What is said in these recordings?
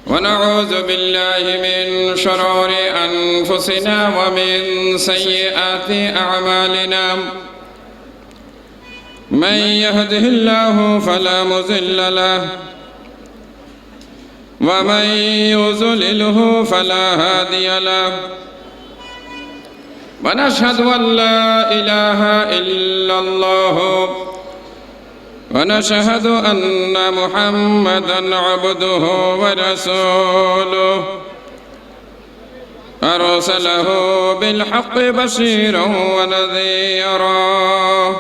ونعوذ بالله من شرور أنفسنا ومن سيئات أعمالنا من يهده الله فلا مضل له ومن يضلله فلا هادي له ونشهد أن لا إله إلا الله ونشهد أن محمدًا عبده ورسوله أرسله بالحق بشيرا ونذيرا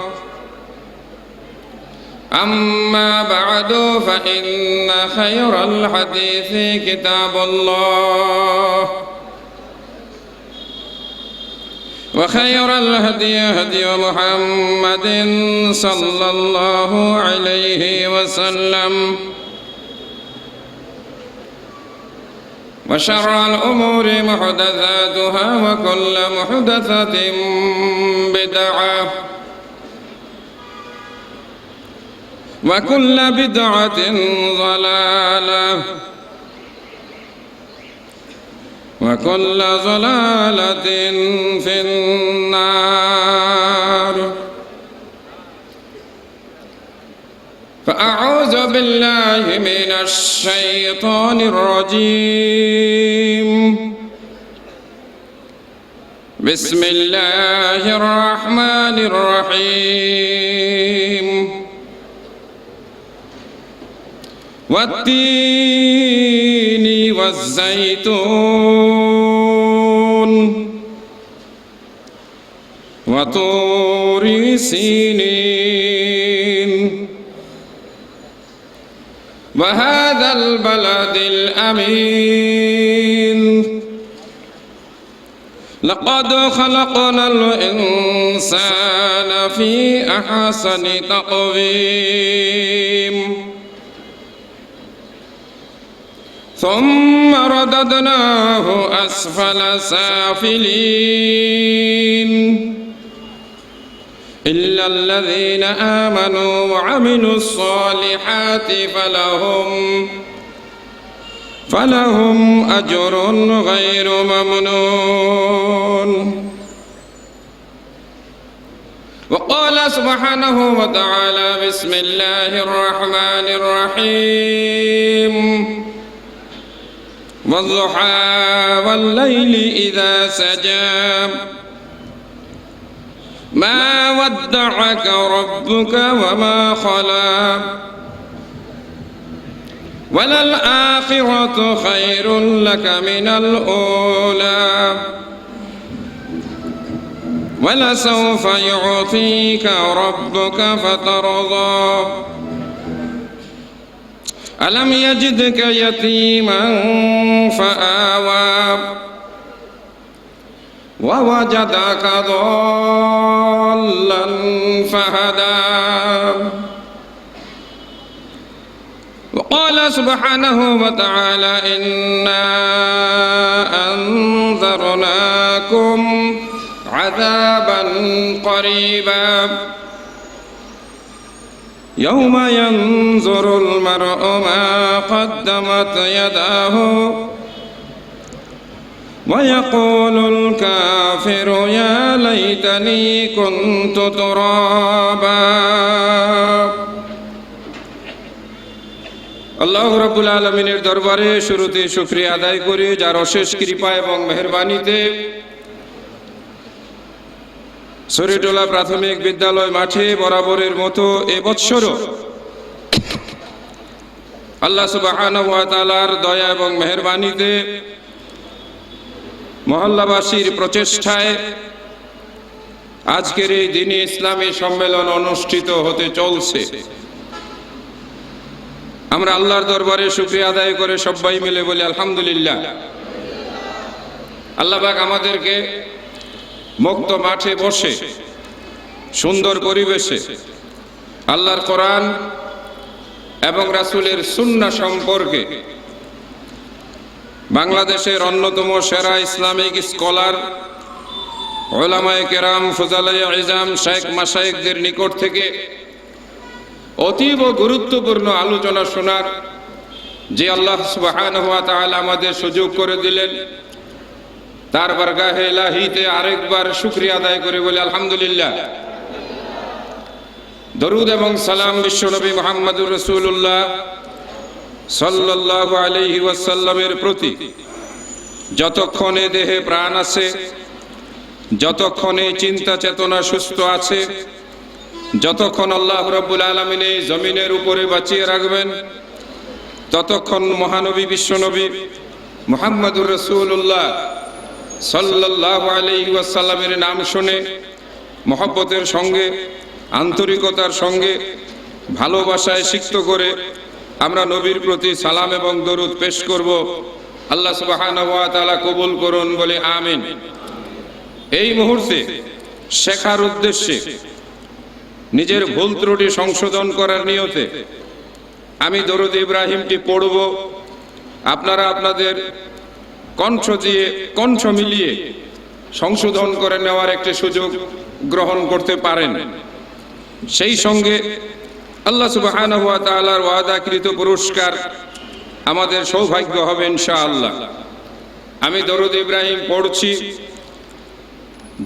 أما بعد فإن خير الحديث كتاب الله وخير الهدي هدي محمد صلى الله عليه وسلم وشر الأمور محدثاتها وكل محدثة بدعة وكل بدعة ضلالة وكل ضلالة في النار فأعوذ بالله من الشيطان الرجيم بسم الله الرحمن الرحيم والتين والزيتون وطور سينين وهذا البلد الأمين لقد خلقنا الإنسان في أحسن تقويم ثم رددناه أسفل سافلين إلا الذين آمنوا وعملوا الصالحات فلهم أجر غير ممنون وقال سبحانه وتعالى بسم الله الرحمن الرحيم والضحى والليل إذا سجى ما ودعك ربك وما خلى وللآخرة خير لك من الأولى ولسوف يعطيك ربك فترضى ألم يجدك يتيما فآوى ووجدك ضالا فهدى وقال سبحانه وتعالى إنا أنذرناكم عذابا قريبا يوم ينظر المرء ما قدمت يداه ويقول الكافر يا ليتني كنت ترابا আল্লাহ রাব্বুল আলামিনের দরবারে শুরুতে শুকরিয়া আদায় করি যার অশেষ কৃপা এবং মেহেরবানিতে সরিটোলা প্রাথমিক বিদ্যালয় মাঠে বরাবরের মতো এবছরও আল্লাহ সুবহানাহু ওয়া তাআলার দয়া এবং মেহেরবানিতে মহল্লাবাসীর প্রচেষ্টায় আজকের এই দিনে ইসলামী সম্মেলন অনুষ্ঠিত হতে চলছে। আমরা আল্লাহর দরবারে শুকরিয়া আদায় করে সবাই মিলে বলি আলহামদুলিল্লাহ। আল্লাহ পাক আমাদেরকে মুক্ত মাঠে বসে সুন্দর পরিবেশে আল্লাহর কোরআন এবং রাসূলের সুন্নাহ সম্পর্কে বাংলাদেশের অন্যতম সেরা ইসলামিক স্কলার উলামায়ে কেরাম ফুজালায়ে ইজাম শেখ মাশায়েখদের নিকট থেকে অতীব গুরুত্বপূর্ণ আলোচনা শোনার যে আল্লাহ সুবহানাহু ওয়া তাআলা আমাদের সুযোগ করে দিলেন, তার বারগাহে ইলাহিতে আরেকবার শুকরিয়া আদায় করে বলি আলহামদুলিল্লাহ। দরুদ এবং সালাম বিশ্বনবী মুহাম্মদুর রাসূলুল্লাহ সাল্লাল্লাহু আলাইহি ওয়াসাল্লামের প্রতি। যতক্ষণে দেহে প্রাণ আছে, যতক্ষণে চিন্তা চেতনা সুস্থ আছে, যতক্ষণ আল্লাহ রাব্বুল আলামিন এই জমিনের উপরে বাঁচিয়ে রাখবেন, ততক্ষণ মহানবী বিশ্বনবী মুহাম্মদুর রাসূলুল্লাহ সাল্লাল্লাহু আলাইহি ওয়াসাল্লামের নাম শুনে মহব্বতের সঙ্গে, আন্তরিকতার সঙ্গে, ভালোবাসায় সিক্ত করে আমরা নবীর প্রতি সালাম এবং দরুদ পেশ করব। আল্লাহ সুবহানাহু ওয়া তাআলা কবুল করুন বলে আমিন। এই মুহূর্তে শেখার উদ্দেশ্যে, নিজের ভুল ত্রুটি সংশোধন করার নিয়তে আমি দরুদ ইব্রাহিমটি পড়ব। আপনারা আপনাদের কণ্ঠ দিয়ে, কণ্ঠ মিলিয়ে সংশোধন করে নেওয়ার একটি সুযোগ গ্রহণ করতে পারেন। সেই সঙ্গে আল্লাহ সুবহানাহু ওয়া তাআলার ওয়াদাকৃত পুরস্কার আমাদের সৌভাগ্য হবে ইনশাআল্লাহ। আমি দরুদ ইব্রাহিম পড়ছি।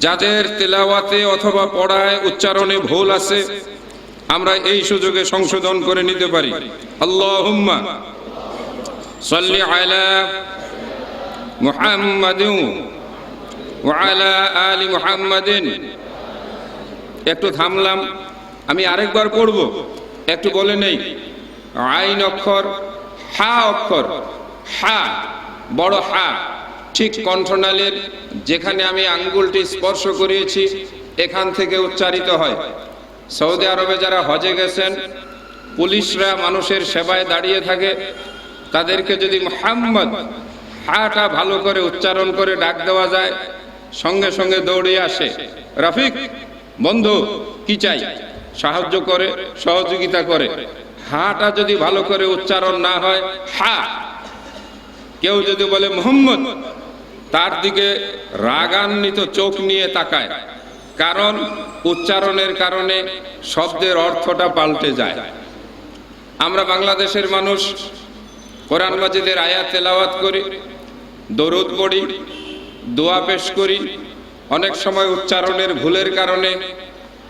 যাদের তেলাওয়াতে অথবা পড়ায় উচ্চারণে ভুল আছে, আমরা এই সুযোগে সংশোধন করে নিতে পারি। আল্লাহুম্মা সাল্লি আলা মুহাম্মাদিন ওয়া আলা আলি মুহাম্মাদিন। একটু থামলাম, আমি আরেকবার পড়ব, একটু বলে নেই। আইন অক্ষর, হা অক্ষর, হা বড় হা, ঠিক কণ্ঠনালীর যেখানে আমি আঙ্গুলটি স্পর্শ করিয়েছি এখান থেকে উচ্চারিত হয়। সৌদি আরবে যারা হজে গেছেন, পুলিশরা মানুষের সেবায় দাঁড়িয়ে থাকে, তাদেরকে যদি মুহাম্মদ হাটা ভালো করে উচ্চারণ করে ডাক দেওয়া যায়, সঙ্গে সঙ্গে দৌড়ে আসে, রফিক বন্ধু কি চাই, সাহায্য করে, সহযোগিতা করে। হাটা যদি ভালো করে উচ্চারণ না হয়, হা। কেউ যদি বলে মুহাম্মদ, তার দিকে রাগান্বিত চোখ নিয়ে তাকায়, কারণ উচ্চারণের কারণে শব্দের অর্থটা পাল্টে যায়। আমরা বাংলাদেশের মানুষ কোরআন মাজিদের আয়াত তেলাওয়াত করি, দরুদ পড়ি, দোয়া পেশ করি। অনেক সময় উচ্চারণের ভুলের কারণে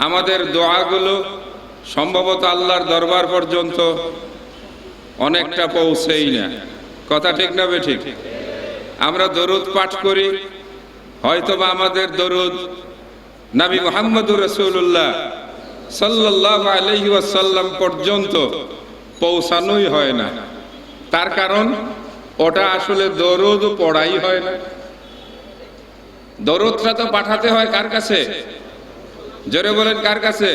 আমাদের দোয়াগুলো সম্ভবত আল্লাহর দরবার পর্যন্ত অনেকটা পৌঁছেই না। কথা ঠিক না বেঠিক? আমরা দরুদ পাঠ করি, হয়তোবা আমাদের দরুদ নবী মুহাম্মদুর রাসূলুল্লাহ সাল্লাল্লাহু আলাইহি ওয়াসাল্লাম পর্যন্ত পৌঁছানোই হয় না। তার কারণ ওটা আসলে দরুদ পড়াই হয় না। দরুদটা তো পাঠাতে হয় কার কাছে? জোরে বলেন, কার কাছে?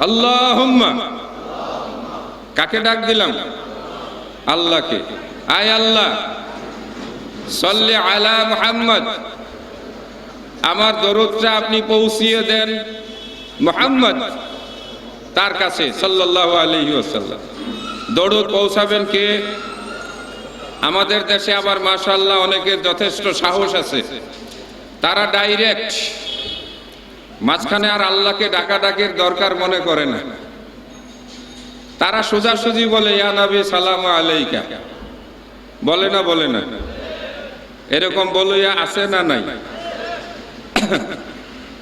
আল্লাহুম্মা। কাকে ডাক দিলাম? আল্লাহকে। আয় আল্লাহ, সাল্লি আলা মুহাম্মদ, আমার দরুদটা আপনি পৌঁছিয়ে দেন মুহাম্মদ তার কাছে সাল্লাল্লাহু আলাইহি ওয়াসাল্লাম। দরুদ পৌঁছাবেন কে? আমাদের দেশে আবার মাশাআল্লাহ অনেকের যথেষ্ট সাহস আছে, তারা ডাইরেক্ট, মাঝখানে আর আল্লাহকে ডাকাডাকির দরকার মনে করে না। তারা সোজাসুজি বলে, ইয়া নবী সালাম আলাইকা। বলে না? বলে না? এরকম বলিয়া আছে না নাই?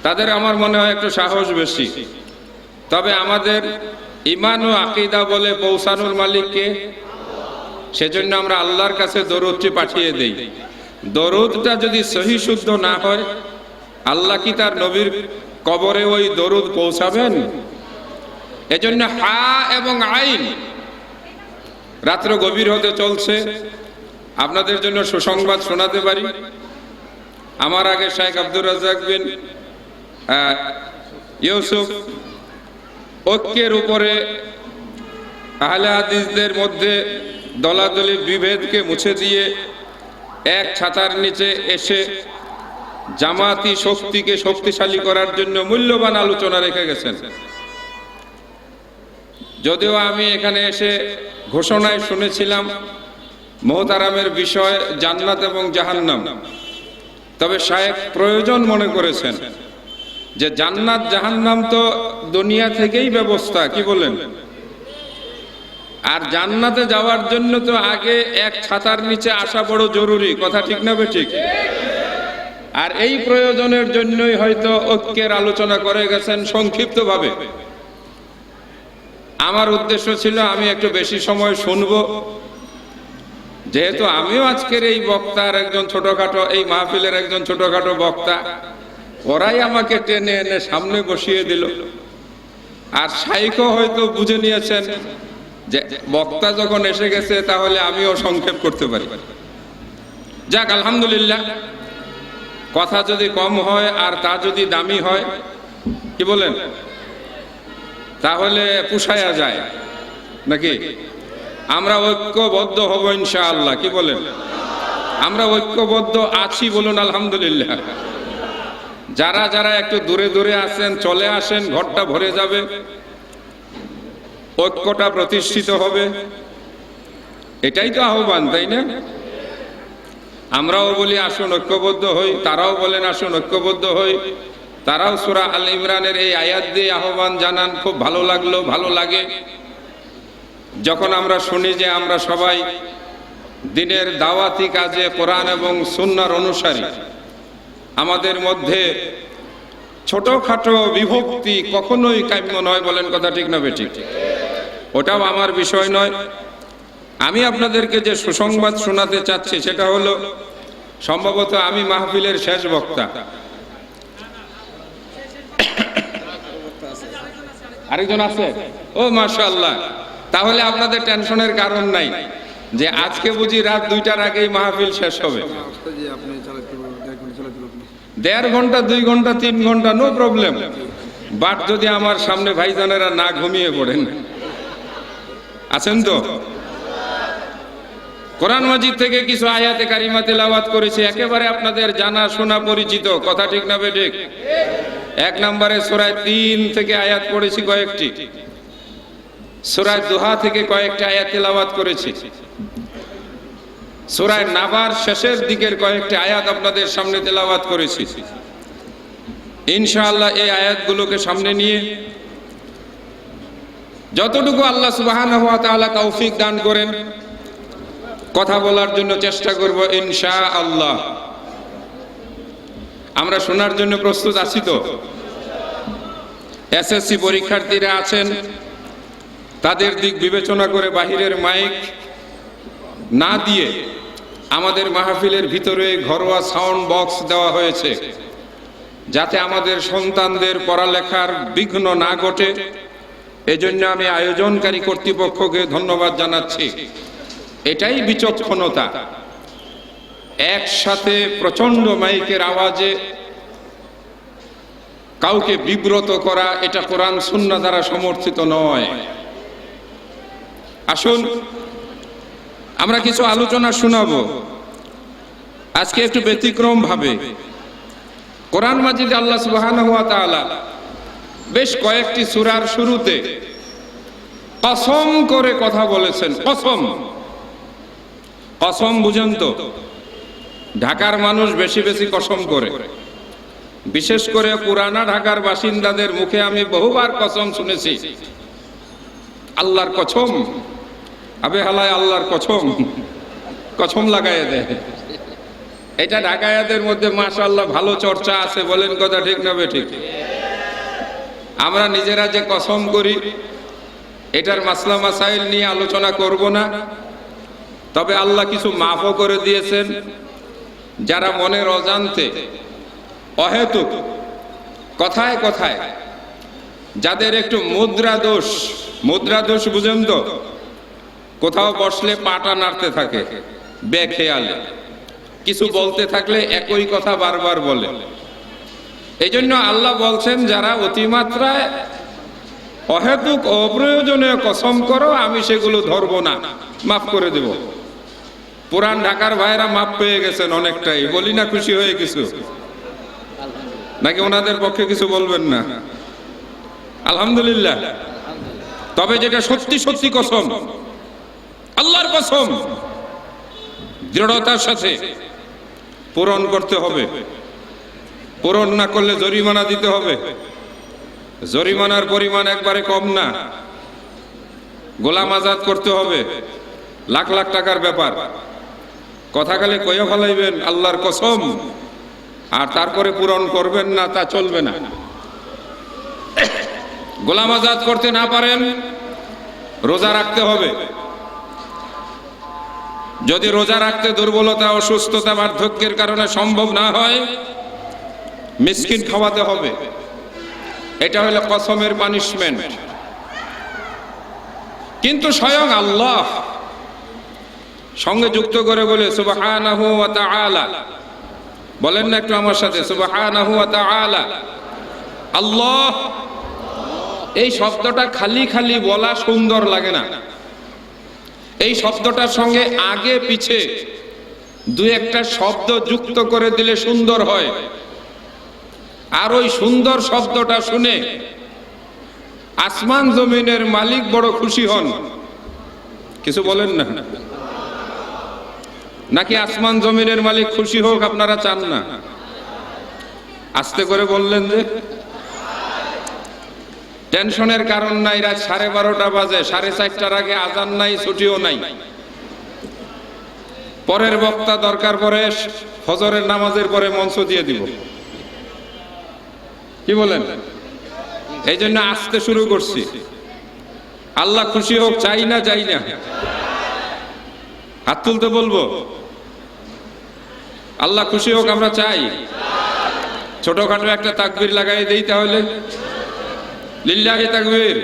তাদের আমার মনে হয় একটু সাহস বেশি। তবে আমাদের ঈমান ও আকীদা বলে পৌঁছানোর মালিক কে? সেজন্য আমরা আল্লাহর কাছে দরুদটি পাঠিয়ে দেই। দরুদটা যদি সহি শুদ্ধ না হয়, আল্লাহ কি তার নবীর কবরে ওই দরুদ পৌঁছাবেন? এজন্য হা এবং আইন। রাত্র গভীর হতে চলছে, আপনাদের জন্য সুসংবাদ শোনাতে পারি। আমার আগে শেখ আব্দুর রাজ্জাক বিন ইউসুফ ঐক্যের উপরে আহলে হাদিসদের মধ্যে দলাদলি বিভেদকে মুছে দিয়ে এক ছাতার নিচে এসে জামাতি শক্তিকে শক্তিশালী করার জন্য মূল্যবান আলোচনা রেখে গেছেন। যদিও আমি এখানে এসে ঘোষণায় শুনেছিলাম মোহতারামের বিষয় জান্নাত এবং জাহান্নাম, তবে শায়েখ প্রয়োজন মনে করেছেন যে জান্নাত জাহান্নাম তো দুনিয়া থেকেই ব্যবস্থা, কি বলেন? আর জান্নাতে যাওয়ার জন্য তো আগে এক ছাতার নিচে আসা বড় জরুরি, কথা ঠিক না বেঠিক? আর এই প্রয়োজনের জন্যই হয়তো ঐক্যের আলোচনা করে গেছেন সংক্ষিপ্তভাবে। আমার উদ্দেশ্য ছিল আমি একটু বেশি সময় শুনবো, যেহেতু আমিও আজকের এই বক্তার একজন ছোটখাটো, এই মাহফিলের একজন ছোটখাটো বক্তা। ওরাই আমাকে টেনে এনে সামনে বসিয়ে দিল। আর শাইখও হয়তো বুঝে নিয়েছেন যে বক্তা যখন এসে গেছে তাহলে আমিও সংক্ষেপ করতে পারি। যাক, আলহামদুলিল্লাহ। কথা যদি কম হয় আর তা যদি দামি হয়, কি বলেন, তাহলে পুষায়া যায় নাকি? আমরা ঐক্যবদ্ধ হব ইনশাআল্লাহ, কি বলেন? আমরা ঐক্যবদ্ধ আছি, বলুন আলহামদুলিল্লাহ। যারা যারা একটু দূরে দূরে আছেন চলে আসেন, ঘরটা ভরে যাবে, ঐক্যটা প্রতিষ্ঠিত হবে। এটাই তো আহ্বান, তাই না? আমরাও বলি আসুন ঐক্যবদ্ধ হই, তারাও বলেন আসুন ঐক্যবদ্ধ হই। তারাও সূরা আল ইমরানের এই আয়াত দিয়ে আহ্বান জানান। খুব ভালো লাগলো, ভালো লাগে যখন আমরা শুনি যে আমরা সবাই দিনের দাওয়াতি কাজে কোরআন এবং সুন্নাহর অনুসারী। আমাদের মধ্যে ছোটখাটো বিভক্তি কখনোই কাম্য নয়, বলেন কথা ঠিক না বেঠিক? ওটাও আমার বিষয় নয়। আমি আপনাদেরকে যে সুসংবাদ শোনাতে চাচ্ছি সেটা হলো, সম্ভবত আমি মাহফিলের শেষ বক্তা। আরেকজন আছে? ও মাশাআল্লাহ। তাহলে আপনাদের টেনশনের কারণ নাই যে আজকে বুঝি রাত 2টার আগেই মাহফিল শেষ হবে। 1.5 ঘন্টা, 2 ঘন্টা, 3 ঘন্টা, নো প্রবলেম। বাট যদি আমার সামনে ভাইজানেরা না ঘুমিয়ে পড়েন। আছেন তো? কোরআন মাজিদ থেকে কিছু আয়াতে কারিমা তেলাওয়াত করেছি, একেবারে আপনাদের জানা শোনা পরিচিত, কথা ঠিক না বেঠিক? 1 নম্বরে সূরা 3 থেকে আয়াত পড়েছি কয়েকটি, সূরা দুহা থেকে কয়েকটি আয়াত তেলাওয়াত করেছি, সূরা নাবার শেষের দিকের কয়েকটি আয়াত আপনাদের সামনে তেলাওয়াত করেছি। ইনশাআল্লাহ এই আয়াতগুলোকে সামনে নিয়ে যতটুকু আল্লাহ সুবহানাহু ওয়া তাআলা তৌফিক দান করেন কথা বলার জন্য চেষ্টা করব ইনশাআল্লাহ। আমরা শোনার জন্য প্রস্তুত আছি তো? এসএসসি পরীক্ষার্থীরা আছেন, তাদের দিক বিবেচনা করে বাহিরের মাইক না দিয়ে আমাদের মাহফিলের ভিতরে ঘরোয়া সাউন্ড বক্স দেওয়া হয়েছে, যাতে আমাদের সন্তানদের পড়ালেখার বিঘ্ন না ঘটে। এজন্য আমি আয়োজনকারী কর্তৃপক্ষকে ধন্যবাদ জানাচ্ছি। এটাই বিচক্ষণতা। একসাথে প্রচন্ড মাইকের আওয়াজে কাউকে বিব্রত করা, এটা কোরআন সুন্নাহ দ্বারা সমর্থিত নয়। আসুন আমরা কিছু আলোচনা শোনাবো আজকে একটু ব্যতিক্রম ভাবে। কোরআন মাজিদে আল্লাহ সুবহানাহু ওয়া তাআলা বেশ কয়েকটি সূরার শুরুতে কসম করে কথা বলেছেন। কসম, কসম বুঝেন তো? ঢাকার মানুষ বেশি বেশি কসম করে, বিশেষ করে পুরানা ঢাকার বাসিন্দাদের মুখে আমি বহুবার কসম শুনেছি। আল্লাহর কসম, আবে হালায় আল্লাহর কসম, কসম লাগাইয়া দেয়। এটা ঢাকায়াদের মধ্যে মাশাআল্লাহ ভালো চর্চা আছে, বলেন কথা ঠিক না বেঠিক? আমরা নিজেরা যে কসম করি এটার মাসলা মাসাইল নিয়ে আলোচনা করব না, তবে আল্লাহ কিছু মাফও করে দিয়েছেন। যারা মনের অজান্তে অহেতুক কথায় কথায় যাদের একটু মুদ্রা দোষ বুঝেন তো? কোথাও বসলে পাটা নাড়তে থাকে বেখেয়ালে, কিছু বলতে থাকলে একই কথা বারবার বলে। এই জন্য আল্লাহ বলছেন, যারা অতিমাত্রায় অহেতুক অপ্রয়োজনীয় কসম করো আমি সেগুলো ধরবো না, মাফ করে দেব। পুরান ঢাকার ভাইরা মাপ পেয়ে গেছেন অনেকটাই, বলি না খুশি হয়ে কিছু? নাকি ওনাদের পক্ষে কিছু বলবেন না? আলহামদুলিল্লাহ। তবে যেটা সত্যি সত্যি কসম, আল্লাহর কসম, দৃঢ়তার সাথে পূরণ করতে হবে। পূরণ না করলে জরিমানা দিতে হবে। জরিমানার পরিমাণ একবারে কম না, গোলাম আজাদ করতে হবে, লাখ লাখ টাকার ব্যাপার। কথা খালি কয়ে ফেলাইবেন আল্লাহর কসম, আর তারপরে পূরণ করবেন না, তা চলবে না। গোলাম আজাদ করতে না পারেন, রোজা রাখতে হবে। যদি রোজা রাখতে দুর্বলতা, অসুস্থতা, বার্ধক্যের কারণে সম্ভব না হয়, মিসকিন খাওয়াতে হবে। এটা হলো কসমের পানিশমেন্ট। কিন্তু স্বয়ং আল্লাহ সঙ্গে যুক্ত করে বলে সুবহানাহু ওয়া তাআলা, বলেন না একটু আমার সাথে, সুবহানাহু ওয়া তাআলা। আল্লাহ, এই শব্দটা খালি খালি বলা সুন্দর লাগে না। এই শব্দটার সঙ্গে আগে পিছে দুই একটা শব্দ যুক্ত করে দিলে সুন্দর হয়। আর ওই সুন্দর শব্দটা শুনে আসমান জমিনের মালিক বড় খুশি হন। কিছু বলেন না? নাকি আসমান জমিনের মালিক খুশি হোক আপনারা চান না? আস্তে করে বললেন যে টেনশনের কারণ নাই। রাত 12:30 বাজে, 4:30টার আগে আজান নাই, ছুটিও নাই। পরের বক্তা দরকার পরে ফজরের নামাজের পরে মঞ্চ দিয়ে দিব, কি বলেন? এই জন্য আসতে শুরু করছি। আল্লাহ খুশি হোক, চাই না? চাই না? হাত তুলতে বলবো। আল্লাহ খুশি হোক আমরা চাই। ছোটখাটো একটা তাকবীর লাগাই দেই তাহলে। লিল্লাহি তাকবীর।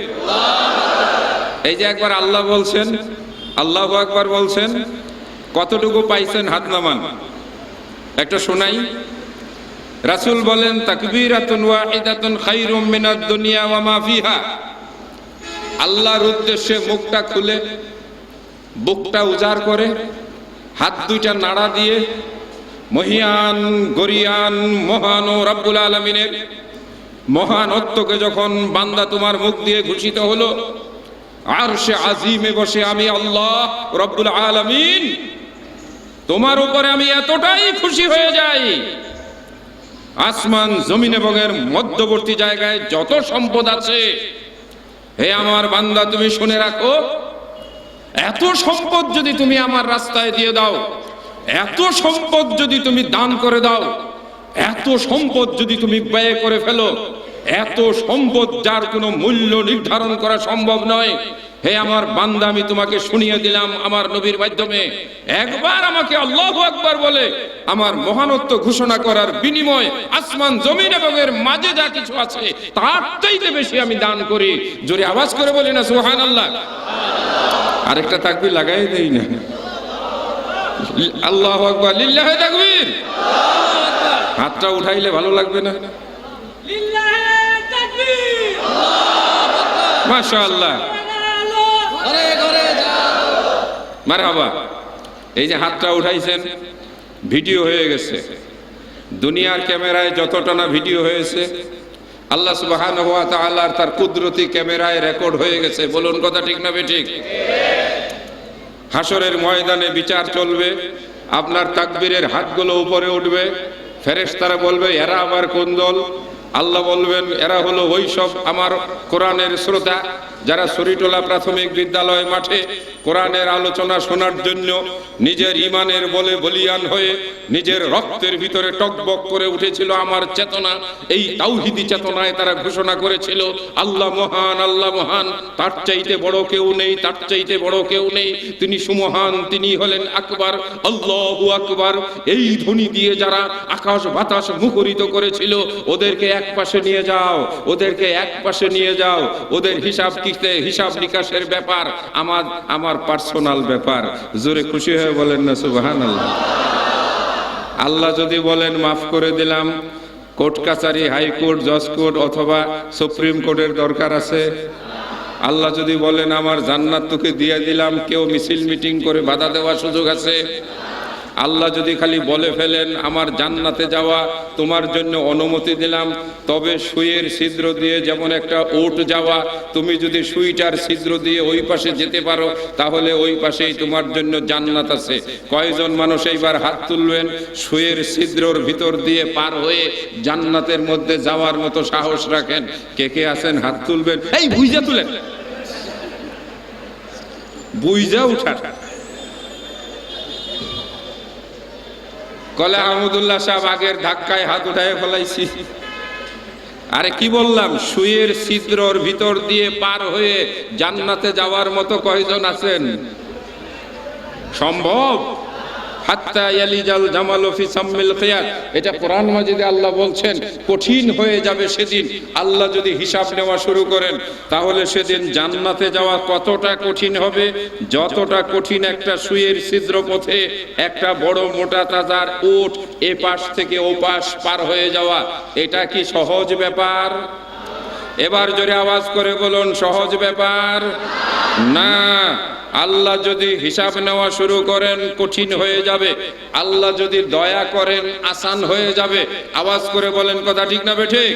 এই যে একবার আল্লাহ বলছেন, আল্লাহু আকবার বলছেন, কতটুকু পাইছেন হাত নামান। একটা শোনাই। রাসূল বলেন, তাকবীরাতুন ওয়াহিদাতুন খায়রুম মিনাদ দুনিয়া ওয়া মা ফিহা। আল্লাহর উদ্দেশ্যে মুখটা খুলে, বুকটা উজাড় করে, হাত দুইটা নাড়া দিয়ে মহিয়ান গরিয়ান মহান ও রব্বুল আলামিনের মহানত্বকে যখন বান্দা তোমার মুখ দিয়ে ঘোষিত হলো, আরশে আজিমে বসে আমি আল্লাহ রব্বুল আলামিন তোমার উপরে আমি এতটাই খুশি হয়ে যাই, আসমান জমিন এবং এর মধ্যবর্তী জায়গায় যত সম্পদ আছে, হে আমার বান্দা তুমি শুনে রাখো, এত সম্পদ যদি তুমি আমার রাস্তায় দিয়ে দাও, এত সম্পদ যদি তুমি দান করে দাও, এত সম্পদ যদি তুমি ব্যয় করে ফেলো, এত সম্পদ যার কোনো মূল্য নির্ধারণ করা সম্ভব নয়, হে আমার বান্দা আমি তোমাকে শুনিয়ে দিলাম আমার নবীর মাধ্যমে, একবার আমাকে আল্লাহু আকবার বলে আমার মহানত্ব ঘোষণা করার বিনিময় আসমান জমিন এবং এর মাঝে যা কিছু আছে তার চাইতে বেশি আমি দান করি। জোরে আওয়াজ করে বলি না সুবহানাল্লাহ? আরেকটা তাকবীর লাগাই দেই না? আল্লাহু আকবার, লিল্লাহি তাকবীর। হাতটা উঠাইলে ভালো লাগবে না? লিল্লাহি তাকবীর, মাশাআল্লাহ, ঘরে ঘরে যাও, মারহাবা। এই যে হাতটা উঠাইছেন, ভিডিও হয়ে গেছে। দুনিয়ার ক্যামেরায় যতটা না ভিডিও হয়েছে, আল্লাহ সুবহানাহু ওয়া তাআলা তার কুদরতি ক্যামেরায় রেকর্ড হয়ে গেছে। বলুন কথা ঠিক না বেঠিক? হাসরের ময়দানে বিচার চলবে, আপনার তাকবীরের হাতগুলো উপরে উঠবে, ফেরেশতারা বলবে এরা আবার কোন দল? আল্লাহ বলবেন এরা হলো ওই সব আমার কোরআনের শ্রোতা যারা শরীটোলা প্রাথমিক বিদ্যালয় মাঠে কোরআনের আলোচনা শোনার জন্য নিজের ঈমানের বলে বলিয়ান হয়ে নিজের রক্তের ভিতরে টকবক করে উঠেছিল আমার চেতনা। এই তাওহীদি চেতনায় তারা ঘোষণা করেছিল আল্লাহ মহান, আল্লাহ মহান, তার চাইতে বড় কেউ নেই, তার চাইতে বড় কেউ নেই, তিনি সুমহান, তিনি হলেন আকবার, আল্লাহু আকবার। এই ধ্বনি দিয়ে যারা আকাশ বাতাস মুখরিত করেছিল, ওদেরকে এক পাশে নিয়ে যাও, ওদেরকে এক পাশে নিয়ে যাও, ওদের হিসাব নিকাশের ব্যাপার আমার পার্সোনাল ব্যাপার। জোরে খুশি হয়ে বলেন না সুবহানাল্লাহ? আল্লাহ যদি বলেন মাফ করে দিলাম, কোর্ট কাছারি, হাইকোর্ট, জজ কোর্ট অথবা সুপ্রিম কোর্টের দরকার আছে? আল্লাহ যদি বলেন আমার জান্নাত তোকে দিয়ে দিলাম, কেউ মিছিল মিটিং করে বাধা দেওয়ার সুযোগ আছে? আল্লাহ যদি খালি বলে ফেলেন আমার জান্নাতে যাওয়া তোমার জন্য অনুমতি দিলাম, তবে সুইয়ের ছিদ্র দিয়ে যেমন একটা ওট যাওয়া, তুমি যদি সুইটার ছিদ্র দিয়ে ওই পাশে যেতে পারো তাহলে ওই পাশেই তোমার জন্য জান্নাত আছে। কয়জন মানুষ এইবার হাত তুলবেন সুইয়ের ছিদ্রর ভিতর দিয়ে পার হয়ে জান্নাতের মধ্যে যাওয়ার মতো সাহস রাখেন? কে কে আছেন হাত তুলবেন? এই বুঝে তুলেন। বুইজা উঠার। কলে আহমদুল্লাহ সাহেব আগের ধাক্কায় হাত উঠায় ফেলাইছি। আরে কি বললাম, সুয়ের ছিদ্রর ভিতর দিয়ে পার হয়ে জান্নাতে যাওয়ার মতো কয়জন আছেন? সম্ভব? হাত্তা ইয়ালিজাল জামালু ফি সাম্মিল খিয়াত, এটা কোরআন মাজিদে আল্লাহ বলছেন। কঠিন হয়ে যাবে সেদিন। আল্লাহ যদি হিসাব নেওয়া শুরু করেন তাহলে সেদিন জান্নাতে যাওয়া কতটা কঠিন হবে, যতটা কঠিন একটা সুয়ের ছিদ্র পথে একটা বড় মোটা তাজার উট এপাশ থেকে ওপাশ পার হয়ে যাওয়া। এটা কি সহজ ব্যাপার? এবার জোরে আওয়াজ করে বলুন, সহজ ব্যাপার না। আল্লাহ যদি হিসাব নেওয়া শুরু করেন কঠিন হয়ে যাবে, আল্লাহ যদি দয়া করেন আসান হয়ে যাবে। আওয়াজ করে বলেন কথা ঠিক না বেঠিক?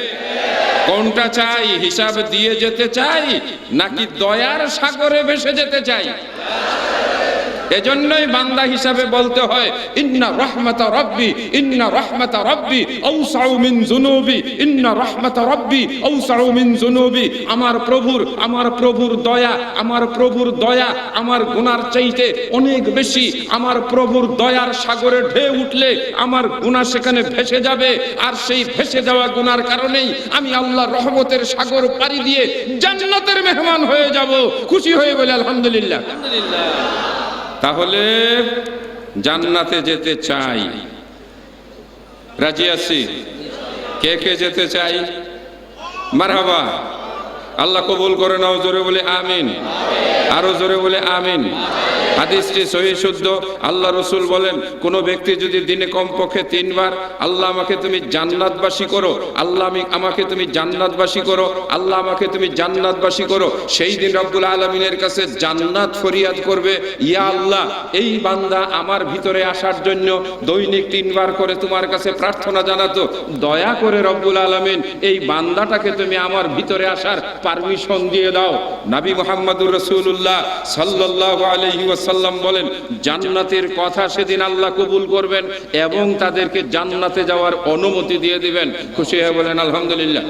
কোনটা চাই? হিসাব দিয়ে যেতে চাই নাকি দয়ার সাগরে ভেসে যেতে চাই? এজন্যই বান্দা হিসাবে বলতে হয়, ইন্না রাহমাতা রাব্বি, ইন্না রাহমাতা রাব্বি আওসাউ মিন যুনুবি, ইন্না রাহমাতা রাব্বি আওসাউ মিন যুনুবি। আমার প্রভুর দয়া, আমার প্রভুর দয়া আমার গুনার চাইতে অনেক বেশি। আমার প্রভুর দয়ার সাগরে ঢেউ উঠলে আমার গুনাহ সেখানে ভেসে যাবে, আর সেই ভেসে যাওয়া গুনার কারণেই আমি আল্লাহর রহমতের সাগর পাড়ি দিয়ে জান্নাতের মেহমান হয়ে যাব। খুশি হয়ে বলে আলহামদুলিল্লাহ। তাহলে জান্নাতে যেতে চাই, রাজি আছি? কে কে যেতে চাই? মারহাবা। আল্লাহ কবুল করে নাও। জোরে বলে আমিন, আরো জোরে বলে আমিন। হাদিসটি সহিহ শুদ্ধ। আল্লাহ রসুল বলেন, কোন ব্যক্তি যদি দিনে কমপক্ষে 3 বার আল্লাহ আমাকে তুমি জান্নাতবাসী করো, আল্লাহ আমাকে তুমি জান্নাতবাসী করো, আল্লাহ আমাকে তুমি জান্নাতবাসী করো, সেই দিন রব্বুল আলামিনের কাছে জান্নাত ফরিয়াদ করবে, ইয়া আল্লাহ এই বান্দা আমার ভিতরে আসার জন্য দৈনিক 3 বার করে তোমার কাছে প্রার্থনা জানাতো, দয়া করে রব্বুল আলামিন এই বান্দাটাকে তুমি আমার ভিতরে আসার পারমিশন দিয়ে দাও। নবী মুহাম্মদুর রাসূলুল্লাহ সাল্লাল্লাহু আলাইহি ওয়াসাল্লাম বলেন, জান্নাতের কথা সেদিন আল্লাহ কবুল করবেন এবং তাদেরকে জান্নাতে যাওয়ার অনুমতি দিয়ে দিবেন। খুশি হয়ে বলেন আলহামদুলিল্লাহ।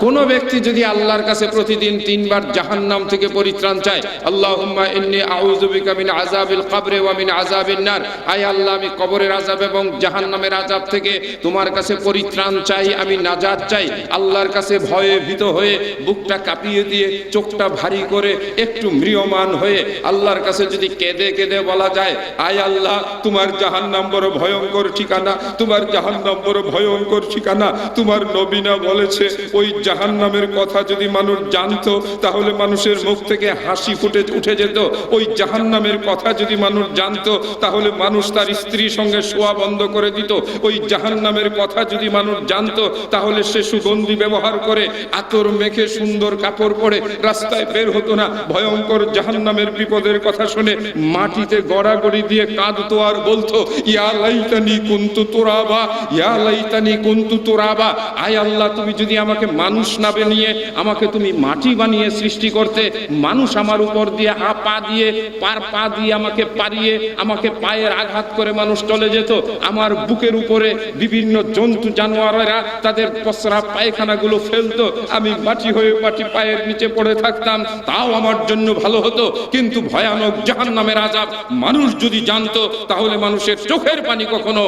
কোন ব্যক্তি যদি আল্লাহর কাছে প্রতিদিন 3 বার জাহান্নাম থেকে পরিত্রাণ চায়, আল্লাহুম্মা ইন্নী আউযু বিকা মিন আযাবিল কবরে ওয়া মিন আযাবিন নার, আয় আল্লাহ আমি কবরের আযাব এবং জাহান্নামের আযাব থেকে তোমার কাছে পরিত্রাণ চাই, আমি নাজাত চাই। আল্লাহর কাছে ভয়ে ভীত হয়ে বুকটা কাঁপিয়ে দিয়ে চোখটা ভারী করে একটু ম্রিয়মান হয়ে আল্লাহর কাছে যদি কেঁদে কেঁদে বলা যায়, আয় আল্লাহ তোমার জাহান্নাম বড় ভয়ঙ্কর ঠিকানা, তোমার জাহান্নাম বড় ভয়ঙ্কর ঠিকানা। তোমার নবী না বলেছে, ওই জাহান্নামের কথা যদি মানুষ জানতো তাহলে মানুষের মুখ থেকে হাসি উঠে যেত। ওই জাহান্নামের কথা যদি মানুষ জানতো তাহলে মানুষ তার স্ত্রীর সঙ্গে শোয়া বন্ধ করে দিত। ওই জাহান্নামের কথা যদি মানুষ জানতো তাহলে সে সুগন্ধি ব্যবহার করে আতর মেখে সুন্দর কাপড় পরে রাস্তায় বের হতো না। ভয়ঙ্কর জাহান্নামের বিপদের কথা শুনে মাটিতে গড়াগড়ি দিয়ে কাঁদতো আর বলতো, ইয়া লাইতানি কুনতু তুরাবা, ইয়া লাইতানি কুনতু তুরাবা। আয় আল্লাহ তুমি যদি আমাকে মানুষ না বানিয়ে আমাকে তুমি মাটি বানিয়ে সৃষ্টি করতে, মানুষ আমার উপর দিয়ে পা দিয়ে আমাকে পারিয়ে আমাকে পায়ের আঘাত করে মানুষ চলে যেত, আমার বুকের উপরে বিভিন্ন জন্তু জানোয়ারেরা তাদের পসরা পায়খানাগুলো ফেলতো, আমি মাটি হয়ে মাটি পায়ের নিচে পড়ে থাকতাম, তাও আমার জন্য ভালো হতো। কিন্তু ভয়ানক জাহান্নামের আযাব মানুষ যদি জানতো তাহলে মানুষের চোখের পানি কখনো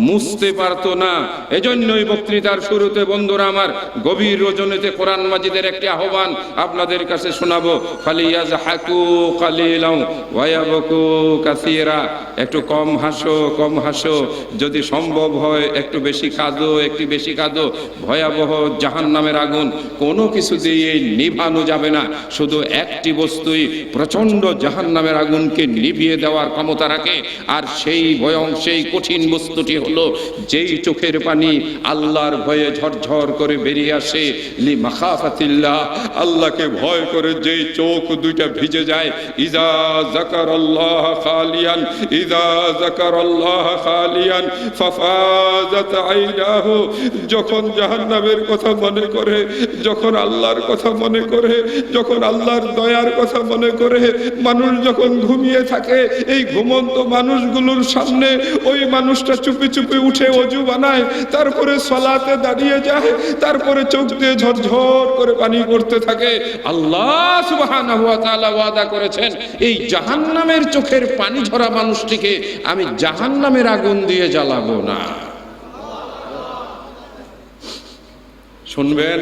মুছতে পারতো না। এজন্যই বক্তৃতার শুরুতে বন্ধুরা আমার গভীর রজনীতে কোরআন মাজিদের একটি আহ্বান আপনাদের কাছে শোনাবো, ফালিয়াযহাকু কালিলান ওয়া ইয়াবকু কাসীরা। একটু কম হাসো, যদি সম্ভব হয় একটু বেশি কাঁদো। ভয়াবহ জাহান্নামের আগুন কোনো কিছু দিয়ে নিভানো যাবে না, শুধু একটি বস্তুই প্রচন্ড জাহান্নামের আগুনকে নিভিয়ে দেওয়ার ক্ষমতা রাখে, আর সেই কঠিন বস্তুটি হলো যেই চোখের পানি আল্লাহর ভয়ে ঝরঝর করে বেরিয়ে আসে, লিমাখাফাতিল্লাহ, আল্লাহকে ভয় করে যেই চোখ দুইটা ভিজে যায়। ইযা যাকারাল্লাহ খালিয়ান ফাফাজাত আইনাহু, যখন জাহান্নামের কথা মনে করে, যখন আল্লাহর কথা মনে করে, যখন আল্লাহর দয়ার কথা মনে করে, মানুষ যখন ঘুমিয়ে থাকে, এই ঘুমন্ত মানুষগুলোর সামনে ওই মানুষটা চুপি চুপি উঠে ওযু বানায়, তারপরে সালাতে দাঁড়িয়ে যায়, তারপরে চোখ দিয়ে ঝরঝর করে পানি পড়তে থাকে। আল্লাহ সুবহানাহু ওয়া তাআলা ওয়াদা করেছেন, এই জাহান্নামের চোখের পানি ঝরা মানুষটিকে আমি জাহান্নামের আগুন দিয়ে জ্বালাবো না। শুনবেন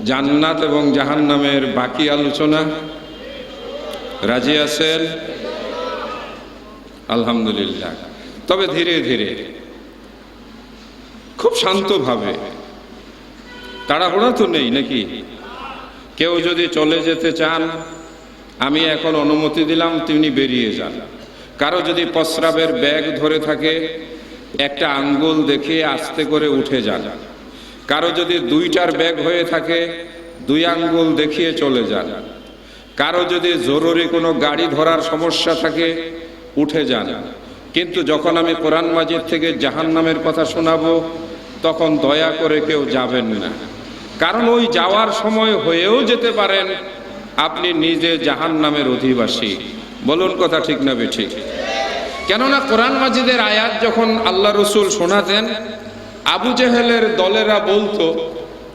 জান্নাত এবং জাহান্নামের বাকি আলোচনা? রাজি আছেন? আলহামদুলিল্লাহ। তবে ধীরে ধীরে, খুব শান্তভাবে, তাড়াহুড়া তো নেই নাকি? কেউ যদি চলে যেতে চান, আমি এখন অনুমতি দিলাম, তিনি বেরিয়ে যান। কারো যদি প্রস্রাবের ব্যাগ ধরে থাকে, একটা আঙ্গুল দেখে আস্তে করে উঠে যান। কারো যদি দুইটার ব্যাগ হয়ে থাকে, দুই আঙ্গুল দেখিয়ে চলে যান। কারো যদি জরুরি কোনো গাড়ি ধরার সমস্যা থাকে, উঠে যান। কিন্তু যখন আমি কোরআন মাজিদ থেকে জাহান্নামের কথা শোনাবো, তখন দয়া করে কেউ যাবেন না। কারণ ওই যাওয়ার সময় হয়েও যেতে পারেন আপনি নিজে জাহান্নামের অধিবাসী। বলুন কথা ঠিক না বেঠিক? কেননা কোরআন মাজিদের আয়াত যখন আল্লাহ রসুল শোনাতেন, আবু জেহেলের দলেরা বলতো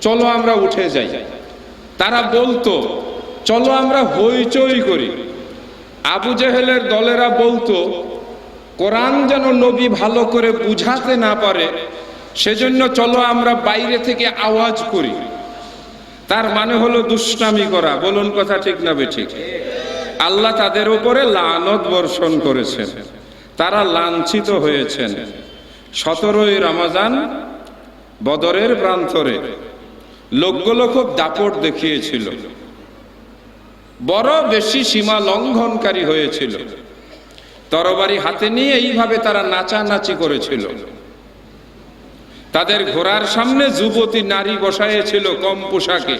চলো আমরা উঠে যাই। তারা বলতো চলো আমরা হইচই করি। আবু জেহেলের দলেরা বলতো কোরআন যেন নবী ভালো করে বুঝাতে না পারে, সেজন্য চলো আমরা বাইরে থেকে আওয়াজ করি। তার মানে হলো দুষ্টামি করা। বলুন কথা ঠিক না বেঠিক? আল্লাহ তাদের উপরে লানত বর্ষণ করেছেন, তারা লাঞ্ছিত হয়েছেন। 17ই রমজান বদরের প্রান্তরে লোকগুলো খুব দাপট দেখিয়েছিল, বড় বেশি সীমা লঙ্ঘনকারী হয়েছিল। তরবারি হাতে নিয়ে এইভাবে তারা নাচানাচি করেছিল। তাদের ঘোড়ার সামনে যুবতী নারী বসাইছিল কম পোশাকে।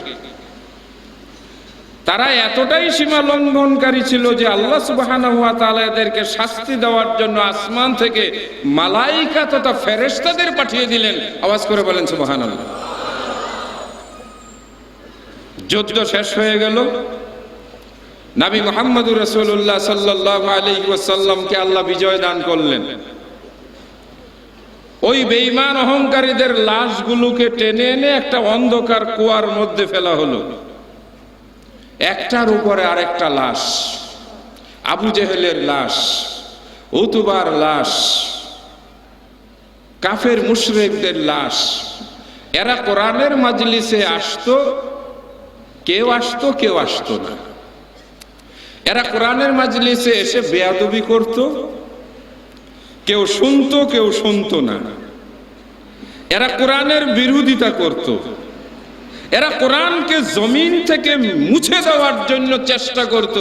তারা এতটাই সীমা লঙ্ঘনকারী ছিল যে আল্লাহ সুবহানাহু ওয়া তাআলা এদেরকে শাস্তি দেওয়ার জন্য আসমান থেকে মালাইকা তথা ফেরেশতাদের পাঠিয়ে দিলেন। আওয়াজ করে বলেন সুবহানাল্লাহ। যুদ্ধ শেষ হয়ে গেল। নবী মুহাম্মদুর রাসূলুল্লাহ সাল্লাল্লাহু আলাইহি ওয়াসাল্লামকে আল্লাহ বিজয় দান করলেন। ওই বেঈমান অহংকারীদের লাশগুলোকে টেনে এনে একটা অন্ধকার কুয়ার মধ্যে ফেলা হলো। একটার উপরে আরেকটা লাশ, আবু জেহেলের লাশ, উতবার লাশ, কাফের মুশরিকদের লাশ। এরা কোরআনের মাজলিসে আসতো, কেউ আসতো কেউ আসতো না। এরা কোরআনের মাজলিসে এসে বেয়াদবি করত, কেউ শুনতো কেউ শুনতো না। এরা কোরআনের বিরোধিতা করত। এরা কোরআনকে জমিন থেকে মুছে দেওয়ার জন্য চেষ্টা করত।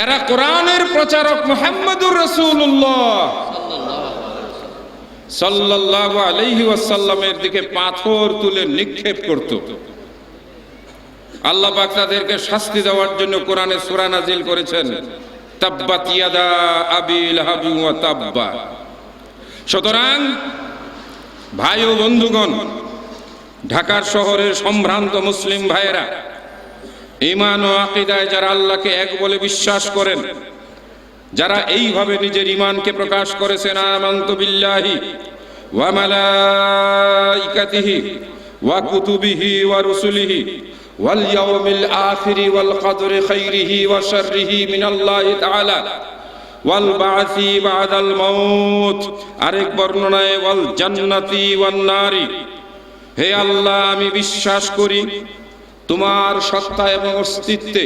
এরা কোরআনের প্রচারক মুহাম্মদুর রাসূলুল্লাহ সাল্লাল্লাহু আলাইহি ওয়াসাল্লামের দিকে পাথর তুলে নিক্ষেপ করত। আল্লাহ পাক তাদেরকে শাস্তি দেওয়ার জন্য কোরআনে সূরা নাজিল করেছেন, তাব্বাত ইয়াদা আবি লাহাব ওয়া তাব্বা। সুতরাং ভাই ও বন্ধুগণ, ঢাকার শহরের সম্ভ্রান্ত মুসলিম ভাইয়েরা, ঈমান ও আকীদায় যারা আল্লাহকে এক বলে বিশ্বাস করেন, যারা এইভাবে নিজের ঈমানকে প্রকাশ করেছেন, আমানতু বিল্লাহি ওয়া মালাইকাতিহি ওয়া কুতুবিহি ওয়া রুসুলিহি ওয়াল ইয়াউমিল আখিরি ওয়াল কদরি খাইরিহি ওয়া শাররিহি মিনাল্লাহি তাআলা ওয়াল বা'সি বা'দাল মাউত। আরেক বর্ণনায় ওয়াল জান্নাতি ওয়ান নারি। হে আল্লাহ, আমি বিশ্বাস করি তোমার সত্তা এবং অস্তিত্বে,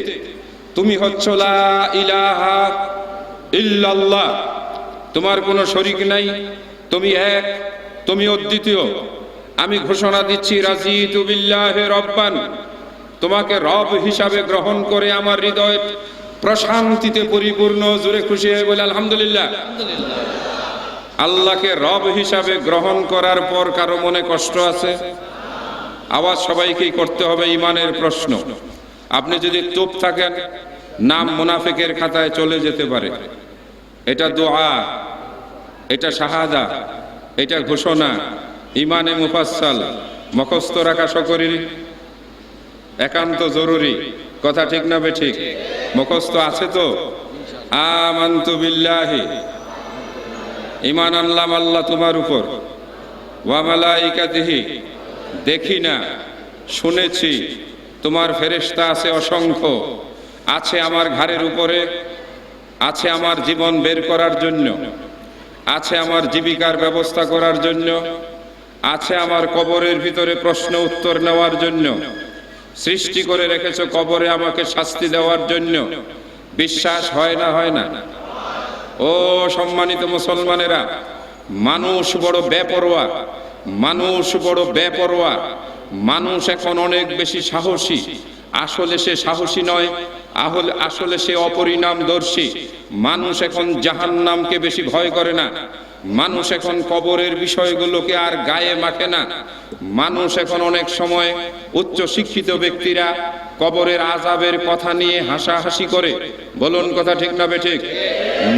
তুমি হচ্ছ লা ইলাহা ইল্লাল্লাহ, তোমার কোনো শরীক নাই, তুমি এক, তুমি অদ্বিতীয়। আমি ঘোষণা দিচ্ছি রাজিতু বিল্লাহি রব্বান, তোমাকে রব হিসাবে গ্রহণ করে আমার হৃদয় প্রশান্তিতে পরিপূর্ণ। জোরে খুশি হয়ে বলে আলহামদুলিল্লাহ। আল্লাহকে রব হিসাবে গ্রহণ করার পর কারো মনে কষ্ট আছে? আওয়াজ সবাইকেই করতে হবে। ঈমানের প্রশ্ন। আপনি যদি চুপ থাকেন, নাম মুনাফিকের খাতায় চলে যেতে পারে। এটা দোয়া, এটা শাহাদা, এটা ঘোষণা, ঈমানে মুফাসসাল, মুখস্থ রাখা সকলের একান্ত জরুরি। কথা ঠিক না বেঠিক? মুখস্থ আছে তো? আমানতু বিল্লাহি, ঈমান আনলাম আল্লাহ তোমার উপর, ওয়া মালাইকাতিহি, দেখি না শুনেছি তোমার ফেরেশতা আছে অসংখ্য, আছে আমার ঘাড়ের উপরে, আছে আমার জীবন বের করার জন্য, আছে আমার জীবিকার ব্যবস্থা করার জন্য, আছে আমার কবরের ভিতরে প্রশ্ন উত্তর নেওয়ার জন্য, সৃষ্টি করে রেখেছো কবরে আমাকে শাস্তি দেওয়ার জন্য। বিশ্বাস হয় না হয় না? ও সম্মানিত মুসলমানেরা, মানুষ বড় বেপরোয়া, মানুষ বড় বেপরোয়া। মানুষ এখন অনেক বেশি সাহসী। আসলে সে সাহসী নয়, আসলে সে অপরিণামদর্শী। মানুষ এখন জাহান্নামকে বেশি ভয় করে না। মানুষ এখন কবরের বিষয়গুলোকে আর গায়ে মাখে না। মানুষ এখন অনেক সময় উচ্চ শিক্ষিত ব্যক্তিরা কবরের আযাবের কথা নিয়ে হাসাহাসি করে। বলুন কথা ঠিক না বেঠিক?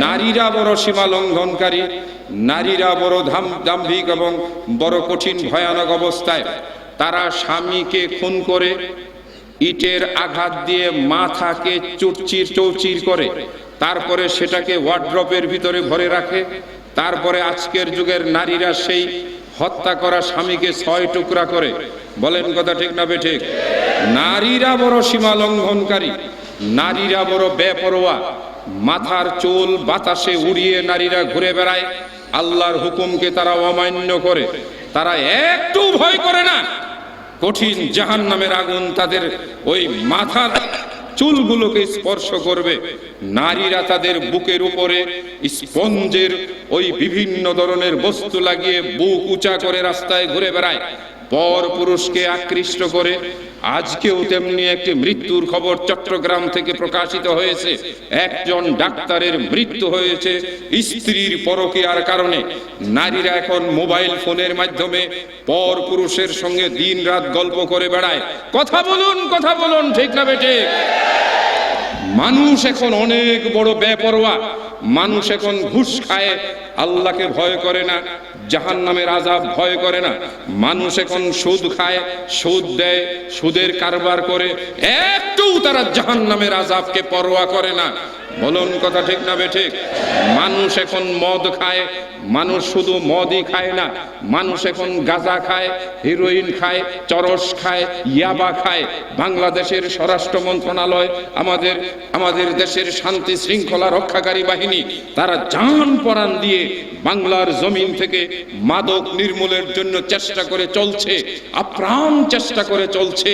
নারীরা বড় সীমা লঙ্ঘনকারী, নারীরা বড় দাম্ভিক এবং বড় কঠিন ভয়ানক অবস্থায়। তারা স্বামীকে খুন করে, ইটের আঘাত দিয়ে মাথাকে চৌচির করে, তারপরে সেটাকে ওয়ার্ড্রপের ভিতরে ভরে রাখে। তারপরে আজকের যুগের নারীরা সেই হত্যা করা স্বামীকে 6 টুকরা করে। বলেন কথা ঠিক না বেঠিক? নারীরা বড় সীমা লঙ্ঘনকারী, নারীরা বড় বেপরোয়া। মাথার চুল বাতাসে উড়িয়ে নারীরা ঘুরে বেড়ায়, আল্লাহর হুকুমকে তারা অমান্য করে। তারা একটু ভয় করে না কঠিন জাহান্নামের আগুন তাদের ওই মাথার চুলগুলোকে স্পর্শ করবে। নারীরা তাদের বুকের উপরে স্পঞ্জের ওই বিভিন্ন ধরনের বস্তু লাগিয়ে বুক উঁচা করে রাস্তায় ঘুরে বেড়ায়, পর পুরুষকে আকৃষ্ট করে। আজকেও তেমনি একটি মৃত্যুর খবর চট্টগ্রাম থেকে প্রকাশিত হয়েছে। একজন ডাক্তারের মৃত্যু হয়েছে স্ত্রীর পরকীয়ার কারণে। নারীরা এখন মোবাইল ফোনের মাধ্যমে পর পুরুষের সঙ্গে দিন রাত গল্প করে বেড়ায়। কথা বলুন ঠিক না বেটে? মানুষ এখন অনেক বড় বেপরোয়া। মানুষ এখন ঘুষ খায়, আল্লাহকে ভয় করে না, জাহান্নামের আযাব ভয় করে না। মানুষ এখন সুদ খায়, সুদ দেয়, সুদের কারবার করে, একটু তারা জাহান্নামের আযাবকে পরোয়া করে না। বলুন কথা ঠিক না বেঠিক? মানুষ এখন মদ খায়, মানুষ শুধু মদই খায় না, মানুষ এখন গাঁজা খায়, হেরোইন খায়, চরস খায়, ইয়াবা খায়। বাংলাদেশের স্বরাষ্ট্র মন্ত্রণালয়, আমাদের দেশের শান্তি শৃঙ্খলা রক্ষাকারী বাহিনী, তারা জান পরাণ দিয়ে বাংলার জমিন থেকে মাদক নির্মূলের জন্য চেষ্টা করে চলছে, আপ্রাণ চেষ্টা করে চলছে।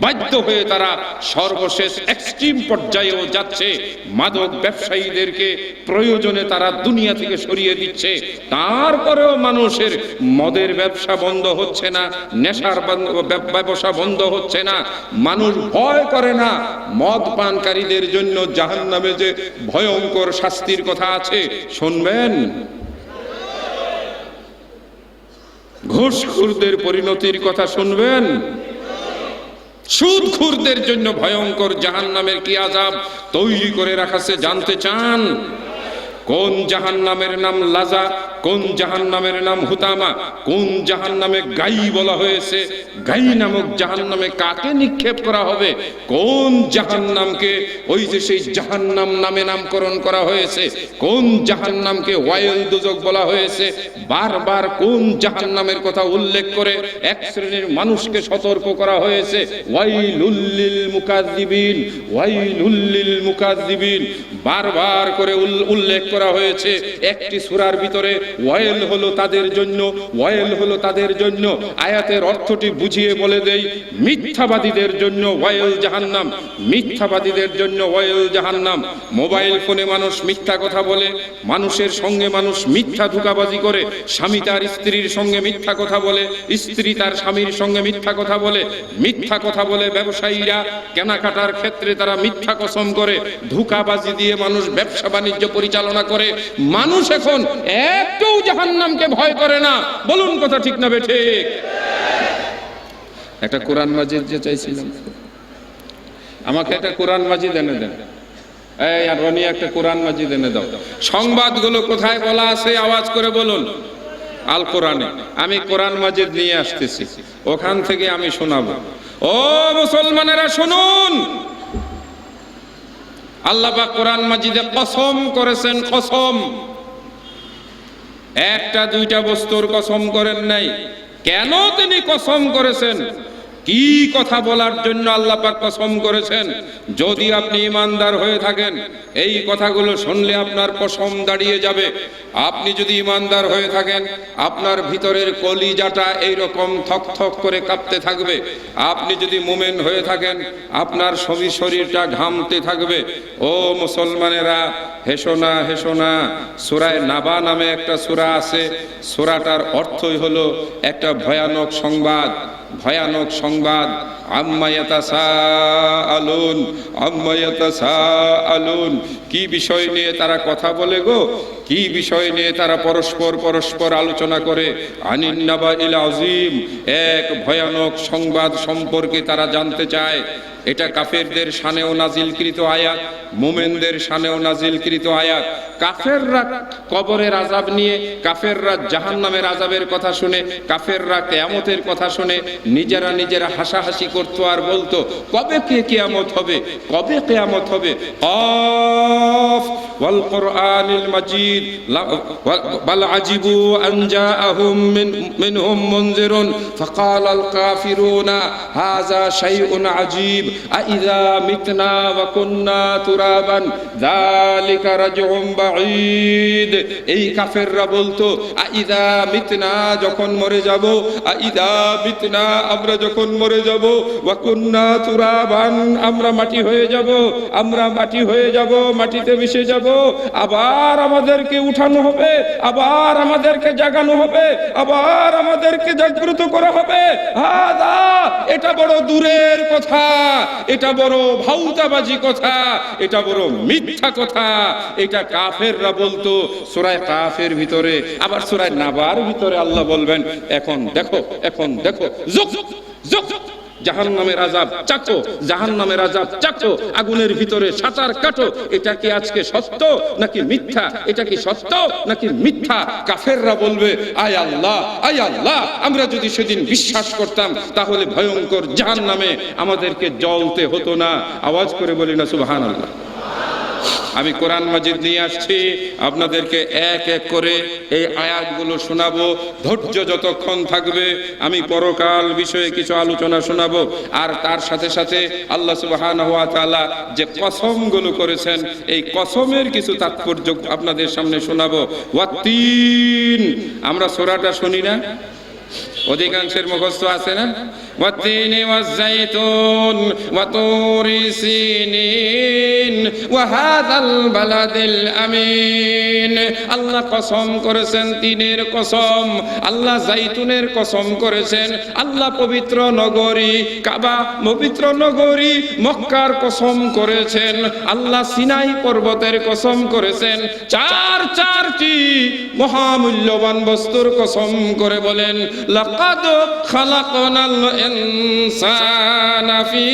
বাধ্য হয়ে তারা সর্বশেষ এক্সট্রিম পর্যায়েও যাচ্ছে। মাদক ব্যবসায়ীদেরকে প্রয়োজনে তারা দুনিয়া থেকে সরিয়ে দিচ্ছে। তারপরেও মানুষের মদের ব্যবসা বন্ধ হচ্ছে না, নেশার ব্যবসা বন্ধ হচ্ছে না। মানুষ ভয় করে না। মদ পানকারীদের জন্য জাহান্নামে যে ভয়ঙ্কর শাস্তির কথা আছে শুনবেন? ঘুষখোরদের পরিণতির কথা শুনবেন? সুদখোরদের জন্য ভয়ঙ্কর জাহান্নামের কি আযাব তৈরি করে রাখাছে জানতে চান? কোন জাহান্নামের নাম লাজা, কোন জাহান্নামের নাম হুতামা, কোন জাহান্নামে গাই বলা হয়েছে, গাই নামক জাহান্নামে কাকে নিক্ষেপ করা হবে, কোন জাহান্নামকে ওই যে সেই জাহান্নাম নামে নামকরণ করা হয়েছে, কোন জাহান্নামকে ওয়াইল দুজক বলা হয়েছে। বারবার কোন জাহান্নামের কথা উল্লেখ করে এক শ্রেণীর মানুষকে সতর্ক করা হয়েছে, ওয়াইলুল লিল মুকাজ্জিবিন, ওয়াইলুল লিল মুকাজ্জিবিন। বারবার করে উল্লেখ করা হয়েছে। একটি সূরার ভিতরে ওয়াইল হলো তাদের জন্য, ওয়াইল হলো তাদের জন্য। আয়াতের অর্থটি বুঝিয়ে বলে দেই, মিথ্যাবাদীদের জন্য ওয়াইল জাহান্নাম, মিথ্যাবাদীদের জন্য ওয়াইল জাহান্নাম। মোবাইল ফোনে মানুষ মিথ্যা কথা বলে, মানুষের সঙ্গে মানুষ মিথ্যা ধোঁকাবাজি করে। স্বামী তার স্ত্রীর সঙ্গে মিথ্যা কথা বলে, স্ত্রী তার স্বামীর সঙ্গে মিথ্যা কথা বলে। মিথ্যা কথা বলে ব্যবসায়ীরা কেনাকাটার ক্ষেত্রে তারা মিথ্যা কসম করে, ধোঁকাবাজি দিয়ে মানুষ ব্যবসা বাণিজ্য পরিচালনা করে। মানুষ এখন একটু জাহান্নামকে ভয় করে না। বলুন কথা ঠিক না বেঠিক? একটা কোরআন মাজিদ যে চাইছিলাম, আমাকে একটা কোরআন মাজিদ এনে দেন। এই আর রনি একটা কোরআন মাজিদ এনে দাও। সংবাদগুলো কোথায় বলা আছে আওয়াজ করে বলুন। আল কোরআনে। আমি কোরআন মাজিদ নিয়ে আসতেছি, ওখান থেকে আমি শোনাবো। ও মুসলমানেরা শুনুন, আল্লাহ পাক কোরআন মাজিদে কসম করেছেন, কসম। একটা দুইটা বস্তুর কসম করেন নাই। কেন তিনি কসম করেছেন? কি কথা বলার জন্য আল্লাহ পাক কসম করেছেন? যদি আপনি ঈমানদার হয়ে থাকেন, এই কথাগুলো শুনলে আপনার পশম দাঁড়িয়ে যাবে। আপনি যদি ঈমানদার হয়ে থাকেন, আপনার ভিতরের কলিজাটা এইরকম থক থক করে কাঁপতে থাকবে। আপনি যদি মুমিন হয়ে থাকেন, আপনার শরীরটা ঘামতে থাকবে। ও মুসলমানেরা, হেসো না, হেসো না। সূরা নাবা নামে একটা সূরা আছে। সূরাটার অর্থই হলো একটা ভয়ানক সংবাদ, ভয়ানক সংবাদ। আম্মা ইয়াতাসাআলুন, আম্মা ইয়াতাসাআলুন। কি বিষয় নিয়ে তারা কথা বলে গো? কি বিষয় নিয়ে তারা পরস্পর আলোচনা করে? আনিন নাবাইল আযীম, এক ভয়ানক সংবাদ সম্পর্কে তারা জানতে চায়। এটা কাফেরদের শানেও নাজিলকৃত আয়াত, মুমিনদের শানেও নাজিলকৃত আয়াত। কাফেররা কবরের আযাব নিয়ে, কাফেররা জাহান্নামের আযাবের কথা শুনে, কাফেররা কিয়ামতের কথা শুনে নিজেরা হাসাহাসি করতো আর বলতো, কবে কিয়ামত হবে, কবে কিয়ামত হবে। কাফ ওয়াল কুরআনিল মাজিদ বাল আজিবু আন জাআহুম মিনহুম মুনজিরুন ফাকালাল কাফিরুনা হাযা শাইউন আজীব আইযা মিতনা ওয়া কুন্না তুরাবান যালিকা রাজউম বাঈদ। এই কাফেররা বলতো, আইযা মিতনা, যখন মরে যাব, আইযা মিতনা, আমরা যখন মরে যাব, ওয়া কুন্না তুরাবান, আমরা মাটি হয়ে যাব, আমরা মাটি হয়ে যাব, মাটিতে মিশে যাব, আবার আমাদেরকে উঠানো হবে, আবার আমাদেরকে জাগানো হবে, আবার আমাদেরকে জাগ্রত করা হবে। হাদা, এটা বড় দূরের কথা, এটা বড় ভাউতাবাজি কথা, এটা বড় মিথ্যা কথা। এটা কাফেররা বলতো সূরা কাফের ভিতরে। আবার সূরা নাবার ভিতরে আল্লাহ বলবেন, এখন দেখো, এখন দেখো, যুগ যুগ জাহান্নামের আযাব চাকো, জাহান্নামের আযাব চাকো, আগুনের ভিতরে সাঁতার কাটো। এটা কি আজকে সত্য নাকি মিথ্যা? এটা কি সত্য নাকি মিথ্যা? কাফেররা বলবে, আয় আল্লাহ, আয় আল্লাহ, আমরা যদি সেদিন বিশ্বাস করতাম তাহলে ভয়ঙ্কর জাহান্নামে আমাদেরকে জ্বলতে হতো না। আওয়াজ করে বলি না সুবহানাল্লাহ। আমি কোরআন মাজিদ নিয়ে আসছি, আপনাদেরকে এক এক করে এই আয়াতগুলো শোনাবো। ধৈর্য যতক্ষণ থাকবে আমি পরকাল বিষয়ে কিছু আলোচনা শোনাবো। আর তার সাথে সাথে আল্লাহ সুবহানাহু ওয়া তাআলা যে কসমগুলো করেছেন, এই কসমের কিছু তাৎপর্য আপনাদের সামনে শোনাবো। ওয়াত্তিন, আমরা সূরাটা শুনি না? অধিকাংশের মুখস্থ আছে না? ওয়াত্তিনি ওয়াজ-যাইতুন ওয়া তুরি সিনিন ওয়া হাযাল বালাদিল আমিন। আল্লাহ কসম করেছেন তিনের কসম, আল্লাহ জাইতুনের কসম করেছেন, আল্লাহ পবিত্র নগরী কাবা, পবিত্র নগরী মক্কার কসম করেছেন, আল্লাহ সিনাই পর্বতের কসম করেছেন। চারটি মহামূল্যবান বস্তুর কসম করে বলেন, লাকাদ খালাকনাল ইনসানা ফি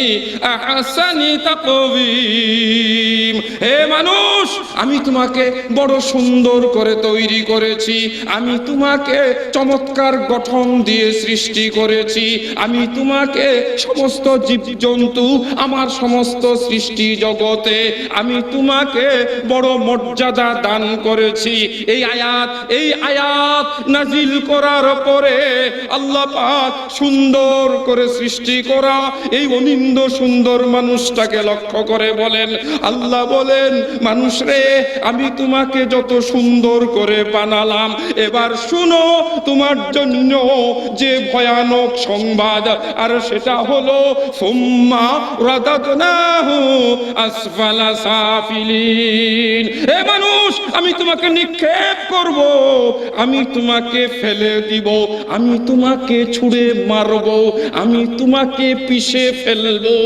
আহসানি তাকওয়িম। হে মানুষ, আমি তোমাকে বড় সুন্দর করে তৈরি করেছি, আমি তোমাকে চমৎকার গঠন দিয়ে সৃষ্টি করেছি, আমি তোমাকে সমস্ত জীবজন্তু, আমার সমস্ত সৃষ্টি জগতে আমি তোমাকে বড় মর্যাদা দান করেছি। এই আয়াত নাজিল করার পরে আল্লাহ পাক সুন্দর করে সৃষ্টি করা এই অনিন্দ সুন্দর মানুষটাকে লক্ষ্য করে বলেন, আল্লাহ বলেন, মানুষ রে, আমি তোমাকে যত সুন্দর করে বানালাম, এবার শুনো তোমার জন্য যে ভয়ানক সংবাদ, আর সেটা হলো সুম্মা রাদাদনাহু আসফালা সাফিলিন। হে মানুষ, আমি তোমাকে নিক্ষেপ করব, আমি তোমাকে ফেলে দিব, আমি তোমাকে ছুঁড়ে মারব, আমি তোমাকে পিষে ফেলবো।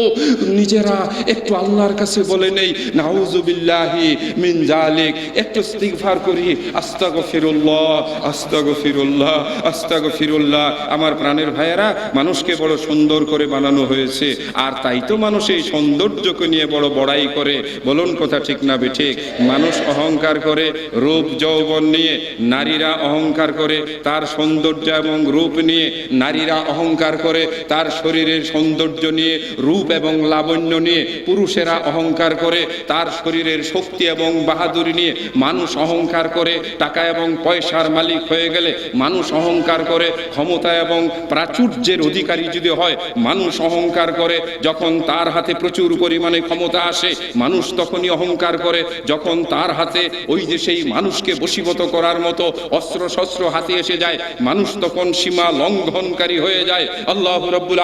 নিজেরা একটু আল্লাহর কাছে বলে নেই, নাউযুবিল্লাহি মিন যালিক, একটু ইস্তিগফার করি, আস্তাগফিরুল্লাহ, আস্তাগফিরুল্লাহ, আস্তাগফিরুল্লাহ। আমার প্রাণের ভাইয়েরা, মানুষকে বড় সুন্দর করে বানানো হয়েছে, আর তাই তো মানুষ এই সৌন্দর্যকে নিয়ে বড় বড়াই করে। বলুন কথা ঠিক না বেঠিক? মানুষ অহংকার করে রূপ যৌবন নিয়ে, নারীরা অহংকার করে তার সৌন্দর্য এবং রূপ নিয়ে, নারীরা অহংকার করে তার শরীরের সৌন্দর্য নিয়ে, রূপ এবং লাবণ্য নিয়ে পুরুষেরা অহংকার করে, তার শরীরের শক্তি এবং বাহাদুরি নিয়ে মানুষ অহংকার করে, টাকা এবং পয়সার মালিক হয়ে গেলে মানুষ অহংকার করে, ক্ষমতা এবং প্রাচুর্যের অধিকারী যদি হয় মানুষ অহংকার করে, যখন তার হাতে প্রচুর পরিমাণে ক্ষমতা আসে মানুষ তখনই অহংকার করে, যখন তার হাতে ওই যে সেই মানুষকে বশীভূত করার মতো অস্ত্র শস্ত্র হাতে এসে যায় মানুষ তখন সীমা লঙ্ঘনকারী হয়ে যায়। আল্লাহ রাব্বুল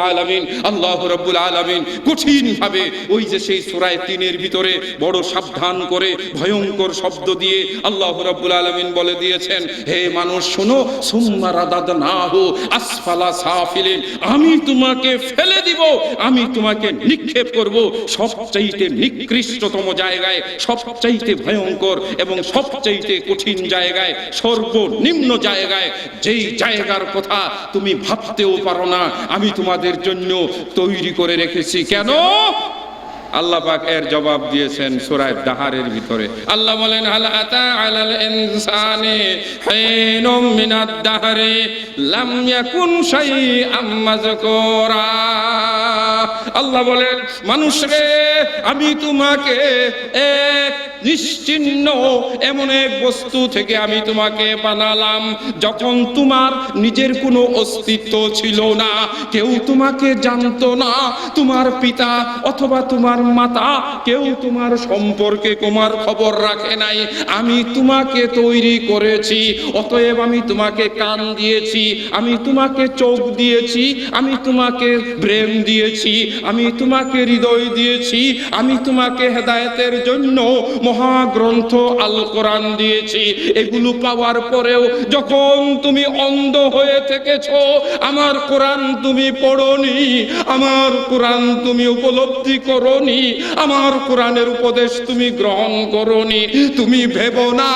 আলামিন কঠিন ভাবে ওই যে সেই সূরা ৩-এর ভিতরে বড় সাবধান করে ভয়ঙ্কর শব্দ দিয়ে আল্লাহ রাব্বুল আলামিন বলে দিয়েছেন, হে মানুষ শোনো, সুম্মা রাদাদনাহু আসফালা সাফিলিন, আমি তোমাকে ফেলে দিব, আমি তোমাকে নিক্ষেপ করব সবচাইতে নিকৃষ্টতম জায়গায়, সবচাইতে ভয়ঙ্কর এবং সবচাইতে কঠিন জায়গায়, সর্বনিম্ন জায়গায়, যেই জায়গার কথা তুমি ভাবতেও পারো না আমি তোমাদের জন্য তৈরি করে রেখেছি। কেন? আল্লাহ পাক এর জবাব দিয়েছেন সূরা দাহারের ভিতরে। আল্লাহ বলেন, হাল আতা আলাল ইনসানি হিনুম মিনাদ দাহরি লাম ইয়াকুন শাইআম মাযকুরা। আল্লাহ বলেন, মানুষ রে, আমি তোমাকে এক নিশ্চিহ্ন এমন এক বস্তু থেকে আমি তোমাকে বানালাম যখন তোমার নিজের কোনো অস্তিত্ব ছিল না, কেউ তোমাকে জানতো না, তোমার পিতা অথবা তোমার মাতা কেউ তোমার সম্পর্কে তোমার খবর রাখে নাই, আমি তোমাকে তৈরি করেছি, অতএব আমি তোমাকে কান দিয়েছি, আমি তোমাকে চোখ দিয়েছি, আমি তোমাকে ব্রেন দিয়েছি, আমি তোমাকে হৃদয় দিয়েছি, আমি তোমাকে হেদায়েতের জন্য মহাগ্রন্থ আল কোরআন দিয়েছি। এগুলো পাওয়ার পরেও যখন তুমি অন্ধ হয়ে থেকেছো, আমার কোরআন তুমি পড়োনি, আমার কোরআন তুমি উপলব্ধি করোনি, আমার কোরআনের উপদেশ তুমি গ্রহণ করোনি, তুমি ভেবো না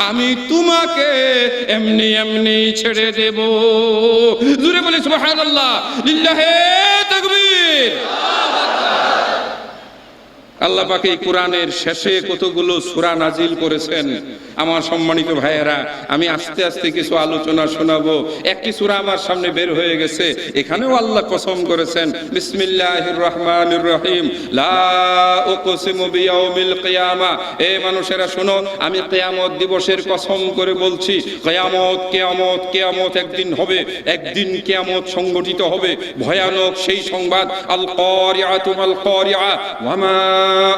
আমি তোমাকে এমনি এমনি ছেড়ে দেব। জোরে বলি সুবহানাল্লাহ, লিল্লাহি তাকবীর। আল্লাহ পাক এই কোরআনের শেষে কতগুলো সূরা নাজিল করেছেন। আমার সম্মানিত ভাইয়েরা, আমি আস্তে আস্তে কিছু আলোচনা শোনাবো। একটি সূরা আমার সামনে বের হয়ে গেছে, এখানেও আল্লাহ কসম করেছেন, বিসমিল্লাহির রহমানির রহিম, লা উকসিমু বিয়াউমিল কিয়ামা। এ মানুষেরা শোনো, আমি কিয়ামত দিবসের কসম করে বলছি, কিয়ামত কিয়ামত কিয়ামত একদিন হবে, একদিন কিয়ামত সংগঠিত হবে, ভয়ানক সেই সংবাদ। আল কারিআতু মাল কারিআ ওয়া মা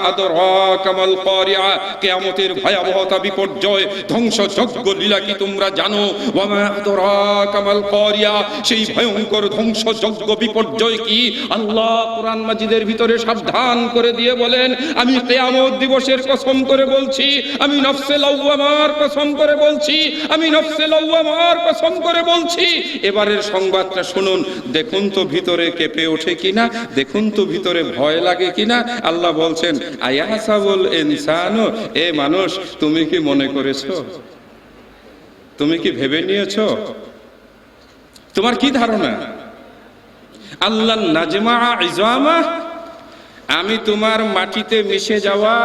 আদরাকা মাল কারিআ। কিয়ামতের ভয়াবহতা, বিপর্যয়, ধ্বংসযজ্ঞ লীলা কি তোমরা জানো? ওয়া মা আদরাকা মাল কারিআ, সেই ভয়ঙ্কর ধ্বংসযজ্ঞ বিপর্যয় কি? আল্লাহ কোরআন মাজিদের ভিতরে সাবধান করে দিয়ে বলেন, আমি কিয়ামত দিবসের কসম করে বলছি, আমি নফসে লাওয়ামার কসম করে বলছি, আমি নফসে লাওয়ামার কসম করে বলছি। এবারের সংবাদটা শুনুন, দেখুন তো ভিতরে কেঁপে ওঠে কিনা, দেখুন তো ভিতরে ভয় লাগে কিনা। আল্লাহ বলছেন, আয়াহাসাবুল ইনসানু, এ মানুষ তুমি কি মনে করেছো, তুমি কি ভেবে নিয়েছো, তোমার কি ধারণা? আল্লাহ নাজমা ইজামা, আমি তোমার মাটিতে মিশে যাওয়া,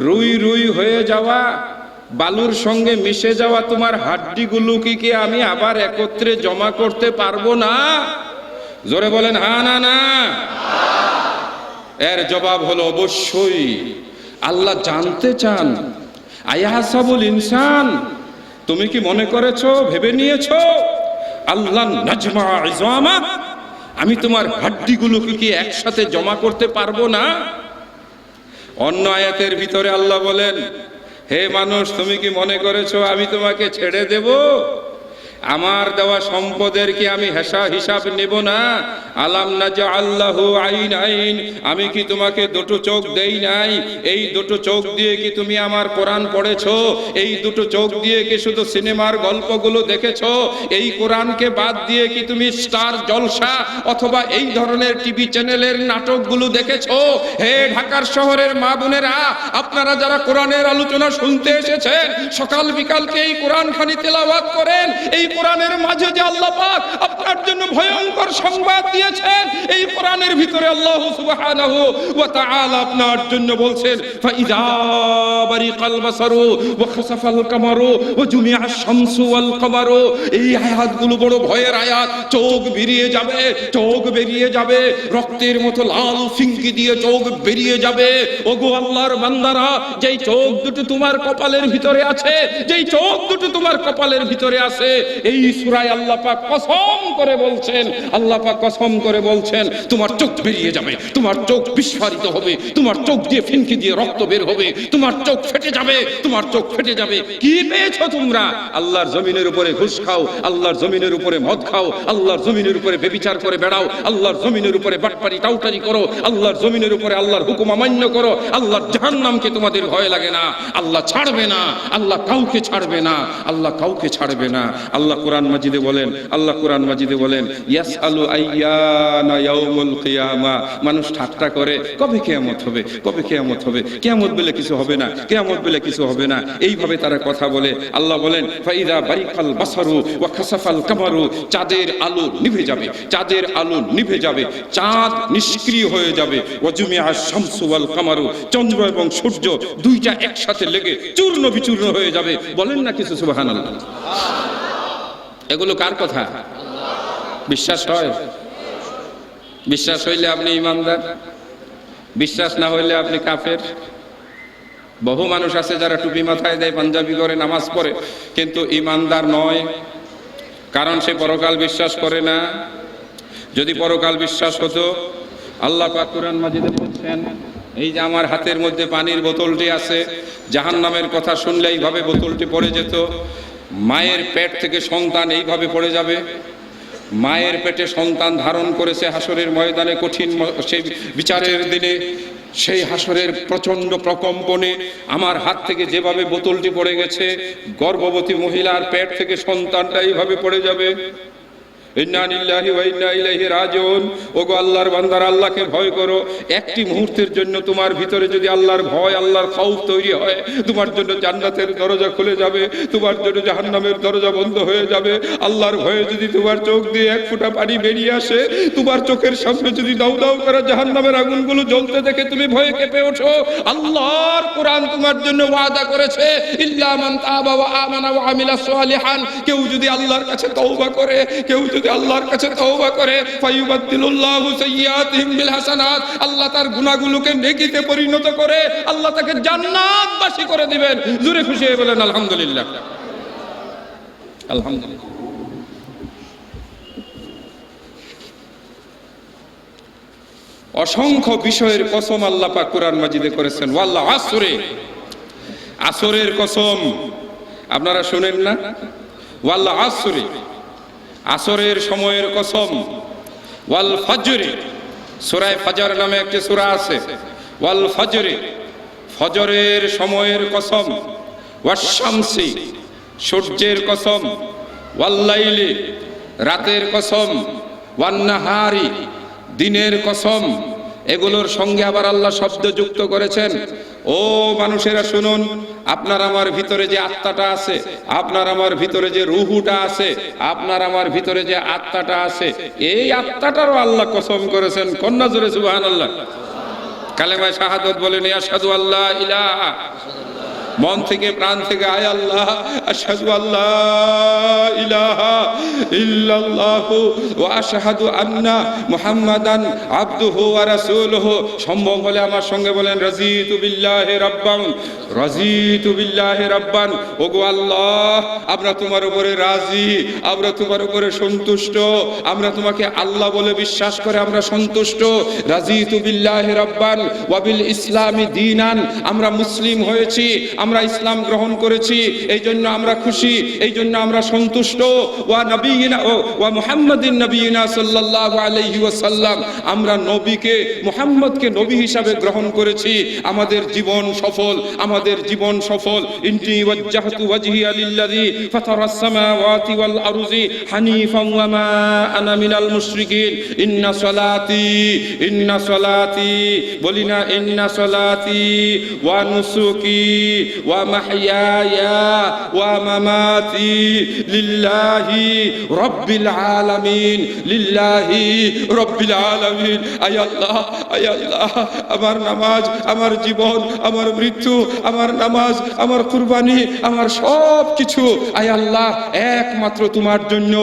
রুই রুই হয়ে যাওয়া, বালুর সঙ্গে মিশে যাওয়া তোমার হাড্ডিগুলোকে কি আমি আবার একত্রে জমা করতে পারবো না? জোরে বলেন হ্যাঁ না না। এর জবাব হলো অবশ্যই। আল্লাহ জানতে চান, আয়াহাসাবুল ইনসান, তুমি কি মনে করেছো, ভেবে নিয়েছো, আল্লাহ নাজমা ইজামা, আমি তোমার হাড্ডিগুলোকে কি একসাথে জমা করতে পারবো না? অন্য আয়াতের ভিতরে আল্লাহ বলেন, হে মানুষ, তুমি কি মনে করেছো আমি তোমাকে ছেড়ে দেব? আমার দেওয়া সম্পদের কি আমি হিসাব নেব না? আলাম নাজআল্লাহু আইনাইন, আমি কি তোমাকে দুটো চোখ দেই নাই? এই দুটো চোখ দিয়ে কি তুমি আমার কোরআন পড়েছো? এই দুটো চোখ দিয়ে কি শুধু সিনেমার গল্পগুলো দেখেছো? এই কোরআনকে বাদ দিয়ে কি তুমি স্টার জলসা অথবা এই ধরনের টিভি চ্যানেলের নাটকগুলো দেখেছো? হে ঢাকার শহরের মা বোনেরা, আপনারা যারা কোরআনের আলোচনা শুনতে এসেছেন, সকাল বিকালকে এই কোরআন খানি তেলাওয়াত করেন, এই কোরআনের মাঝে যে আল্লাহ পাক আপনার জন্য ভয়ঙ্কর সংবাদ দিয়েছেন, এই কোরআনের ভিতরে আল্লাহ সুবহানাহু ওয়া তাআলা আপনার জন্য বলছেন ফাইযা বারিকাল বাসারু ওয়া খাসাফাল কামারু ওয়া জুমিআশ শামসু ওয়াল কামারু। এই আয়াতগুলো বড় ভয়ের আয়াত। চোখ বেরিয়ে যাবে, চোখ বেরিয়ে যাবে, রক্তের মতো লাল ফিঙ্কি দিয়ে চোখ বেরিয়ে যাবে। ওগো আল্লাহর বান্দারা, যেই চোখ দুটো তোমার কপালের ভিতরে আছে, যেই চোখ দুটো তোমার কপালের ভিতরে আছে, এই সূরায় আল্লাহ পাক কসম করে বলছেন, আল্লাহ পাক কসম করে বলছেন তোমার চোখ বেরিয়ে যাবে, তোমার চোখ বিস্ফারিত হবে, তোমার চোখ দিয়ে ফিনকি দিয়ে রক্ত বের হবে, তোমার চোখ ফেটে যাবে, তোমার চোখ ফেটে যাবে। কি পেয়েছো তোমরা? আল্লাহর জমিনের উপরে ঘুষ খাও, আল্লাহর জমিনের উপরে মদ খাও, আল্লাহর জমিনের উপরে ব্যভিচার করে বেড়াও, আল্লাহর জমিনের উপরে বাটপারি টাউটারি করো, আল্লাহর জমিনের উপরে আল্লাহর হুকুম অমান্য করো। আল্লাহর জাহান্নামকে তোমাদের ভয় লাগে না। আল্লাহ ছাড়বে না, আল্লাহ কাউকে ছাড়বে না, আল্লাহ কাউকে ছাড়বে না। আল্লাহ কোরআন মাজিদে বলেন, আল্লাহ কোরআন মাজিদে বলেন ইয়াসআলু আইয়ানা ইয়াউমুল কিয়ামা। মানুষ ঠাট্টা করে কবে কিয়ামত হবে, কবে কিয়ামত হবে, কিয়ামত বলে কিছু হবে না, কিয়ামত বলে কিছু হবে না, এইভাবে তারা কথা বলে। আল্লাহ বলেন ফাইদা বারিকাল বাসারু ওয়া খাসাফাল কামারু। চাঁদের আলো নিভে যাবে, চাঁদের আলো নিভে যাবে, চাঁদ নিষ্ক্রিয় হয়ে যাবে। ওয়া জুমিআশ শামসু ওয়াল কামারু। চন্দ্র এবং সূর্য দুইটা একসাথে লেগে চূর্ণ বিচূর্ণ হয়ে যাবে। বলেন না কিছু সুবহানাল্লাহ। এগুলো কার কথা? বিশ্বাস হয়? বিশ্বাস হইলে আপনি ইমানদার, বিশ্বাস না হইলে আপনি কাফের। বহু মানুষ আছে যারা টুপি মাথায় দেয়, পাঞ্জাবি করে, নামাজ পড়ে, কিন্তু ইমানদার নয়, কারণ সে পরকাল বিশ্বাস করে না। যদি পরকাল বিশ্বাস হতো, আল্লাহ পাক কোরআন মাজিদে বলছেন এই যে আমার হাতের মধ্যে পানির বোতলটি আছে, জাহান্নামের কথা শুনলে এইভাবে বোতলটি পড়ে যেত। মায়ের পেট থেকে সন্তান এইভাবে পড়ে যাবে। মায়ের পেটে সন্তান ধারণ করেছে হাসরের ময়দানে, কঠিন সেই বিচারের দিনে, সেই হাসরের প্রচন্ড প্রকম্পনে আমার হাত থেকে যেভাবে বোতলটি পড়ে গেছে, গর্ভবতী মহিলার পেট থেকে সন্তানটা এইভাবে পড়ে যাবে। ইন্না লিল্লাহি ওয়া ইন্না ইলাইহি রাজিউন। ওগো আল্লাহর বান্দারা, আল্লাহকে ভয় করো। একটি মুহূর্তের জন্য তোমার ভিতরে যদি আল্লাহর ভয়, আল্লাহর খৌফ তৈরি হয়, তোমার জন্য জান্নাতের দরজা খুলে যাবে, তোমার জন্য জাহান্নামের দরজা বন্ধ হয়ে যাবে। আল্লাহর ভয়ে যদি তোমার চোখ দিয়ে এক ফোঁটা পানি বেরিয়ে আসে, তোমার চোখের সামনে যদি দাউ দাউ করে জাহান্নামের আগুনগুলো জ্বলতে দেখে তুমি ভয়ে কেঁপে ওঠো, আল্লাহর কোরআন তোমার জন্য ওয়াদা করেছে ইল্লা মান তাবা ওয়া আমানা ওয়া আমিলা সালিহান। কেউ যদি আল্লাহর কাছে তওবা করে, কেউ যদি আল্লাহর কাছে তওবা করে, ফায়ুবাদদিলুল্লাহু সাইয়্যাতিহিম বিল হাসানাত। আল্লাহ তার গুনাহগুলোকে নেকিতে পরিণত করে আল্লাহ তাকে জান্নাতবাসী করে দিবেন। জোরে খুশি হয়ে বলেন আলহামদুলিল্লাহ। আলহামদুলিল্লাহ। অসংখ্য বিষয়ের কসম আল্লাহ পাক কোরআন মাজিদে করেছেন। ওয়াল্লাহ আসরে, আসরের কসম আপনারা শুনেন না? ওয়াল্লাহ আসরে, আসরের সময়ের কসম। ওয়াল ফজরে, সূরা ফজর নামে একটি সূরা আছে। ওয়াল ফজরে, ফজরের সময়ের কসম। ওয়াশ শামসি, সূর্যের কসম। ওয়াল লাইলি, রাতের কসম। ওয়ান নাহারি, দিনের কসম। এগুলোর সঙ্গে আবার আল্লাহ শব্দ যুক্ত করেছেন। ও মানুষেরা শুনুন, আপনার আমার ভিতরে যে আত্মাটা আছে, আপনার আমার ভিতরে যে রুহুটা আছে, আপনার আমার ভিতরে যে আত্মাটা আছে, এই আত্মাটারও আল্লাহ কসম করেছেন। কন্যা জোরে সুবহানাল্লাহ। কালেমায়ে শাহাদাত বলেন আশহাদু আল্লা ইলাহা, মন থেকে প্রাণ থেকে আয় আল্লাহ, আশহাদু আল্লা ইলাহা ইল্লাল্লাহু ওয়া আশহাদু আন্না মুহাম্মাদান আবদুহু ওয়া রাসূলুহু। সম্ভব হলে আমার সঙ্গে বলেন রাজিতু বিল্লাহি রাব্বান, রাজিতু বিল্লাহি রাব্বান। ওগো আল্লাহ, আমরা তোমার উপরে রাজি, আমরা তোমার উপরে সন্তুষ্ট, আমরা তোমাকে আল্লাহ বলে বিশ্বাস করে আমরা সন্তুষ্ট। রাজিতু বিল্লাহি রাব্বান ওয়া বিল ইসলামি দীনান, আমরা মুসলিম হয়েছি, আমরা ইসলাম গ্রহণ করেছি, এই জন্য আমরা খুশি, এই জন্য আমরা সন্তুষ্ট। ওয়া নবিয়িনা ওয়া মুহাম্মাদিন নবিয়িনা সাল্লাল্লাহু আলাইহি ওয়াসাল্লাম, আমরা নবীকে, মুহাম্মদকে নবী হিসাবে গ্রহণ করেছি। আমাদের জীবন সফল, আমাদের জীবন সফল। ইন্নী ওয়াজ্জাহতু ওয়াজহিয়া লিল্লাযী ফাতারাস সামাওয়াতি ওয়াল আরদি হানিফান ওয়া মা আনা মিনাল মুশরিকিন। ইন্না সলাতি, ইন্না সলাতি, বলিনা ইন্না সলাতি ওয়া নুসুকি ওয়া মাহইয়ায়া ওয়া মামাতি লিল্লাহি রাব্বিল আলামিন, লিল্লাহি রাব্বিল আলামিন। আয় আল্লাহ, আয় আল্লাহ, আমার নামাজ, আমার জীবন, আমার মৃত্যু, আমার নামাজ, আমার কুরবানি, আমার সব কিছু আয় আল্লাহ একমাত্র তোমার জন্য,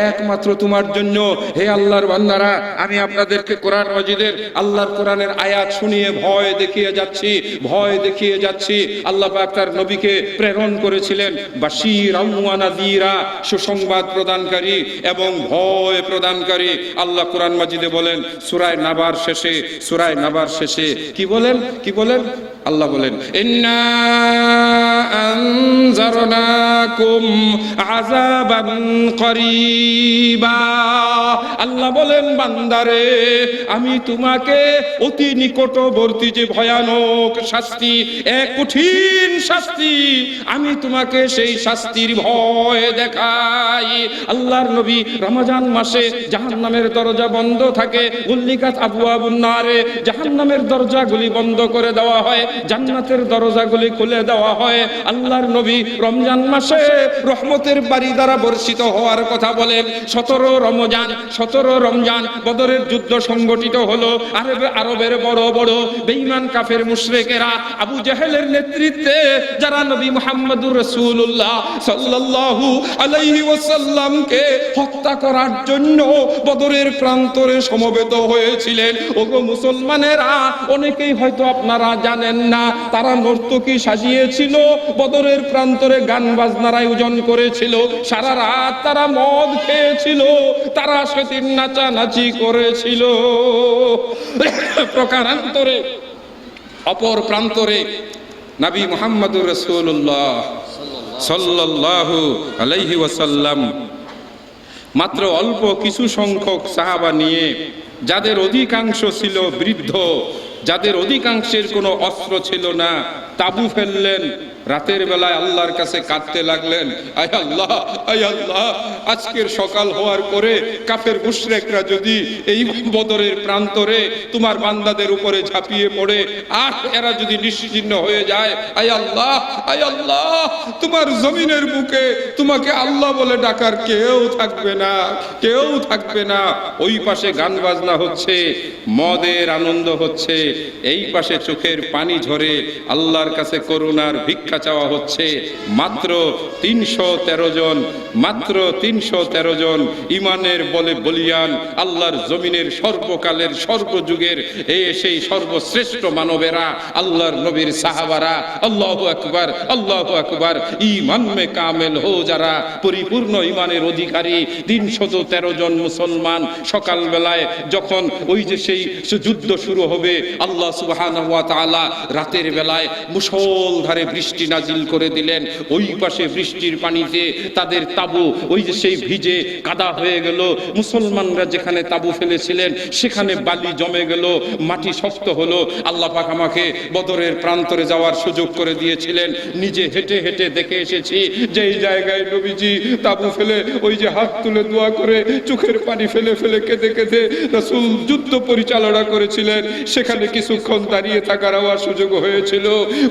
একমাত্র তোমার জন্য। হে আল্লাহর বান্দারা, আমি আপনাদেরকে কোরআন মাজিদের আল্লাহর কোরআনের আয়াত শুনিয়ে ভয় দেখিয়ে যাচ্ছি, ভয় দেখিয়ে যাচ্ছি। আল্লাহ পাক তার নবীকে প্রেরণ করেছিলেন বাশীরাম ওয়া নাযীরা, সুসংবাদ প্রদানকারী এবং ভয় প্রদানকারী। আল্লাহ কোরআন মাজিদে বলেন সূরা নাবার শেষে, সূরা নাবার শেষে কি বলেন, কি বলেন? আল্লাহ বলেন ইন্না আনজারনাকুম আযাবান করিবা। আল্লাহ বলেন বান্দারে, আমি তোমাকে অতি নিকটবর্তী যে ভয়ানক শাস্তি, এক কঠিন শাস্তি, আমি তোমাকে সেই শাস্তির ভয় দেখাই। আল্লাহর নবী রমজান মাসে জাহান্নামের দরজা বন্ধ থাকে, গুল্লিকাত আবওয়াবুন নারে, জাহান্নামের দরজাগুলি বন্ধ করে দেওয়া হয়, জান্নাতের দরজাগুলি খুলে দেওয়া হয়। আল্লাহর নবী রমজান মাসে রহমতের বাড়ি দ্বারা বর্ষিত হওয়ার কথা বলেন। 17 রমজান বদরের যুদ্ধ সংগঠিত হলো। আরবের বড় বড় বেঈমান কাফের মুশরিকেরা আবু জাহেলের নেতৃত্বে যারা নবী মুহাম্মদুর রাসূলুল্লাহ সাল্লাল্লাহু আলাইহি ওয়াসাল্লামকে হত্যা করার জন্য বদরের প্রান্তরে সমবেত হয়েছিলেন। ওগো মুসলমানেরা, অনেকেই হয়তো আপনারা জানেন না, তারা নর্তকী সাজিয়েছিল, বদরের প্রান্তরে গান বাজনার আয়োজন করেছিল, সারা রাত তারা মদ খেয়েছিল, তারা সেদিন নাচানাচি করেছিল। প্রকারান্তরে অপর প্রান্তরে নবী মুহাম্মদুর রাসূলুল্লাহ সাল্লাল্লাহু আলাইহি ওয়াসাল্লাম মাত্র অল্প কিছু সংখ্যক সাহাবা নিয়ে, যাদের অধিকাংশ ছিল বৃদ্ধ, যাদের অধিকাংশের কোনো অস্ত্র ছিল না, তাবু ফেললেন। রাতের বেলায় আল্লাহর কাছে কাঁদতে লাগলেন, আয় আল্লাহ, আয় আল্লাহ, আজকের সকাল হওয়ার পরে কাফের মুশরিকরা যদি এই বদরের প্রান্তরে তোমার বান্দাদের উপরে ঝাঁপিয়ে পড়ে আর এরা যদি নিশ্চিহ্ন হয়ে যায়, আয় আল্লাহ, আয় আল্লাহ, তোমার জমিনের বুকে তোমাকে আল্লাহ বলে ডাকার কেউ থাকবে না, কেউ থাকবে না। ওই পাশে গান বাজনা হচ্ছে, মদের আনন্দ হচ্ছে, এই পাশে চোখের পানি ঝরে আল্লাহর কাছে করুণার ভিক্ষা চাওয়া হচ্ছে। মাত্র 313 জন, মাত্র 313 জন ইমানের বলে বলিয়ান আল্লাহর জমিনের সর্বকালের সর্বযুগের সেই সর্বশ্রেষ্ঠ মানবেরা, আল্লাহর নবীর সাহাবারা, আল্লাহু আকবার, আল্লাহু আকবার, ঈমান মে কামেল হো যারা, পরিপূর্ণ ঈমানের অধিকারী 313 জন মুসলমান সকাল বেলায় যখন ওই যে সেই যুদ্ধ শুরু হবে, আল্লাহ সুবহানাহু ওয়া তাআলা রাতের বেলায় মুষলধারে বৃষ্টি নাজিল করে দিলেন। ওই পাশে বৃষ্টির পানিতে তাদের তাবু ওই যে সেই ভিজে কাদা হয়ে গেল। মুসলমানরা যেখানে তাবু ফেলেছিলেন সেখানে বালি জমে গেল, মাটি শক্ত হলো। আল্লাহ পাক আমাকে বদরের প্রান্তরে যাওয়ার সুযোগ করে দিয়েছিলেন। নিজে হেঁটে হেঁটে দেখে এসেছি যে এই জায়গায় নবীজি তাবু ফেলে ওই যে হাত তুলে দোয়া করে চোখের পানি ফেলে ফেলে কেঁদে কেঁদে রাসূল যুদ্ধ পরিচালনা করেছিলেন। সেখানে কিছুক্ষণ দাঁড়িয়ে থাকার আমার সুযোগ হয়েছিল।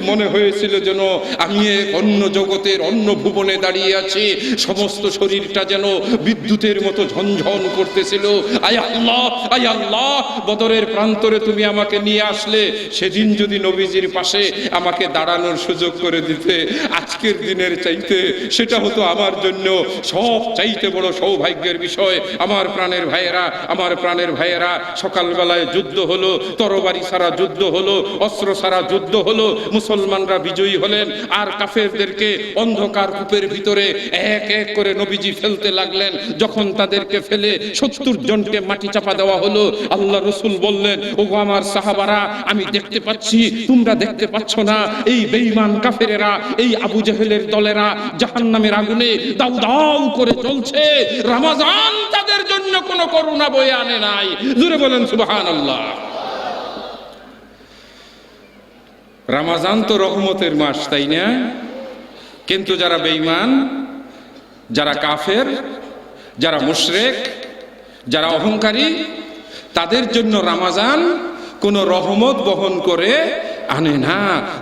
মনে হয়েছিল যেন আমি অন্য জগতের অন্য ভুবনে দাঁড়িয়ে আছি। সমস্ত শরীরটা যেন বিদ্যুতের মতো ঝনঝন করতেছিল। আয় আল্লাহ, আয় আল্লাহ, বদরের প্রান্তরে তুমি আমাকে নিয়ে আসলে, সেদিন যদি নবীজির পাশে আমাকে দাঁড়ানোর সুযোগ করে দিতে, আজকের দিনের চাইতে সেটা হতো আমার জন্য সব চাইতে বড় সৌভাগ্যের বিষয়। আমার প্রাণের ভাইয়েরা, আমার প্রাণের ভাইয়েরা, সকালবেলায় যুদ্ধ হলো, তরবারি ছাড়া যুদ্ধ হলো, অস্ত্র ছাড়া যুদ্ধ হলো, মুসলমানরা বিজয়ী হলেন। আর কাফেরদেরকে অন্ধকার কূপের ভিতরে এক এক করে নবীজি ফেলতে লাগলেন। যখন তাদেরকে ফেলে 70 জনকে মাটি চাপা দেওয়া হলো, আল্লাহ রাসূল বললেন, ওগো আমার সাহাবারা, আমি দেখতে পাচ্ছি তোমরা দেখতে পাচ্ছ না, এই বেঈমান কাফেরেরা, এই আবু জাহেলের দলেরা জাহান্নামের আগুনে দাউ দাউ করে জ্বলছে। রমজান তাদের জন্য কোনো করুণা বয়ে আনে নাই। জোরে বলেন সুবহানাল্লাহ। রমজান তো রহমতের মাস, তাই না? কিন্তু যারা বেঈমান, যারা কাফের, যারা মুশরিক, যারা অহংকারী, তাদের জন্য রমজান কোনো রহমত বহন করে আনে না।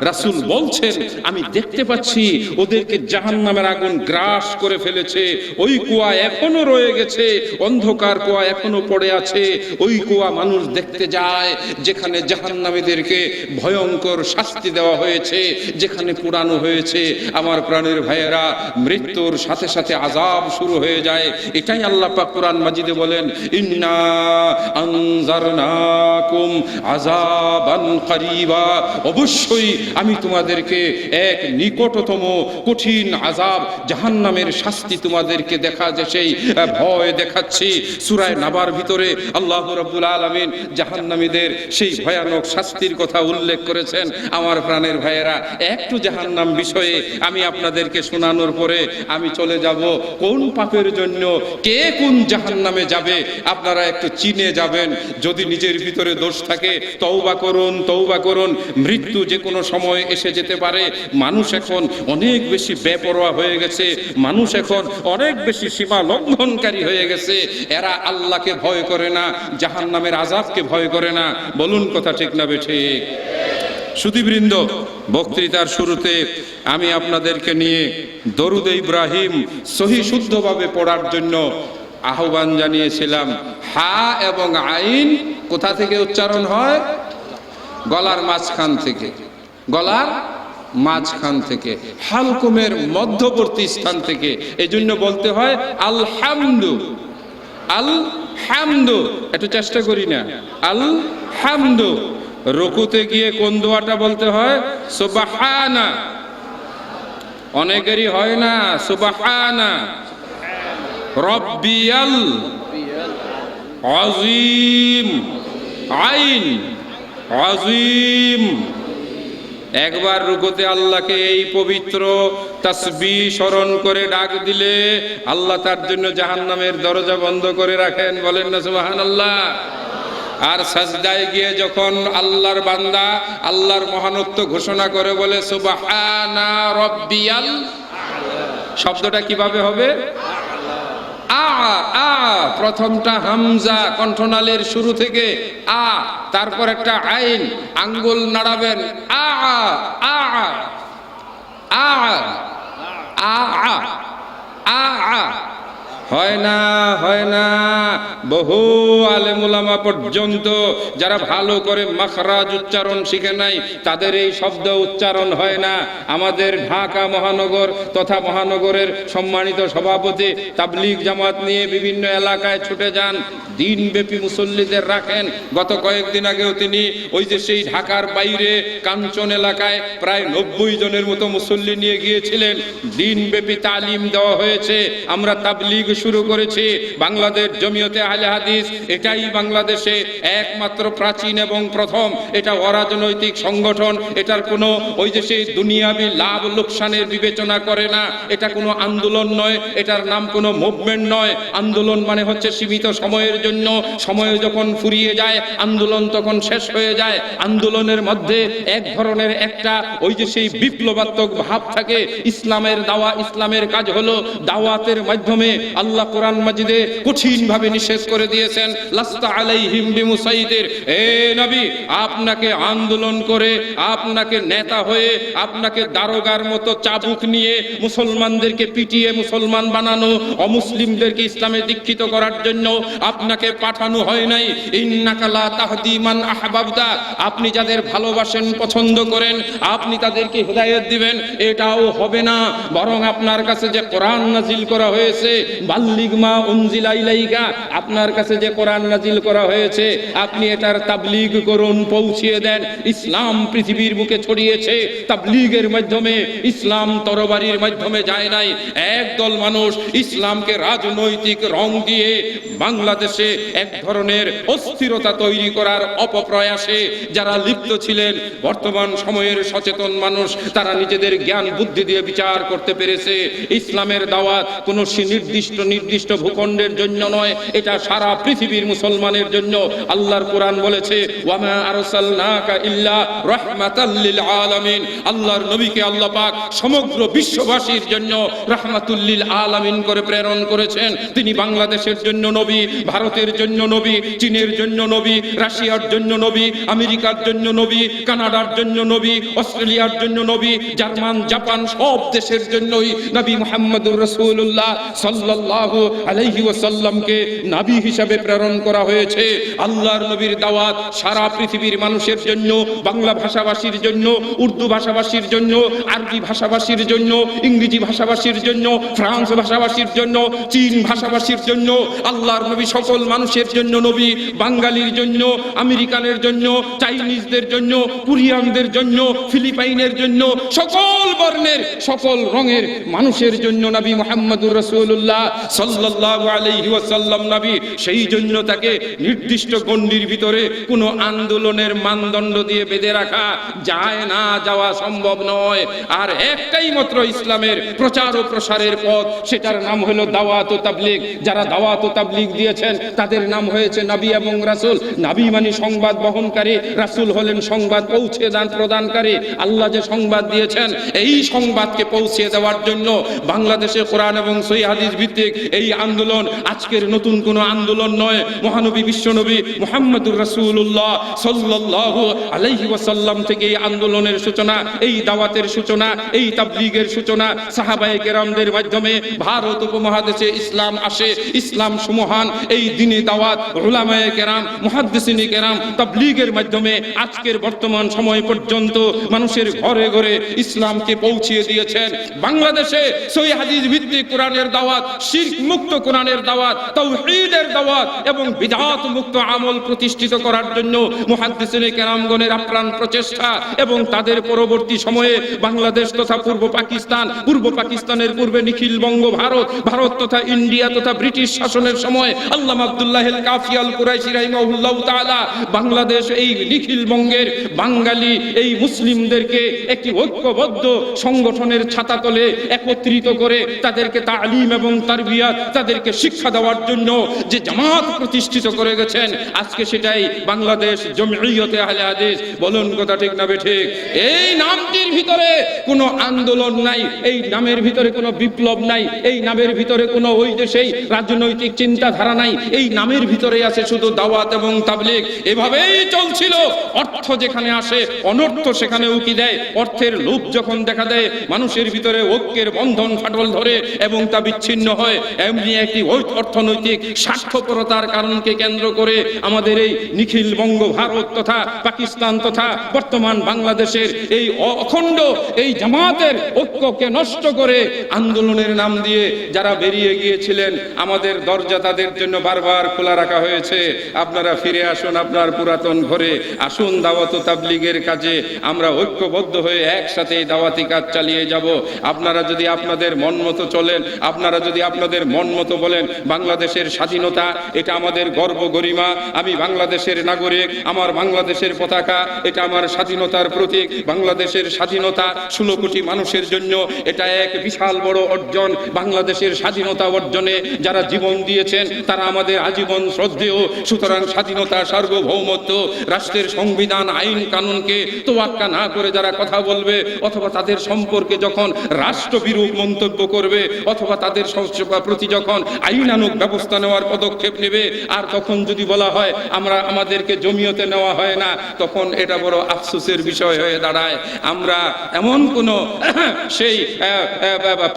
রাসূল বলছেন আমি দেখতে পাচ্ছি ওদেরকে জাহান্নামের আগুন গ্রাস করে ফেলেছে, ওই কুয়া এখনো রয়ে গেছে, অন্ধকার কুয়া এখনো পড়ে আছে। ওই কুয়া মানুষ দেখতে যায় যেখানে জাহান্নামীদেরকে ভয়ঙ্কর শাস্তি দেওয়া হয়েছে, যেখানে পোড়ানো হয়েছে। আমার প্রাণের ভাইয়েরা, মৃত্যুর সাথে সাথে আযাব শুরু হয়ে যায়। এটাই আল্লাহ পাক কোরআন মাজিদে বলেন, ইন্না আনজারনাকুম আযাবান করিবা, অবশ্যই আমি তোমাদেরকে এক নিকটতম কঠিন আযাব জাহান্নামের শাস্তি তোমাদেরকে দেখা যে সেই ভয় দেখাচ্ছি। সূরা নাবার ভিতরে আল্লাহ রাব্বুল আলামিন জাহান্নামীদের সেই ভয়ানক শাস্তির কথা উল্লেখ করেছেন। আমার প্রাণের ভাইয়েরা, একটু জাহান্নাম বিষয়ে আমি আপনাদেরকে শোনানোর পরে আমি চলে যাব কোন পাপের জন্য কে কোন জাহান্নামে যাবে আপনারা একটু চিনে যাবেন। যদি নিজের ভিতরে দোষ থাকে তওবা করুন, তওবা করুন। মৃত্যু যে কোনো সময় এসে যেতে পারে। মানুষ এখন অনেক বেশি বেপরোয়া হয়ে গেছে, মানুষ এখন অনেক বেশি সীমা লঙ্ঘনকারী হয়ে গেছে। এরা আল্লাহকে ভয় করে না, জাহান্নামের আযাবকে ভয় করে না। বলুন কথা ঠিক না বেঠিক? সুধীবৃন্দ, বক্তৃতার শুরুতে আমি আপনাদেরকে নিয়ে দরুদ ইব্রাহিম সহি শুদ্ধভাবে পড়ার জন্য আহ্বান জানিয়েছিলাম। হা এবং আইন কোথা থেকে উচ্চারণ হয়? গলার মাঝখান থেকে, গলার মাঝখান থেকে, হালকুমের মধ্যবর্তী স্থান থেকে। এই জন্য বলতে হয় আলহামদু, আলহামদু। একটু চেষ্টা করি না, আলহামদু। রুকুতে গিয়ে কোন দোয়াটা বলতে হয়? সুবহানা। অনেকেরই হয় না সুবহানা। রব্বিয়াল আযীম, আইন আযীম। একবার রুকুতে আল্লাহকে এই পবিত্র তাসবিহ স্মরণ করে ডাক দিলে আল্লাহ তার জন্য জাহান্নামের দরজা বন্ধ করে রাখেন। বলেন না সুবহানাল্লাহ? আর সাজদায় গিয়ে যখন আল্লাহর বান্দা আল্লাহর মহানত্ব ঘোষণা করে বলে সুবহানা রব্বিয়াল, শব্দটা কিভাবে হবে? আ আ, প্রথমটা হামজা কণ্ঠনালীর শুরু থেকে আ, তারপর একটা আইন, আঙ্গুল নাড়াবেন আ আ আ আ আ আ। হয় না, হয় না। বহু আলেম উলামা পর্যন্ত যারা ভালো করে মাখরাজ উচ্চারণ শিখে নাই, তাদের এই শব্দ উচ্চারণ হয় না। আমাদের ঢাকা মহানগর তথা মহানগরের সম্মানিত সভাপতি তাবলীগ জামাত নিয়ে বিভিন্ন এলাকায় ছুটে যান, দিনব্যাপী মুসল্লিদের রাখেন। গত কয়েকদিন আগেও তিনি ওই যে সেই ঢাকার বাইরে কাঞ্চন এলাকায় প্রায় 90 জনের মতো মুসল্লি নিয়ে গিয়েছিলেন। দিনব্যাপী তালিম দেওয়া হয়েছে। আমরা তাবলীগ শুরু করেছি। বাংলাদেশ জমিয়তে আহলে হাদিস এটাই বাংলাদেশে একমাত্র প্রাচীন এবং প্রথম। এটা অরাজনৈতিক সংগঠন। এটার কোনো ওই যে সেই দুনিয়াবি লাভ লোকসানের বিবেচনা করে না। এটা কোনো আন্দোলন নয়, এটার নাম কোনো মুভমেন্ট নয়। আন্দোলন মানে হচ্ছে সীমিত সময়ের জন্য, সময় যখন ফুরিয়ে যায় আন্দোলন তখন শেষ হয়ে যায়। আন্দোলনের মধ্যে এক ধরনের একটা ওই যে সেই বিপ্লবাত্মক ভাব থাকে। ইসলামের দাওয়া, ইসলামের কাজ হলো দাওয়াতের মাধ্যমে। আল্লাহ কোরআন মাজিদে কঠিন ভাবে নিষেধ করে দিয়েছেন, লাস্তা আলাইহিম বিমুসাইদির। এ নবী, আপনাকে আন্দোলন করে, আপনাকে নেতা হয়ে, আপনাকে দারোগার মতো চাবুক নিয়ে মুসলমানদেরকে পিটিয়ে মুসলমান বানানো, অমুসলিমদেরকে ইসলামে দীক্ষিত করার জন্য আপনাকে পাঠানো হয় নাই। ইন্নাকা লা তাহদি মান আহবাবতা, আপনি যাদের ভালোবাসেন, পছন্দ করেন, আপনি তাদেরকে হিদায়াত দিবেন, এটাও হবে না। বরং আপনার কাছে যে কোরআন নাজিল করা হয়েছে, বাল্লিগ মা উনজিলা ইলাইকা, আপনার কাছে যে কোরআন নাজিল করা হয়েছে আপনি এটার তাবলীগ করুন, পৌঁছিয়ে দেন। ইসলাম পৃথিবীর বুকে ছড়িয়েছে তাবলীগের মাধ্যমে, ইসলাম তরবারির মাধ্যমে যায় নাই। একদল মানুষ ইসলামকে রাজনৈতিক রং দিয়ে বাংলাদেশে এক ধরনের অস্থিরতা তৈরি করার অপপ্রয়াসে যারা লিপ্ত ছিলেন, বর্তমান সময়ের সচেতন মানুষ তারা নিজেদের জ্ঞান বুদ্ধি দিয়ে বিচার করতে পেরেছে ইসলামের দাওয়াত কোনো নির্দিষ্ট নির্দিষ্ট ভূখণ্ডের জন্য নয়, এটা সারা পৃথিবীর মুসলমানের জন্য। আল্লাহর কোরআন বলেছে, ওয়ামা আরসালনাকা ইল্লা রাহমাতাল লিল আলামিন। আল্লাহর নবীকে আল্লাহ পাক সমগ্র বিশ্ববাসীর জন্য রাহমাতুল লিল আলামিন করে প্রেরণ করেছেন। তিনি বাংলাদেশের জন্য নবী, ভারতের জন্য নবী, চীনের জন্য নবী, রাশিয়ার জন্য নবী, আমেরিকার জন্য নবী, কানাডার জন্য নবী, অস্ট্রেলিয়ার জন্য নবী, জার্মান, জাপান সব দেশের জন্যই নবী মুহাম্মদুর রাসূলুল্লাহ সাল্লাল্লাহু আলাইহি ওয়াসাল্লামকে নবী হিসাবে প্রেরণ করা হয়েছে। আল্লাহর নবীর দাওয়াত সারা পৃথিবীর মানুষের জন্য, বাংলা ভাষাভাষীর জন্য, উর্দু ভাষাভাষীর জন্য, আরবি ভাষাভাষীর জন্য, ইংরেজি ভাষাভাষীর জন্য, ফ্রান্স ভাষাভাষীর জন্য, চীন ভাষাভাষীর জন্য। আল্লাহর নবী সকল মানুষের জন্য নবী, বাঙালির জন্য, আমেরিকানের জন্য, চাইনিজদের জন্য, কোরিয়ানদের জন্য, ফিলিপাইনের জন্য, সকল বর্ণের সকল রঙের মানুষের জন্য নবী মুহাম্মদুর রাসূলুল্লাহ সাল্লাল্লাহু আলাইহি ওয়াসাল্লাম নবী। সেই জন্য তাকে নির্দিষ্ট গণ্ডির ভিতরে কোনো আন্দোলনের মানদণ্ড দিয়ে বেঁধে রাখা যায় না, যাওয়া সম্ভব নয়। আর একটাই মাত্র ইসলামের প্রচার ও প্রসারের পথ, সেটার নাম হলো দাওয়াত ও তাবলীগ। যারা দাওয়াত ও তাবলীগ দিয়েছেন তাদের নাম হয়েছে নবী এবং রাসূল। নবী মানে সংবাদ বহনকারী, রাসূল হলেন সংবাদ পৌঁছে প্রদানকারী। আল্লাহ যে সংবাদ দিয়েছেন এই সংবাদকে পৌঁছে দেওয়ার জন্য বাংলাদেশে কোরআন এবং সহিহ হাদিস ভিত্তিক এই আন্দোলন আজকের নতুন কোনো আন্দোলন নয়। মহানবী বিশ্বনবী মুহাম্মদুর রাসূলুল্লাহ সাল্লাল্লাহু আলাইহি ওয়াসাল্লাম থেকে এই আন্দোলনের সূচনা, এই দাওয়াতের সূচনা, এই তাবলীগের সূচনা সাহাবায়ে কেরামদের মাধ্যমে ভারত উপমহাদেশে ইসলাম আসে। ইসলাম সুমহান এই দ্বীনে দাওয়াত উলামায়ে কেরাম, মুহাদ্দিসিনে কেরাম তাবলীগের মাধ্যমে আজকের বর্তমান সময় পর্যন্ত মানুষের ঘরে ঘরে ইসলামকে পৌঁছিয়ে দিয়েছেন। বাংলাদেশে সহিহ হাদিস ভিত্তিক কোরআনের দাওয়াত, শিরক মুক্ত কোরআনের দাওয়াত, তাওহীদের দাওয়াত এবং বিদআত মুক্ত আমল প্রতিষ্ঠিত করার জন্য মুহাদ্দিসিনে কেরামগণের আপ্রাণ প্রচেষ্টা এবং তাদের পরবর্তী সময়ে বাংলাদেশ তথা পূর্ব পাকিস্তান, পূর্ব পাকিস্তানের পূর্বে নিখিল বঙ্গ ভারত, ভারত তথা ইন্ডিয়া তথা ব্রিটিশ শাসনের সময় আল্লামা আব্দুল্লাহ আল কাফি আল কুরাইশি রাহিমাহুল্লাহ তাআলা বাংলাদেশ এই নিখিল বঙ্গের বাঙালি এই মুসলিমদেরকে একটি ঐক্যবদ্ধ সংগঠনের ছাতাতলে একত্রিত করে তাদেরকে তালিম এবং তারবিয়াত, তাদেরকে শিক্ষা দেওয়ার জন্য যে জামাত প্রতিষ্ঠিত করে গেছেন, আজকে সেটাই বাংলাদেশ জমিয়তে আহলে হাদিস। বলুন কথা ঠিক না বেঠিক? এই নামটির ভিতরে কোনো আন্দোলন নাই, এই নামের ভিতরে কোনো বিপ্লব নাই, এই নামের ভিতরে কোনো ওই যে সেই রাজনৈতিক চিন্তাধারা নাই, এই নামের ভিতরে আছে শুধু দাওয়াত এবং তাবলীগ। এভাবেই চলছিল। অর্থ যেখানে আসে অনর্থ সেখানে উকি দেয়। অর্থের লোভ যখন দেখা দেয় মানুষের ভিতরে ঐক্যের বন্ধন ফাটল ধরে এবং তা বিচ্ছিন্ন হয়। এমনি একটি অর্থনৈতিক স্বার্থপরতার কারণকে কেন্দ্র করে আমাদের এই নিখিল বঙ্গ ভারত তথা পাকিস্তান তথা বর্তমান বাংলাদেশের এই অখণ্ড এই জামাতের ঐক্যকে নষ্ট করে আন্দোলনের নাম দিয়ে যারা বেরিয়ে গিয়েছিলেন, আমাদের দরজা তাদের জন্য বারবার খোলা রাখা হয়েছে। আপনারা ফিরে আসুন আপনার পুরাতন ঘরে, আসুন দাওয়াত ও তাবলীগের কাজে আমরা ঐক্যবদ্ধ হয়ে একসাথে এই দাওয়াতি কাজ চালিয়ে যাব। আপনারা যদি আপনাদের মন মতো চলেন, আপনারা যদি আপনাদের মন মতো বলেন বাংলাদেশের স্বাধীনতা এটা আমাদের গর্ব গরিমা, আমি বাংলাদেশের নাগরিক, আমার বাংলাদেশের পতাকা এটা আমার স্বাধীনতার প্রতীক, বাংলাদেশের স্বাধীনতা 16 কোটি মানুষের জন্য এটা এক বিশাল বড় অর্জন। বাংলাদেশের স্বাধীনতা অর্জনে যারা জীবন দিয়েছেন তারা আমাদের আজীবন শ্রদ্ধেয়। সুতরাং স্বাধীনতা, সার্বভৌমত্ব, রাষ্ট্রের সংবিধান, আইন কানুনকে তোয়াক্কা না করে যারা কথা বলবে অথবা তাদের সম্পর্কে যখন রাষ্ট্রবিরূপ মন্তব্য করবে অথবা তাদের প্রতি যখন আইনানুগ ব্যবস্থা নেওয়ার পদক্ষেপ নেবে, আর তখন যদি বলা হয় আমাদেরকে জমিয়তে নেওয়া হয় না, তখন এটা বড় আফসোসের বিষয় হয়ে দাঁড়ায়। আমরা এমন কোনো সেই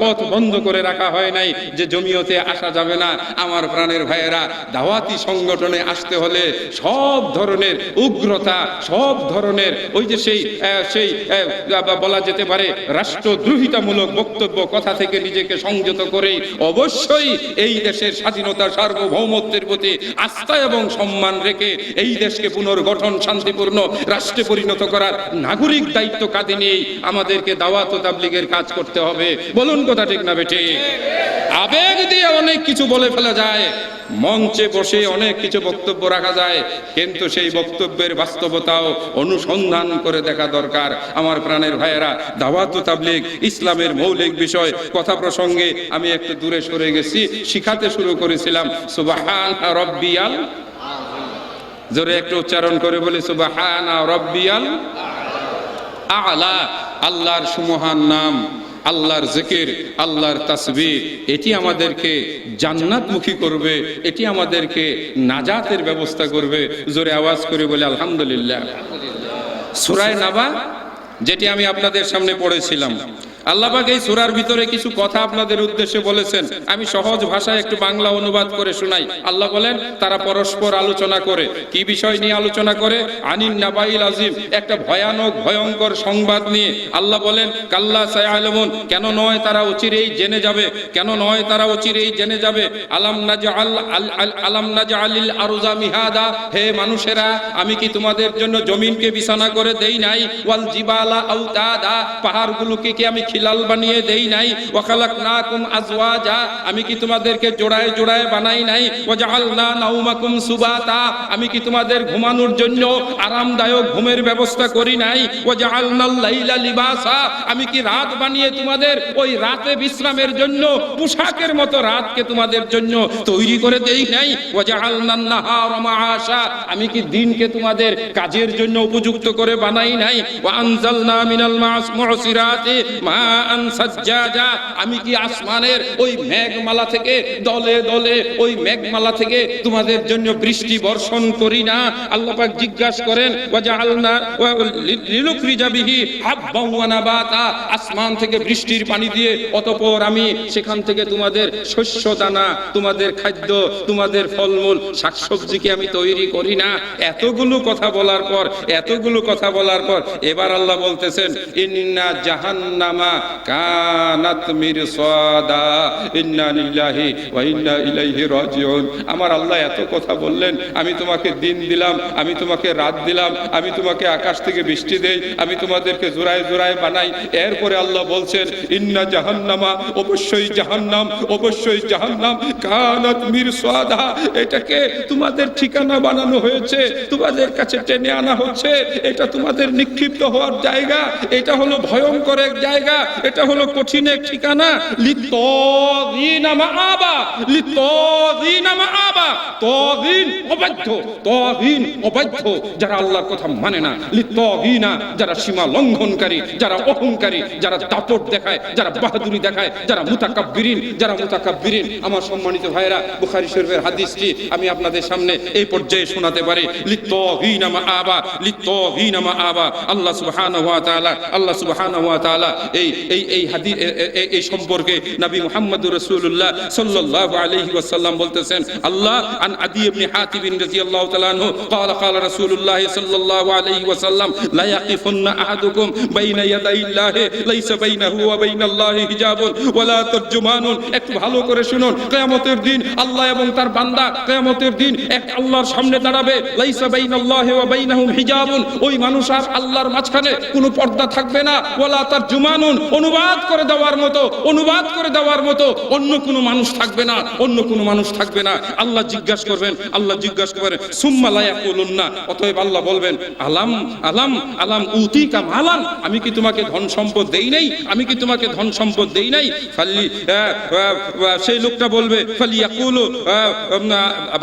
পথ বন্ধ করে রাখা হয় নাই যে জমিয়তে আসা যাবে না। আমার প্রাণের ভাইয়েরা, দাওয়াতি সংগঠনে আসতে হলে সব ধরনের উগ্রতা, সব ধরনের ওই যে সেই বলা যেতে পারে রাষ্ট্রদ্রোহিতামূলক বক্তব্য, কথা থেকে নিজেকে সংযত করে অবশ্যই এই দেশের স্বাধীনতা, সার্বভৌমত্বের প্রতি আস্থা এবং সম্মান রেখে এই দেশকে পুনর্গঠন, শান্তিপূর্ণ রাষ্ট্রে পরিণত করার নাগরিক দায়িত্ব কাঁধে নিয়েই আমাদেরকে দাওয়াত ও তাবলীগের কাজ করতে হবে। বলুন কথা ঠিক না বেঠিক? আবেগ দিয়ে অনেক কিছু বলে ফেলা যায়, মঞ্চে বসে অনেক কিছু বক্তব্য রাখা যায়, কিন্তু সেই বক্তব্যের বাস্তবতাও অনুসন্ধান করে দেখা দরকার। আমার প্রাণের ভাইয়েরা, দাওয়াত ও তাবলীগ ইসলামের মৌলিক বিষয় কথা প্রসঙ্গে আমি একটু দূরে সরে গেছি, শিখাতে শুরু করেছিলাম সুবহান রাব্বিয়াল, জোরে একটু উচ্চারণ করে বলি সুবহান রাব্বিয়াল আ'লা। আল্লাহর সুমহান নাম, আল্লাহর জিকির, আল্লাহর তাসবিহ, এটি আমাদেরকে জান্নাতমুখী করবে, এটি আমাদেরকে নাজাতের ব্যবস্থা করবে। জোরে আওয়াজ করে বলে আলহামদুলিল্লাহ। সূরা নাবা যেটি আমি আপনাদের সামনে পড়েছিলাম, আল্লাহ পাক এই সূরার ভিতরে কিছু কথা আপনাদের উদ্দেশ্যে বলেছেন। আমি সহজ ভাষায় একটু বাংলা অনুবাদ করে শোনাই। আল্লাহ বলেন তারা পরস্পর আলোচনা করে, কি বিষয় নিয়ে আলোচনা করে? আনিন নাবাইল আজিম, একটা ভয়ানক ভয়ঙ্কর সংবাদ নিয়ে। আল্লাহ বলেন কাল্লা সায়ালামুন, কেন নয় তারা অচিরেই জেনে যাবে, কেন নয় তারা অচিরেই জেনে যাবে। আলাম নাজআলিল আরজা মিহাদা, হে মানুষেরা আমি কি তোমাদের জন্য জমিনকে বিছানা করে দেই নাই? ওয়াল জিবালা আওতাদা, পাহাড়গুলোকে কি আমি খিলাল বানিয়ে দেই নাই? ওয়া খালাকনাকুম আজওয়াজা, আমি কি তোমাদেরকে জোড়ায় জোড়ায় বানাই নাই? ওয়া জাআলনা নাওমাকুম সুবাতা, আমি কি তোমাদের ঘুমানোর জন্য আরামদায়ক ঘুমের ব্যবস্থা করি নাই? ওয়া জাআলনাল লাইলা লিবাসা, আমি কি রাত বানিয়ে তোমাদের ওই রাতে বিশ্রামের জন্য পোশাকের মতো রাতকে তোমাদের জন্য তৈরি করে দেই নাই? ওয়া জাআলনান নাহারা মাআশা, আমি কি দিনকে তোমাদের কাজের জন্য উপযুক্ত করে বানাই নাই? ওয়া আনজালনা মিনাল মুসিরাতি মাআন সাজ্জাজা, আমি কি আসমানের ওই মেঘমালা থেকে দলে দলে ওই মেঘমালা থেকে তোমাদের জন্য বৃষ্টি বর্ষণ করি না? আল্লাহ পাক জিজ্ঞাসা করেন ওয়া জাআলনা লিনুখরিজা বিহি হাব্বান ওয়া নাবাতা, আসমান থেকে বৃষ্টির পানি দিয়ে অতঃপর আমি সেখান থেকে তোমাদের শস্য দানা, তোমাদের খাদ্য, তোমাদের ফলমূল শাকসবজিকে আমি তৈরি করি না? এতগুলো কথা বলার পর, এতগুলো কথা বলার পর এবার আল্লাহ বলতেছেন ইন্না জাহান্নামা কানাত মিরসাদা ইন্না লিল্লাহি ওয়া ইন্না ইলাইহি রাজিউন। আমার আল্লাহ এত কথা বললেন, আমি তোমাকে দিন দিলাম, আমি তোমাকে রাত দিলাম, আমি তোমাকে আকাশ থেকে বৃষ্টি দেই, আমি তোমাদেরকে জোড়ায় জোড়ায় বানাই। এরপরে আল্লাহ বলছেন ইন্না জাহান্নামা, অবশ্যই জাহান্নাম, অবশ্যই জাহান্নাম কানাত মিরসাদা, এটাকে তোমাদের ঠিকানা বানানো হয়েছে, তোমাদের কাছে টেনে আনা হচ্ছে, এটা তোমাদের নিক্ষিপ্ত হওয়ার জায়গা, এটা হলো ভয়ঙ্কর এক জায়গা, এটা হলো কঠিন এক ঠিকানা। লিতাগিনা মাআবা, লিতাগিনা মাআবা, তাগিন অবাধ্য, তাগিন অবাধ্য, যারা আল্লাহর কথা মানে না। লিতাগিনা, যারা সীমা লঙ্ঘনকারী, যারা অহংকারী, যারা দাপট দেখায়, যারা বাহাদুরি দেখায়, যারা মুতাকাব্বিরিন, যারা মুতাকাব্বিরিন। আমার সম্মানিত ভাইরা, বুখারী শরীফের হাদিসটি আমি আপনাদের সামনে এই পর্যায়ে শোনাতে পারি। লিতাগিনা মাআবা, লিতাগিনা মাআবা। আল্লাহ সুবহানাহু ওয়া তাআলা, আল্লাহ সুবহানাহু ওয়া তাআলা এই হাদিস এই সম্পর্কে নবী মুহাম্মদুর রাসূলুল্লাহ সাল্লাল্লাহু আলাইহি ওয়াসাল্লাম বলতেছেন, আল্লাহ আন আদি ইবনে হাতিব রাদিয়াল্লাহু তাআলা আনহু قال قال رسول الله صلى الله عليه وسلم لا يقفن احدكم بين يدي الله ليس بينه وبين الله حجاب ولا ترجمان। একটু ভালো করে শুনুন, কিয়ামতের দিন আল্লাহ এবং তার বান্দা কিয়ামতের দিন এক আল্লাহর সামনে দাঁড়াবে, লাইসা বাইনাল্লাহি ওয়া বাইনাহুম হিজাবুন, ওই মানুষ আর আল্লাহর মাঝখানে কোনো পর্দা থাকবে না। ওয়ালা তারজুমানুন, অনুবাদ করে দেওয়ার মতো, অনুবাদ করে দেওয়ার মতো অন্য কোনো মানুষ থাকবে না, অন্য কোনো মানুষ থাকবে না। আল্লাহ জিজ্ঞাসা করবেন, আল্লাহ জিজ্ঞাসা করবেন সুম্মা লা ইয়াকুলুন্না, অতএব আল্লাহ বলবেন আলাম আলাম আলাম উতিকা মালান, আমি কি তোমাকে ধন সম্পদ দেই নাই, আমি কি তোমাকে ধন সম্পদ দেই নাই? ফালি, সেই লোকটা বলবে ফালিয়াকুলু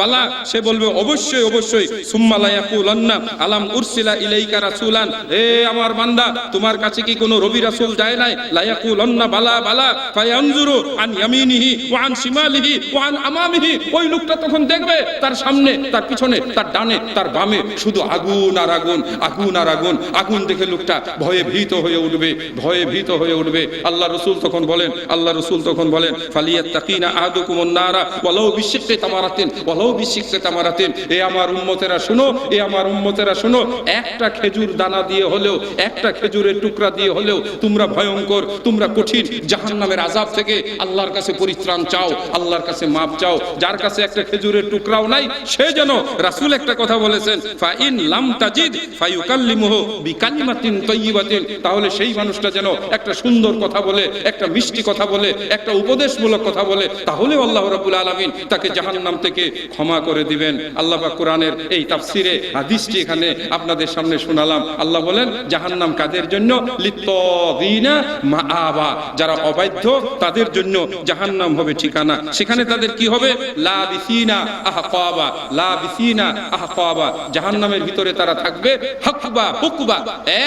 বালা, সে বলবে অবশ্যই অবশ্যই। সুম্মা লা ইয়াকুলান্না আলাম উরসিলা ইলাইকা রাসূলান, হে আমার বান্দা তোমার কাছে কি কোনো নবী রাসূল যায় নাই? লা ইয়াকুলান্না বালা বালা, ফায়ানজুরু আন ইয়ামিনিহি ওয়া আন শিমালিহি ওয়া আন আমামিহি, ওই লোকটা তখন দেখবে তার সামনে, তার পিছনে, তার ডানে, তার বামে শুধু আগুন আর আগুন, আগুন আর আগুন। আগুন দেখে লোকটা ভয়ে ভীত হয়ে উঠবে, ভয়ে ভীত হয়ে উঠবে। আল্লাহ রাসূল তখন বলেন, আল্লাহ রাসূল তখন বলেন ফালিয়াত্তাকিনা আহাদুকুমুন নারা ওয়ালাউ বিশিক্কি তামারাতিন, ওয়ালাউ বিশিক্কি তামারাতিন। এ আমার উম্মতেরা শুনো, এ আমার উম্মতেরা শুনো, একটা খেজুর দানা দিয়ে হলেও, একটা খেজুরের টুকরা দিয়ে হলেও তোমরা ভয় ভয়ঙ্কর, তোমরা কঠিন জাহান্নামের আযাব থেকে আল্লাহর কাছে পরিত্রাণ চাও, আল্লাহর কাছে মাপ চাও। যার কাছে একটা খেজুরের টুকরাও নাই সে যেন, রাসূল একটা কথা বলেছেন, ফা ইন লাম তাজিদ ফায়ুকাল্লিমুহু বিকালিমাতিন তাইয়্যিবাতিন, তাহলে সেই মানুষটা যেন একটা সুন্দর কথা বলে, একটা মিষ্টি কথা বলে, একটা উপদেশমূলক কথা বলে, তাহলে আল্লাহ রাব্বুল আলামিন তাকে জাহান্নাম থেকে ক্ষমা করে দিবেন। আল্লাহ পাক কোরআনের এই তাফসিরে হাদিসটি এখানে আপনাদের সামনে শোনালাম। আল্লাহ বলেন জাহান্নাম কাদের জন্য? লিত্তাগিনা মাআবা, যারা অবাধ্য তাদের জন্য জাহান্নাম হবে ঠিকানা। সেখানে তাদের কি হবে? লাবিসিনা আহকাবা, লাবিসিনা আহকাবা, জাহান্নামের ভিতরে তারা থাকবে হুকবা, হুকবা,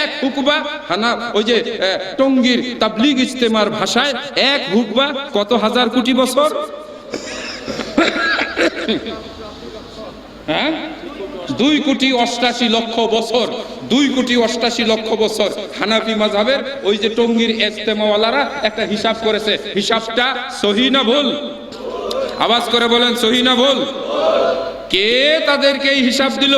এক হুকবা, হানা ওই যে টঙ্গীর তাবলীগ ইজতেমার ভাষায় এক হুকবা কত হাজার কোটি বছর? হ্যাঁ, 2,88,00,000 বছর, 2,88,00,000 বছর। হানাফি মাযহাবের ওই যে টঙ্গীর ইজতেমাওয়ালারা একটা হিসাব করেছে, হিসাবটা সহি না ভুল? আওয়াজ করে বলেন সহি না ভুল? কে তাদেরকে এই হিসাব দিল?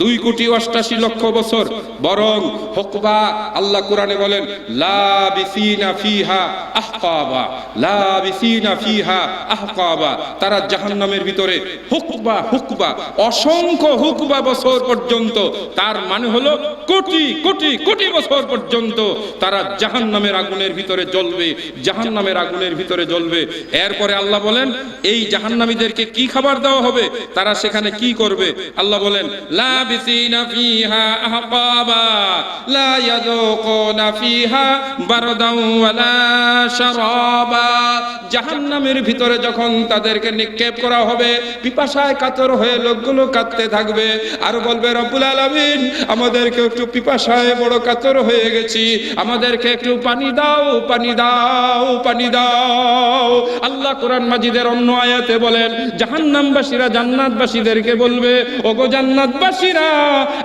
2,88,00,000 বছর। বরং হুকবা, আল্লাহ কোরআনে বলেন লাবিসিনা ফিহা আহকাবা, লাবিসিনা ফিহা আহকাবা, তারা জাহান্নামের ভিতরে হুকবা, হুকবা, অসংখ্য হুকবা বছর পর্যন্ত, তার মানে হলো কোটি কোটি কোটি বছর পর্যন্ত তারা জাহান্নামের আগুনের ভিতরে জ্বলবে, জাহান্নামের আগুনের ভিতরে জ্বলবে। এরপরে আল্লাহ বলেন এই জাহান্নামীদেরকে কি খাবার দেওয়া হবে? তারা সেখানে কি করবে? আল্লাহ বলেন লাবিসিনা ফিহা আহকাবা লা ইয়াযুকুনা ফিহা বারদান ওয়ালা শারাবা, জাহান্নামের ভিতরে যখন তাদেরকে নিক্ষেপ করা হবে, পিপাসায় কাতর হয়ে লোকগুলো কাঁদতে থাকবে আর বলবে রব্বুল আলামিন আমাদেরকে একটু পিপাসায় বড় কাতর হয়ে গেছি, আমাদেরকে একটু পানি দাও, পানি দাও, পানি দাও। আল্লাহ কোরআন মাজিদের অন্য আয়াতে বলেন জাহান্নামবাসীরা জান্নাতবাসীদেরকে বলবে ওগো জান্নাতবাসীরা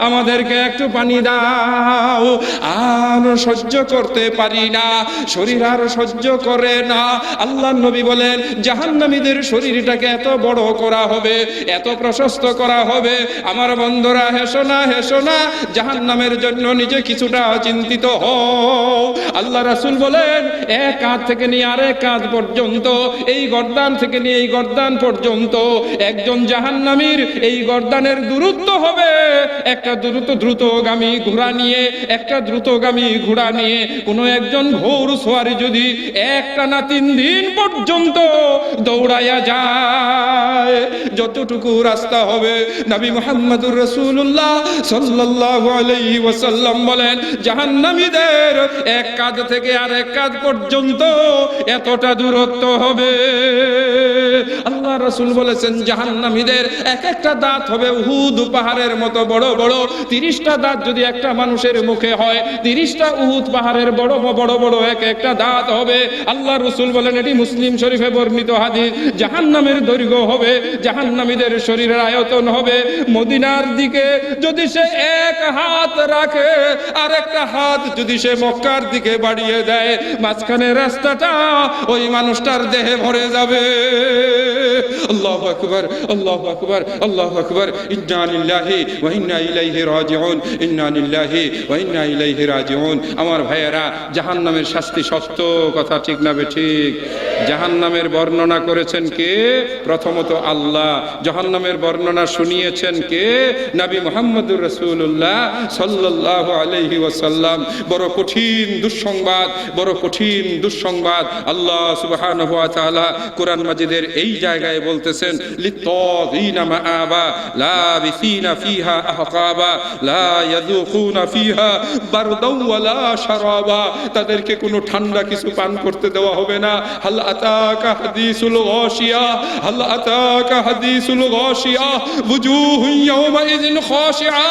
আমাদেরকে একটু পানি দাও, আর সহ্য করতে পারি না, শরীর আর সহ্য করে না। আল্লাহ নবী বলেন জাহান্নামীদের শরীরটাকে এত বড় করা হবে, এত প্রশস্ত করা হবে, আমার বন্ধুরা হেসো না, হেসো না, জাহান্নামের জন্য নিজে কিছুটা চিন্তিত হও। আল্লাহ রাসূল বলেন এক কাঁধ থেকে নিয়ে আরেক কাঁধ পর্যন্ত, এই গর্দান থেকে নিয়ে এই গর্দান পর্যন্ত একজন জাহান্নামীর এই গর্দানের দূরত্ব হবে একটা দ্রুতগামী ঘোড়া নিয়ে, একটা দ্রুতগামী ঘোড়া নিয়ে কোনো একজন ঘোড় সওয়ারি যদি একটানা 3 দিন পর্যন্ত দৌড়াইয়া যায়, যতটুকু রাস্তা হবে, নবী মুহাম্মদুর রাসূলুল্লাহ সাল্লাল্লাহু আলাইহি ওয়াসাল্লাম বলেন জাহান্নামীদের এক কাঁধ থেকে আরেক কাঁধ পর্যন্ত এতটা দূরত্ব হবে। আল্লাহ রাসূল বলেছেন জাহান্নামীদের এক একটা দাঁত হবে উহুদ পাহাড়ের মতো বড় বড়। 30টা দাঁত যদি একটা মানুষের মুখে হয়, 30টা উহুদ পাহাড়ের বড় বড় বড় এক একটা দাঁত হবে। আল্লাহ রাসূল বলেন, এটি মুসলিম শরীফে বর্ণিত হাদিস, জাহান্নামের দৈর্ঘ্য হবে, জাহান্নামীদের শরীরের আয়তন হবে, মদিনার দিকে যদি সে এক হাত রাখে আর একটা হাত যদি সে মক্কার দিকে বাড়িয়ে দেয়, মাঝখানের রাস্তাটা ওই মানুষটার দেহে ভরে যাবে। আল্লাহু আকবার, আল্লাহু আকবার, আল্লাহু আকবার। ইন্না লিল্লাহি ওয়া ইন্না ইলাইহি রাজিউন, ইন্না লিল্লাহি ওয়া ইন্না ইলাইহি রাজিউন। আমার ভাইয়েরা, জাহান্নামের শাস্তি শক্ত, কথা ঠিক না বেঠিক? জাহান্নামের বর্ণনা করেছেন কে? প্রথমত আল্লাহ। জাহান্নামের বর্ণনা শুনিয়েছেন কে? নবী মুহাম্মদুর রাসূলুল্লাহ সাল্লাল্লাহু আলাইহি ওয়াসাল্লাম। বড় কঠিন দুঃসংবাদ, বড় কঠিন দুঃসংবাদ। আল্লাহ সুবহানাহু ওয়া তাআলা কোরআন মাজিদের এই জায়গায় বলতেছেন লিত্তাগিনা মাআবা লাবিসিনা ফিহা আহকাবা লা ইয়াযুকুনা ফিহা বারদাও ওয়ালা শারাবা, তাদেরকে কোনো ঠান্ডা কিছু পান করতে দেওয়া হবে না। হাল আতাকা হাদিসুল গাশিয়া, হাল আতাকা হাদিসুল গাশিয়া ওয়ুজুহু ইয়াওমা ইযিন খাশিআ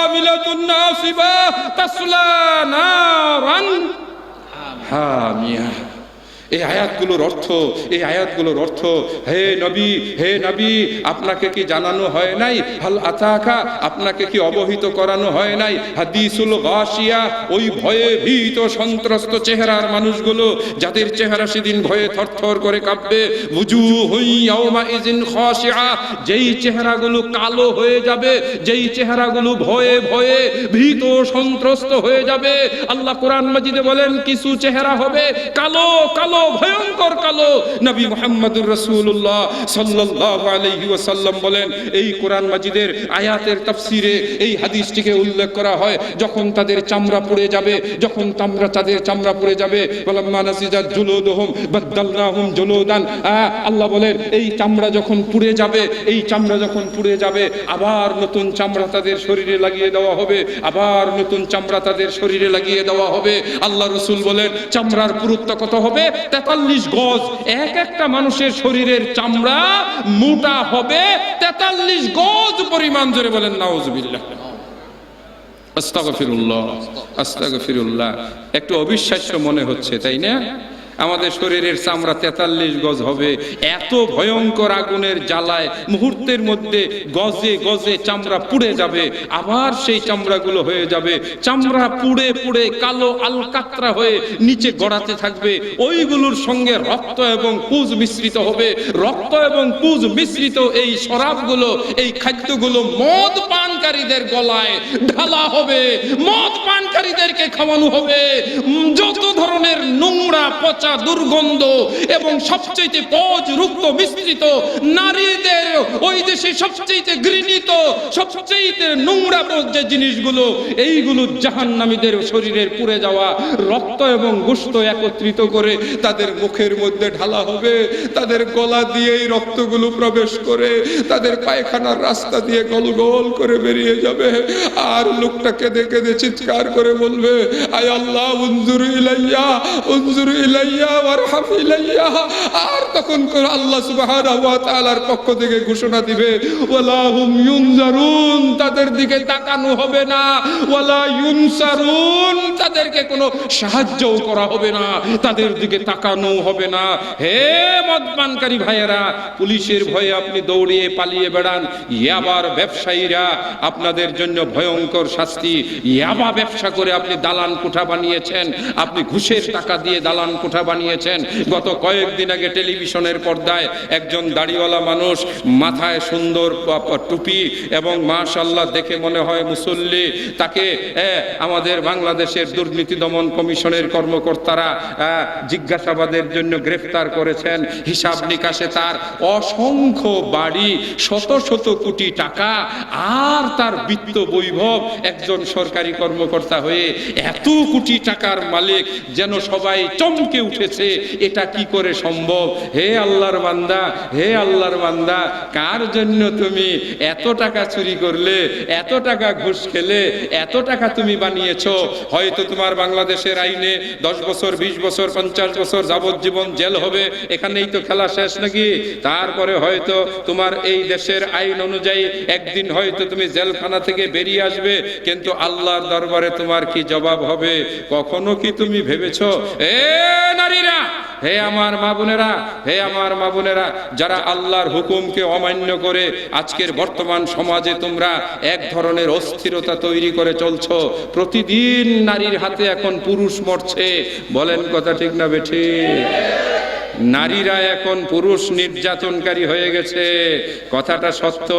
আমিলাতুন নাসিবা তাসলা নারান হামিয়া। এই আয়াতগুলোর অর্থ, হে নবী আপনাকে কি জানানো হয় নাই, হাল আতাকা আপনাকে কি অবহিত করানো হয় নাই হাদিসুল গাশিয়া, ওই ভয়ে ভীত সন্ত্রস্ত চেহারার মানুষগুলো, যাদের চেহারা সেদিন ভয়ে থরথর করে কাঁপবে, বুজুহুন ইয়াউমাইযিন খাশিআ, যেই চেহারাগুলো কালো হয়ে যাবে, যেই চেহারাগুলো ভয়ে ভয়ে ভীত সন্ত্রস্ত হয়ে যাবে। আল্লাহ কোরআন মাজিদে বলেন কিছু চেহারা হবে কালো কালো, ভয়ঙ্কর কালো। নবী মুহাম্মদুর রাসূলুল্লাহ সাল্লাল্লাহু আলাইহি ওয়াসাল্লাম বলেন, এই কোরআন মাজিদের আয়াতের তাফসিরে এই হাদিসটিকে উল্লেখ করা হয়, যখন তাদের চামড়া পুড়ে যাবে, যখন তাদের চামড়া পুড়ে যাবে, ওয়ালাম্মা নাসিজাত জুলুদুহুম বাদদালনাহুম জুলুদান, আল্লাহ বলেন এই চামড়া যখন পুড়ে যাবে, এই চামড়া যখন পুড়ে যাবে, আবার নতুন চামড়া তাদের শরীরে লাগিয়ে দেওয়া হবে, আবার নতুন চামড়া তাদের শরীরে লাগিয়ে দেওয়া হবে। আল্লাহ রাসূল বলেন চামড়ার পুরুত্ব কত হবে? 43 গজ। এক একটা মানুষের শরীরের চামড়া মোটা হবে 43 গজ পরিমাণ। জোরে বলেন নাউজুবিল্লাহ, আস্তাগফিরুল্লাহ, আস্তাগফিরুল্লাহ। একটু অবিশ্বাস্য মনে হচ্ছে, তাই না? আমাদের শরীরের চামড়া 43 গজ হবে। এত ভয়ঙ্কর আগুনের জ্বালায় মুহূর্তের মধ্যে গজে গজে চামড়া পুড়ে যাবে, আবার সেই চামড়াগুলো হয়ে যাবে, চামড়া পুড়ে পুড়ে কালো আলকাতরা হয়ে নিচে গড়াতে থাকবে। ওইগুলোর সঙ্গে রক্ত এবং পুজ মিশ্রিত হবে। রক্ত এবং পুজ মিশ্রিত এই শরাবগুলো, এই খাদ্যগুলো মদ পানকারীদের গলায় ঢালা হবে, মদ পানকারীদেরকে খাওয়ানো হবে। যত ধরনের নোংরা পচা দুর্গন্ধ এবং সবচেয়ে পজ রুক্ত মিশ্রিত নারীদের ওই দেশে সবচেয়ে ঘৃণিত, সবচেয়ে নোংরা যে জিনিসগুলো, এইগুলো জাহান্নামীদের শরীরের পুড়ে যাওয়া রক্ত এবং গোশত একত্রিত করে তাদের মুখের মধ্যে ঢালা হবে। তাদের গলা দিয়ে এই রক্তগুলো প্রবেশ করে তাদের পায়খানার রাস্তা দিয়ে গোল গোল করে বেরিয়ে যাবে। আর লোকটা কেঁদে কেঁদে চিৎকার করে বলবে, আয় আল্লাহ উনজুরু ইলাইয়া, উনজুরু ইলাইয়া ওয়ারহাম ইলাইয়া। আর তখন আল্লাহ সুবহানাহু ওয়া তাআলার পক্ষ থেকে ঘোষণা দিবে, ওয়ালা হুম ইউনজারুন, তাদের দিকে তাকানো হবে না, ওয়ালা ইউনসারুন, তাদেরকে কোনো সাহায্যও করা হবে না, তাদের দিকে তাকানো হবে না। হে মদপানকারী ভাইয়েরা, পুলিশের ভয়ে আপনি দৌড়িয়ে পালিয়ে বেড়ান, ইয়াবার ব্যবসায়ীরা আপনাদের জন্য ভয়ঙ্কর শাস্তি। ইয়াবা ব্যবসা করে আপনি দালান কোঠা বানিয়েছেন, আপনি ঘুষের টাকা দিয়ে দালান কোঠা বানিয়েছেন। গত কয়েকদিন আগে টেলিভিশনের পর্দায় একজন দাড়িওয়ালা মানুষ, মাথায় সুন্দর টুপি এবং মাশাআল্লাহ দেখে মনে হয় মুসল্লি, তাকে আমাদের বাংলাদেশের দুর্নীতি দমন কমিশনের কর্মকর্তারা জিজ্ঞাসাবাদের জন্য গ্রেফতার করেছেন। হিসাব নিকাশে তার অসংখ্য বাড়ি, শত শত কোটি টাকা, আর তার বিত্ত বৈভব। একজন সরকারি কর্মকর্তা হয়ে এত কোটি টাকার মালিক, যেন সবাই চমকে উঠেছে, এটা কি করে সম্ভব? হে আল্লাহর বান্দা, হে আল্লাহর বান্দা, কার জন্য তুমি এত টাকা চুরি করলে, এত টাকা ঘুষ খেলে, এত টাকা তুমি বানিয়েছো? হয়তো তোমার বাংলাদেশের আইনে 10 বছর, 20 বছর, 50 বছর যাবজ্জীবন জেল হবে, এখানেই তো খেলা শেষ নাকি? তারপরে হয়তো তোমার এই দেশের আইন অনুযায়ী একদিন হয়তো তুমি জেলখানা থেকে বেরিয়ে আসবে, কিন্তু আল্লাহর দরবারে তোমার কি জবাব হবে? কখনো কি তুমি ভেবেছো? এ নারীরা, হে আমার মা বোনেরা, হে আমার মা বোনেরা, যারা আল্লাহর হুকুমকে অমান্য করে আজকের বর্তমান সমাজে তোমরা এক ধরনের অস্থিরতা তৈরি করে চলছো। প্রতিদিন নারীর হাতে এখন পুরুষ মরছে। বলেন কথা ঠিক না বেঠিক? নারীরা এখন পুরুষ নির্যাতনকারী হয়ে গেছে, কথাটা সত্য।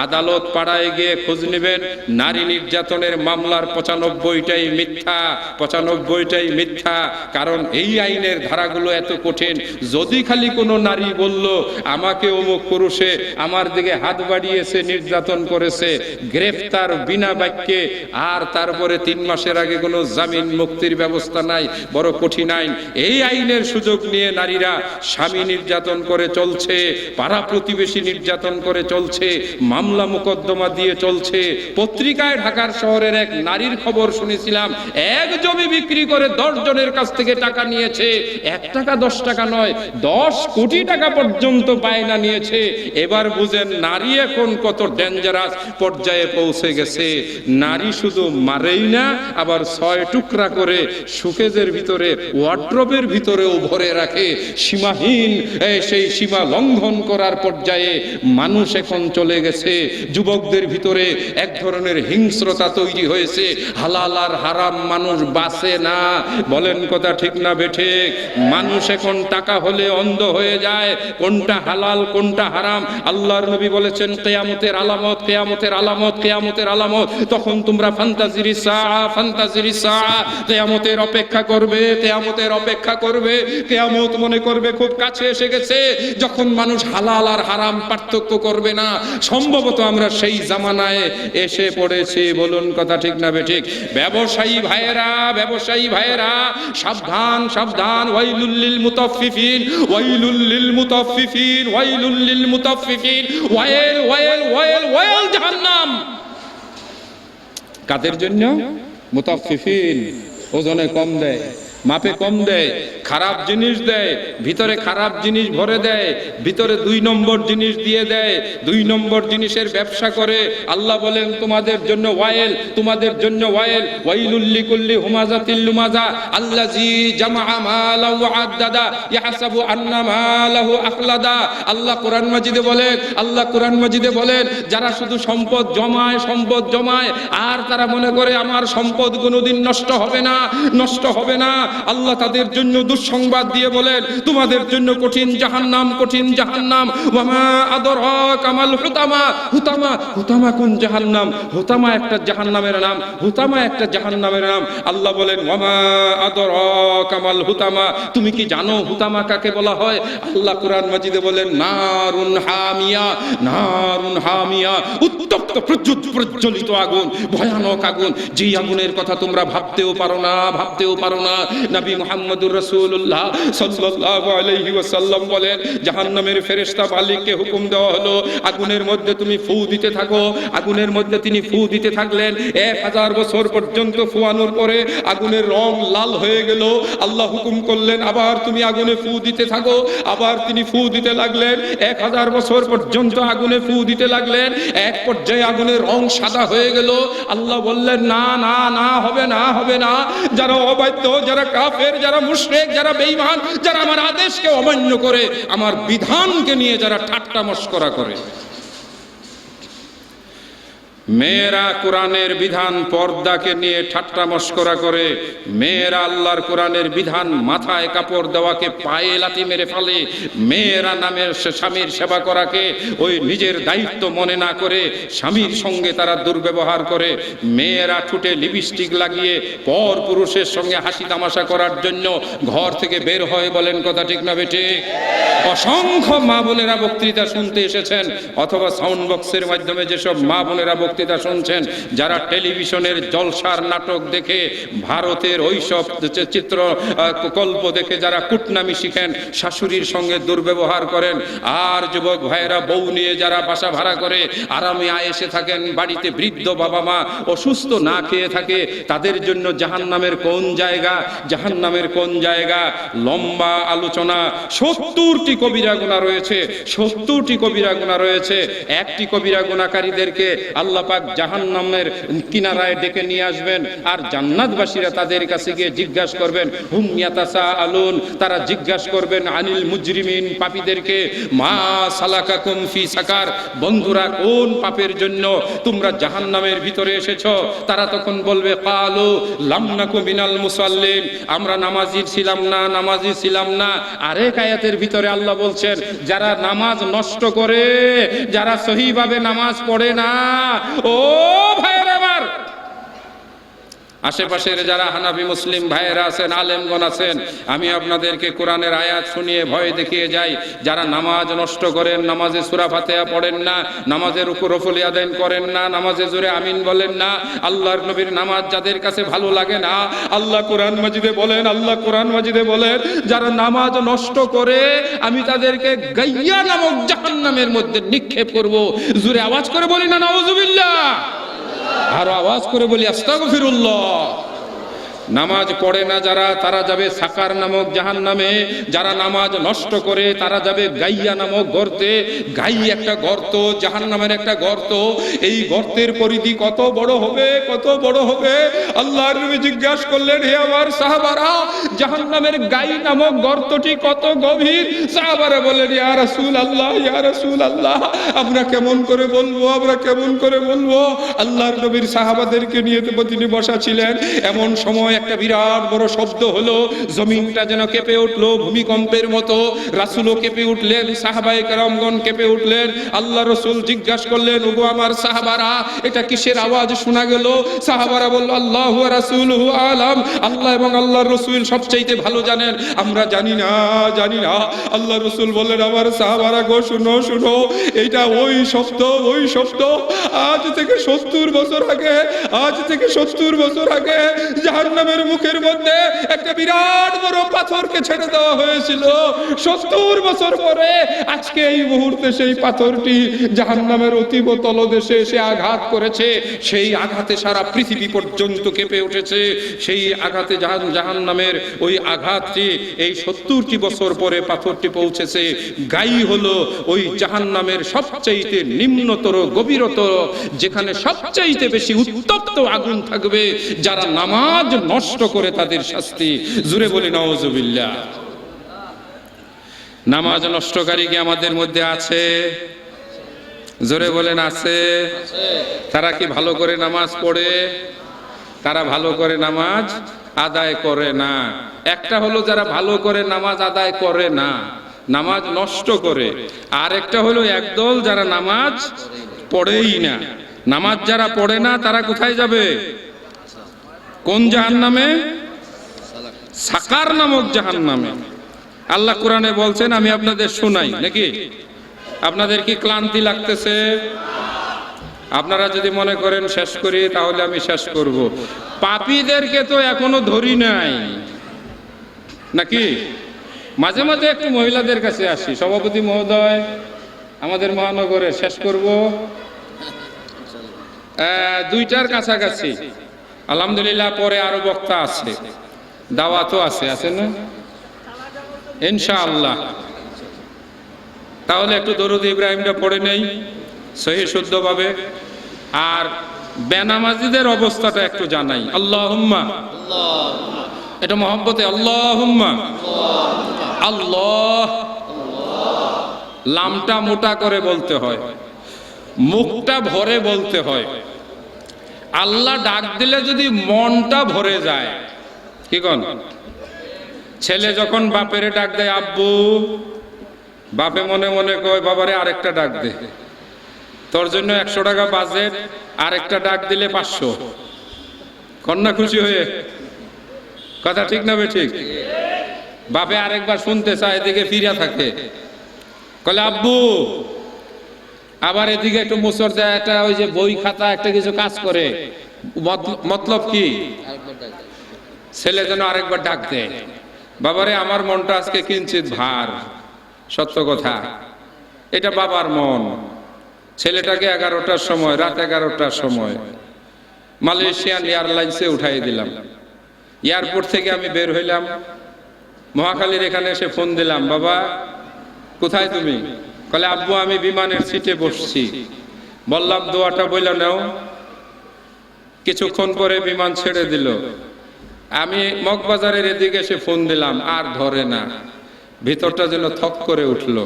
আদালত পাড়ায় গিয়ে খোঁজ নেবেন, নারী নির্যাতনের মামলার 95টাই মিথ্যা, 95টাই মিথ্যা। কারণ এই আইনের ধারাগুলো এত কঠিন। যদি খালি কোনো নারী বলল আমাকে অমুক পুরুষে আমার দিকে হাত বাড়িয়েছে, নির্যাতন করেছে, গ্রেফতার বিনা বাক্যে। আর তারপরে 3 মাসের আগে কোনো জামিন মুক্তির ব্যবস্থা নাই, বড় কঠিন আইন। এই আইনের সুযোগ নিয়ে নারীরা স্ত্রীরা স্বামী নির্যাতন করে চলছে, পাড়া প্রতিবেশী নির্যাতন করে চলছে, মামলা মোকদ্দমা দিয়ে চলছে। পত্রিকায় ঢাকার শহরের এক নারীর খবর শুনেছিলাম, এক জমি বিক্রি করে 10 জনের কাছ থেকে টাকা নিয়েছে। 1 টাকা 10 টাকা নয়, 10 কোটি টাকা পর্যন্ত বায়না নিয়েছে। এবার বুঝেন নারী এখন কত ডেঞ্জারাস পর্যায়ে পৌঁছে গেছে। নারী শুধু মারেই না, আবার 6 টুকরা করে সুকেজের ভিতরে, ওয়ার্ড্রবের ভিতরেও ভরে রাখে। সীমাহীন সেই সীমা লঙ্ঘন করার পর্যায়ে মানুষ এখন চলে গেছে। যুবকদের ভিতরে এক ধরনের হিংস্রতা তৈরি হয়েছে। হালাল আর হারাম মানুষ বাঁচে না। বলেন কথা ঠিক না বেঠিক? মানুষ এখন টাকা হলে অন্ধ হয়ে যায়, কোনটা হালাল কোনটা হারাম। আল্লাহর নবী বলেছেন কিয়ামতের আলামত, কিয়ামতের আলামত, কিয়ামতের আলামত। তখন তোমরা ফান্তাজিরি সাআ, ফান্তাজিরি সাআ, কিয়ামতের অপেক্ষা করবে, কিয়ামতের অপেক্ষা করবে। কিয়ামত মনে করবে খুব কাছে এসে গেছে, যখন মানুষ হালাল আর হারাম পার্থক্য করবে না। সম্ভবত আমরা সেই জামানায় এসে পড়েছি। বলুন কথা ঠিক না বেঠিক? ব্যবসায়ী ভাইয়েরা, ব্যবসায়ী ভাইয়েরা, সাবধান সাবধান। ওয়াইলুল লিল মুতাফফিফিন, ওয়াইলুল লিল মুতাফফিফিন, ওয়াইলুল লিল মুতাফফিফিন। ওয়াইল ওয়াইল ওয়াইল ওয়াইল জাহান্নাম। কাদের জন্য? মুতাফফিফিন, ওজনে কম দেয়, মাপে কম দেয়, খারাপ জিনিস দেয়, ভিতরে খারাপ জিনিস ভরে দেয়, ভিতরে 2 নম্বর জিনিস দিয়ে দেয়, 2 নম্বর জিনিসের ব্যবসা করে। আল্লাহ বলেন তোমাদের জন্য ওয়াইল, তোমাদের জন্য ওয়াইল। ওয়াইলুল লিকুল্লি হুমাযাতিল লুমাযা আল্লাযী জামাআ মালা ওয়া আদ্দাদা ইয়াহসাবু আন্না মালাহু আখলাদা। আল্লাহ কোরআন মাজিদে বলেন, আল্লাহ কোরআন মাজিদে বলেন, যারা শুধু সম্পদ জমায়, সম্পদ জমায়, আর তারা মনে করে আমার সম্পদ কোনোদিন নষ্ট হবে না, নষ্ট হবে না। আল্লাহ তাদের জন্য দুঃসংবাদ দিয়ে বলেন তোমাদের জন্য কঠিন জাহান্নাম, কঠিন জাহান্নাম। ওয়া মা আদরাকা মাল হুতামা, হুতামা, হুতামা কোন জাহান্নাম? হুতামা একটা জাহান্নামের নাম, হুতামা একটা জাহান্নামের নাম। আল্লাহ বলেন ওয়া মা আদরাকা মাল হুতামা, তুমি কি জানো হুতামা কাকে বলা হয়? আল্লাহ কোরআন মাজিদে বলেন নারুন হামিয়া, নারুন হামিয়া, উত্তপ্ত প্রজ্বলিত আগুন, ভয়ানক আগুন, যেই আগুনের কথা তোমরা ভাবতেও পারো না, ভাবতেও পারো না। নবী মুহাম্মদুর রাসূলুল্লাহ সাল্লাল্লাহু আলাইহি ওয়াসাল্লাম বলেন জাহান্নামের ফেরেশতা মালিককে হুকুম দেওয়া হলো আগুনের মধ্যে তুমি ফু দিতে থাকো। আগুনের মধ্যে তিনি ফু দিতে থাকলেন। 1000 বছর পর্যন্ত ফুয়ানোর পরে আগুনের রং লাল হয়ে গেল। আল্লাহ হুকুম করলেন আবার তুমি আগুনে ফু দিতে থাকো। আবার তিনি ফু দিতে লাগলেন। 1000 বছর পর্যন্ত আগুনে ফু দিতে লাগলেন। এক পর্যায়ে আগুনের রং সাদা হয়ে গেল। আল্লাহ বললেন না না না, হবে না, হবে না। যারা অবাধ্য, যারা কাফের, যারা মুশরিক, যারা বেঈমান, যারা আমার আদেশকে অমান্য করে, আমার বিধানকে নিয়ে যারা ঠাট্টা মশকরা করে। মেয়েরা কোরআনের বিধান পর্দাকে নিয়ে ঠাট্টা মশকরা করে। মেয়েরা আল্লাহর কোরআনের বিধান মাথায় কাপড় দেওয়াকে পায়ে লাথি মেরে ফেলে। মেয়েরা নামের স্বামীর সেবা করাকে ওই নিজের দায়িত্ব মনে না করে স্বামীর সঙ্গে তারা দুর্ব্যবহার করে। মেয়েরা ঠোঁটে লিপস্টিক লাগিয়ে পর পুরুষের সঙ্গে হাসি তামাশা করার জন্য ঘর থেকে বের হয়। বলেন কথা ঠিক না বেঠিক? অসংখ্য মা বোনেরা বক্তৃতা শুনতে এসেছেন, অথবা সাউন্ড বক্সের মাধ্যমে যেসব মা বোনেরা বক্তৃতা শুনছেন, যারা টেলিভিশনের জলসার নাটক দেখে, ভারতের ওইসব চিত্র কল্প দেখে যারা কুটনামি শিখেন, শাশুড়ির সঙ্গে দুর্ব্যবহার করেন, আর যুবক ভাইয়েরা বউ নিয়ে যারা বাসা ভাড়া করে আরামে আয়েসে থাকেন, বাড়িতে বৃদ্ধ বাবা মা অসুস্থ না খেয়ে থাকে, তাদের জন্য জাহান্নামের কোন জায়গা, জাহান্নামের কোন জায়গা? লম্বা আলোচনা। 70টি কবিরা গুনাহ রয়েছে, 70টি কবিরা গুনাহ রয়েছে। একটি কবিরা গুনাহকারীদেরকে আল্লাহ পাক জাহান্নামের কিনারায় ডেকে নিয়ে আসবেন, আর জান্নাতবাসীরা তাদের কাছে গিয়ে জিজ্ঞাসা করবেন, হুম ইয়াতাসাআলুন, তারা জিজ্ঞাসা করবেন আনিল মুজরিমিন, পাপীদেরকে, মা সালাকাকুম ফি সাকার, বন্ধুরা কোন পাপের জন্য তোমরা জাহান্নামের ভিতরে এসেছো? তারা তখন বলবে ক্বালু লাম নাকু মিনাল মুসাল্লিন, আমরা নামাজি ছিলাম না, নামাজি ছিলাম না। আরেক আয়াতের ভিতরে আল্লাহ বলছেন যারা নামাজ নষ্ট করে, যারা সহিভাবে নামাজ পড়ে না, ও ভাইয়ের আমার, আশেপাশের যারা হানাফি মুসলিম ভাইয়েরা আছেন, আলেমগণ আছেন, আমি আপনাদেরকে কোরআনের আয়াত শুনিয়ে ভয় দেখিয়ে যাই। যারা নামাজ নষ্ট করেন, নামাজে সূরা ফাতিহা পড়েন না, নামাজের উপর রফলি আদায় করেন না, নামাজে জোরে আমিন বলেন না, আল্লাহর নবীর নামাজ যাদের কাছে ভালো লাগে না, আল্লাহ কোরআন মাজিদে বলেন, আল্লাহ কোরআন মাজিদে বলেন, যারা নামাজ নষ্ট করে আমি তাদেরকে গাইয়া নামক জাহান্নামের মধ্যে নিক্ষেপ করব। জোরে আওয়াজ করে বলি না নাউজুবিল্লাহ, আরো আওয়াজ করে বলি আস্তাগফিরুল্লাহ। নামাজ পড়ে না যারা, তারা যাবে সাকার নামক জাহান্নামে। যারা নামাজ নষ্ট করে তারা যাবে গাইয়া নামক গর্তে। গাই একটা গর্ত, জাহান্নামের একটা গর্ত। এই গর্তের পরিধি কত বড় হবে, কত বড় হবে? আল্লাহর নবী জিজ্ঞাসা করলেন, হে আমার সাহাবারা, জাহান্নামের গাই নামক গর্তটি কত গভীর? সাহাবারা বলেন, ইয়া রাসূলুল্লাহ, ইয়া রাসূলুল্লাহ, আমরা কেমন করে বলবো, আমরা কেমন করে বলবো? আল্লাহর নবীর সাহাবাদেরকে নিয়ে তিনি বসা ছিলেন। এমন সময় একটা বিরাট বড় শব্দ হলো, জমিনটা যেন কেঁপে উঠলো ভূমিকম্পের মতো। রাসূলও কেঁপে উঠলেন, সাহাবায়ে কেরামগণ কেঁপে উঠলেন। আল্লাহ রাসূল জিজ্ঞাসা করলেন, ওগো আমার সাহাবারা, এটা কিসের আওয়াজ শোনা গেল? সাহাবারা বলল, আল্লাহু ওয়া রাসূলুহু আলাম, আল্লাহ এবং আল্লাহর রাসূল সবচাইতে ভালো জানেন, আমরা জানি না, জানি না। আল্লাহ রাসূল বললেন, আমার সাহাবারা গো, শুনো শুনো, এটা ওই শব্দ, ওই শব্দ আজ থেকে 70 বছর আগে, আজ থেকে 70 বছর আগে জাহান্নামের মুখের মধ্যে একটা বিরাট বড় পাথরকে ছেড়ে দেওয়া হয়েছিল। 70 বছর পরে আজকে এই মুহূর্তে সেই পাথরটি জাহান্নামের অতীব তলদেশে এসে আঘাত করেছে। সেই আঘাতে সারা পৃথিবী পর্যন্ত কেঁপে উঠেছে। সেই আঘাতে জাহান্নামের ওই আঘাতটি এই 70টি বছর পরে পাথরটি পৌঁছেছে। গাই হলো ওই জাহান্নামের সবচাইতে নিম্নতর, গভীরতর, যেখানে সবচাইতে বেশি উত্তপ্ত আগুন থাকবে। যারা নামাজ নষ্ট করে তাদের শাস্তি। জোরে বলি নাউজুবিল্লাহ। নামাজ নষ্টকারী কি আমাদের মধ্যে আছে? জোরে বলেন আছে। তারা কি ভালো করে নামাজ পড়ে? তারা ভালো করে নামাজ আদায় করে না। একটা হলো যারা ভালো করে নামাজ আদায় করে না, নামাজ নষ্ট করে। আর একটা হলো একদল যারা নামাজ পড়েই না। নামাজ যারা পড়ে না তারা কোথায় যাবে? কোন জাহান্নামে? সাকার নামক জাহান্নামে। আল্লাহ কোরআনে বলছেন, আমি আপনাদের শোনাই নাকি? আপনাদের কি ক্লান্তি লাগতেছে? আপনারা যদি মনে করেন শেষ করি, তাহলে আমি শেষ করব। পাপীদেরকে তো এখনো ধরি নাই নাকি? মাঝে মাঝে একটু মহিলাদের কাছে আসি, সভাপতি মহোদয় আমাদের মহানগরে শেষ করব 2টার কাছাকাছি। আলহামদুলিল্লাহ, পরে আরো বক্তা আছে, দাওয়াতও আছে, আছে না? ইনশাআল্লাহ। তাহলে একটু দরুদ ইব্রাহিমটা পড়ে নেই সহি শুদ্ধভাবে। আর বেনামাজিদের অবস্থাটা একটু জানাই। আল্লাহুম্মা, এটা মহব্বতে আল্লাহুম্মা, আল্লাহ, লামটা মোটা করে বলতে হয়, মুখটা ভরে বলতে হয়। আল্লাহ ডাক দিলে যদি মনটা ভরে যায়, কি কোন? ছেলে যখন বাপেরে ডাক দেয় আব্বু, বাপে মনে মনে কয় বাবারে আরেকটা ডাক দে, তোর জন্য 100 টাকা বাজেট, আরেকটা ডাক দিলে 500। কন্যা খুশি হয়ে, কথা ঠিক না বে ঠিক? বাপে আরেকবার শুনতে চায়, এদিকে ফিরা থাকে, কলে আব্বু, আবার এদিকে একটু মুসর দেয়, একটা ওই যে বই খাতা একটা কিছু কাজ করে, মতলব কি? ছেলে যেন আরেকবার ডাক দেয়, বাবারে আমার মনটা আজকে কিঞ্চিত ভার। সত্য কথা, এটা বাবার মন। ছেলেটাকে 11টার সময়, রাত 11টার সময় মালয়েশিয়ান এয়ারলাইন্সে উঠাই দিলাম। এয়ারপোর্ট থেকে আমি বের হইলাম, মহাখালীর এখানে এসে ফোন দিলাম, বাবা কোথায় তুমি? কলে আব্বু আমি বিমানের সিটে বসছি। বললাম দোয়াটা বইলা নাও। কিছুক্ষণ পরে বিমান ছেড়ে দিল। আমি মগবাজারের এদিকে এসে ফোন দিলাম, আর ধরে না। ভিতরটা যেন থক করে উঠলো।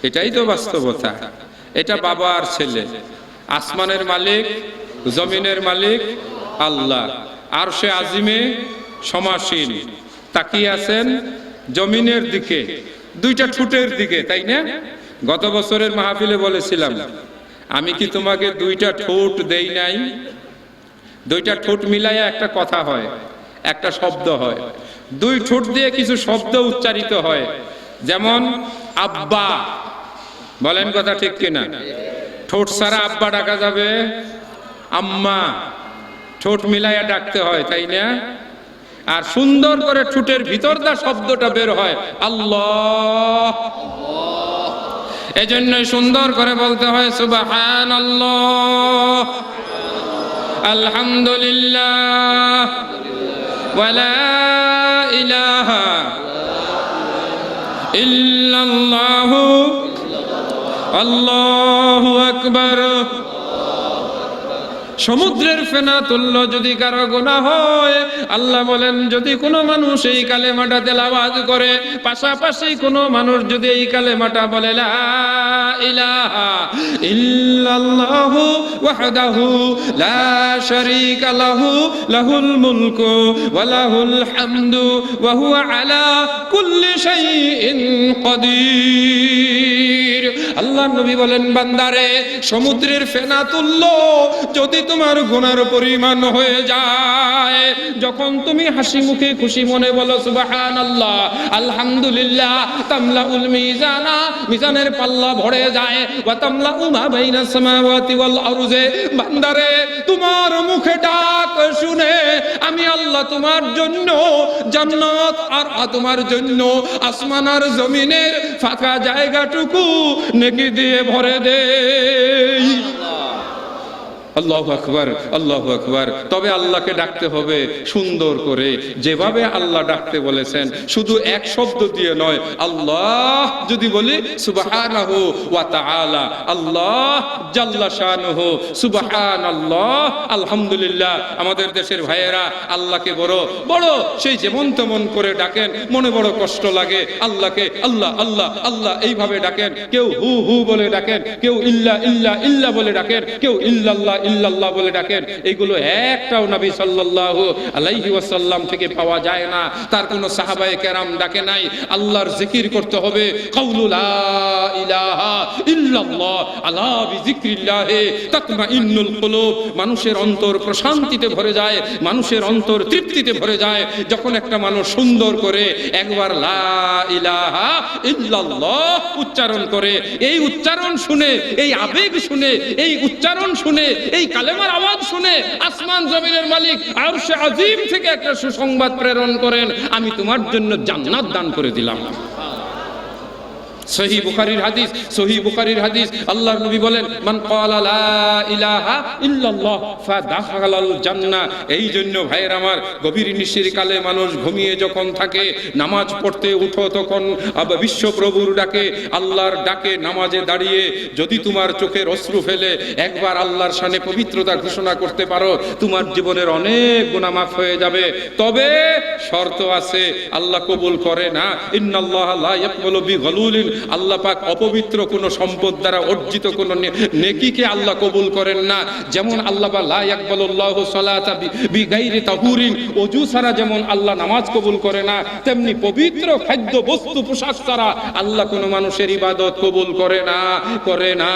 এটাই তো বাস্তবতা। এটা বাবা আর ছেলে। আসমানের মালিক, জমিনের মালিক আল্লাহ। আরশে আজিমে সমাসীন, তাকিয়ে আছেন জমিনের দিকে, 2টা ঠোঁটের দিকে, তাই না? গত বছরের মাহফিলে বলেছিলাম, আমি কি তোমাকে 2টা ঠোঁট দেই নাই? দুইটা ঠোঁট মিলাইয়া একটা কথা হয়, একটা শব্দ হয়। দুই ঠোঁট দিয়ে কিছু শব্দ উচ্চারিত হয়, যেমন আব্বা। বলেন কথা ঠিক কিনা? ঠোঁট ছাড়া আব্বা ডাকা যাবে? আম্মা ঠোঁট মিলাইয়া ডাকতে হয়, তাই না? আর সুন্দর করে ঠোঁটের ভিতর দা শব্দটা বের হয় আল্লাহ। এজন্যই সুন্দর করে বলতে হয় সুবহানাল্লাহ, আলহামদুলিল্লাহ, ওয়ালা ইলাহা ইল্লাল্লাহু, আল্লাহু আকবার। সমুদ্রের ফেনা তুল্য যদি কারো গুনাহ হয়, আল্লাহ বলেন যদি কোনো মানুষ এই কালেমাটা তেলাওয়াত করে, পাশাপাশি কোনো মানুষ যদি এই কালেমাটা বলে লা ইলাহা ইল্লাল্লাহু ওয়াহদাহু লা শারীকা লাহু লাহুল মুলকু ওয়া লাহুল হামদু ওয়া হুয়া আলা কুল্লি শাইইন কাদির। আল্লাহ নবী বলেন বান্দারে, সমুদ্রের ফেনা তুল্য যদি তোমার গুনার পরিমাণ হয়ে যায়, যখন তুমি হাসি মুখে খুশি মনে বলো সুবহানাল্লাহ, আলহামদুলিল্লাহ, তামলাউল মিজানা, মিজানের পাল্লা ভরে যায়, ওয়া তামলাউ মা বাইনাস সামাওয়াতি ওয়াল আরজে। বান্দারে, তোমার মুখে ডাক শুনে আমি আল্লাহ তোমার জন্য জান্নাত আর তোমার জন্য আসমান আর জমিনের ফাঁকা জায়গাটুকু নেকি দিয়ে ভরে দেই। আল্লাহু আকবার, আল্লাহু আকবার। তবে আল্লাহকে ডাকতে হবে সুন্দর করে, যেভাবে আল্লাহ ডাকতে বলেছেন, শুধু এক শব্দ দিয়ে নয়। আল্লাহ যদি বলি সুবহানাহু ওয়া তাআলা, আল্লাহ জাল্লা শানুহু, সুবহানাল্লাহ, আলহামদুলিল্লাহ। আমাদের দেশের ভাইয়েরা আল্লাহকে বড় বড় সেই যেমন তেমন করে ডাকেন, মনে বড় কষ্ট লাগে। আল্লাহকে আল্লাহ আল্লাহ আল্লাহ এইভাবে ডাকেন, কেউ হু হু বলে ডাকেন, কেউ ইল্লা ইল্লা ইল্লা বলে ডাকেন, কেউ ইল্লাল্লাহ ইল্লাল্লাহ বলে ডাকেন। এগুলো একটাও নবী সাল্লাল্লাহু আলাইহি ওয়াসাল্লাম থেকে পাওয়া যায় না, তার কোনো সাহাবায়ে কেরাম ডাকে নাই। আল্লাহর জিকির করতে হবে, কাউলু লা ইলাহা ইল্লাল্লাহ, আলা বিযিকরিল্লাহি তাতমাইন্নুল কুলুব। মানুষের অন্তর প্রশান্তিতে ভরে যায়, মানুষের অন্তর তৃপ্তিতে ভরে যায় যখন একটা মানুষ সুন্দর করে একবার লা ইলাহা ইল্লাল্লাহ উচ্চারণ করে। এই উচ্চারণ শুনে, এই আবেগ শুনে, এই উচ্চারণ শুনে, এই কালেমার আওয়াজ শুনে আসমান জমিনের মালিক আরশে আজিম থেকে একটা সুসংবাদ প্রেরণ করেন, আমি তোমার জন্য জান্নাত দান করে দিলাম। সহিহ বুখারীর হাদিস, সহিহ বুখারীর হাদিস, আল্লাহর নবী বলেন মান ক্বালা লা ইলাহা ইল্লাল্লাহ ফাদাখালাল জান্নাহ। এই জন্য ভাইয়ের আমার, গভীর নিশির কালে মানুষ ঘুমিয়ে যখন থাকে, নামাজ পড়তে উঠো তখন বিশ্বপ্রভুর ডাকে, আল্লাহর ডাকে নামাজে দাঁড়িয়ে যদি তোমার চোখের অশ্রু ফেলে একবার আল্লাহর শানে পবিত্রতা ঘোষণা করতে পারো, তোমার জীবনের অনেক গুনাহ মাফ হয়ে যাবে। তবে শর্ত আছে, আল্লাহ কবুল করে না। ইন্নাল্লাহা লা ইয়াকবালু বিগলুলিন, আল্লাহ পাক অপবিত্র কোন সম্পদ দ্বারা অর্জিত কোন নেকিকে আল্লাহ কবুল করেন না। যেমন আল্লাহ লা ইয়াকবালুল্লাহু সালাতা বিগাইরি তাহুরিন, ওযু ছাড়া যেমন আল্লাহ নামাজ কবুল করে না, তেমনি পবিত্র খাদ্য বস্তু পোশাক ছাড়া আল্লাহ কোন মানুষের ইবাদত কবুল করে না, করে না।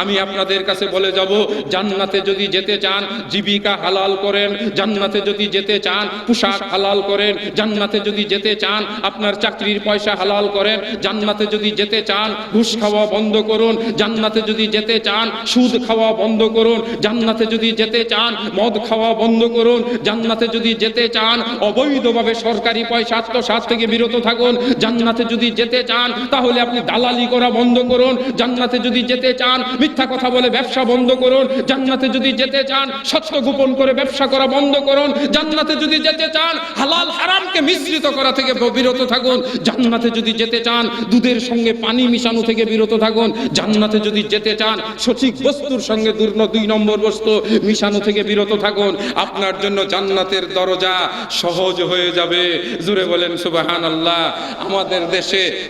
আমি আপনাদের কাছে বলে যাব, জান্নাতে যদি যেতে চান জীবিকা হালাল করেন, জান্নাতে যদি যেতে চান পোশাক হালাল করেন, জান্নাতে যদি যেতে চান আপনার চাকরির পয়সা হালাল করেন, জান্নাতে যদি যেতে চান ঘুষ খাওয়া বন্ধ করুন, জান্নাতে যদি যেতে চান সুদ খাওয়া বন্ধ করুন, জান্নাতে যদি যেতে চান মদ খাওয়া বন্ধ করুন, জান্নাতে যদি যেতে চান অবৈধভাবে সরকারি পয়সা আত্মসাৎ থেকে বিরত থাকুন, জান্নাতে যদি যেতে চান তাহলে আপনি দালালি করা বন্ধ করুন, জান্নাতে যদি যেতে চান মিথ্যা কথা বলে ব্যবসা বন্ধ করুন, জান্নাতে যদি যেতে চান সত্য গোপন করে ব্যবসা করা বন্ধ করুন, জান্নাতে যদি যেতে চান হালাল হারামকে মিশ্রিত করা থেকে বিরত থাকুন, জান্নাতে যদি যেতে চান দুধের সঙ্গে পানি মিশানো থেকে বিরত থাকুন, জান্নাতে যদি যেতে চান সঠিক বস্তুর সঙ্গে দুই নম্বর বস্তু মিশানো থেকে বিরত থাকুন। আপনার জন্য জান্নাতের দরজা সহজ হয়ে যাবে। জোরে বলেন সুবহানাল্লাহ।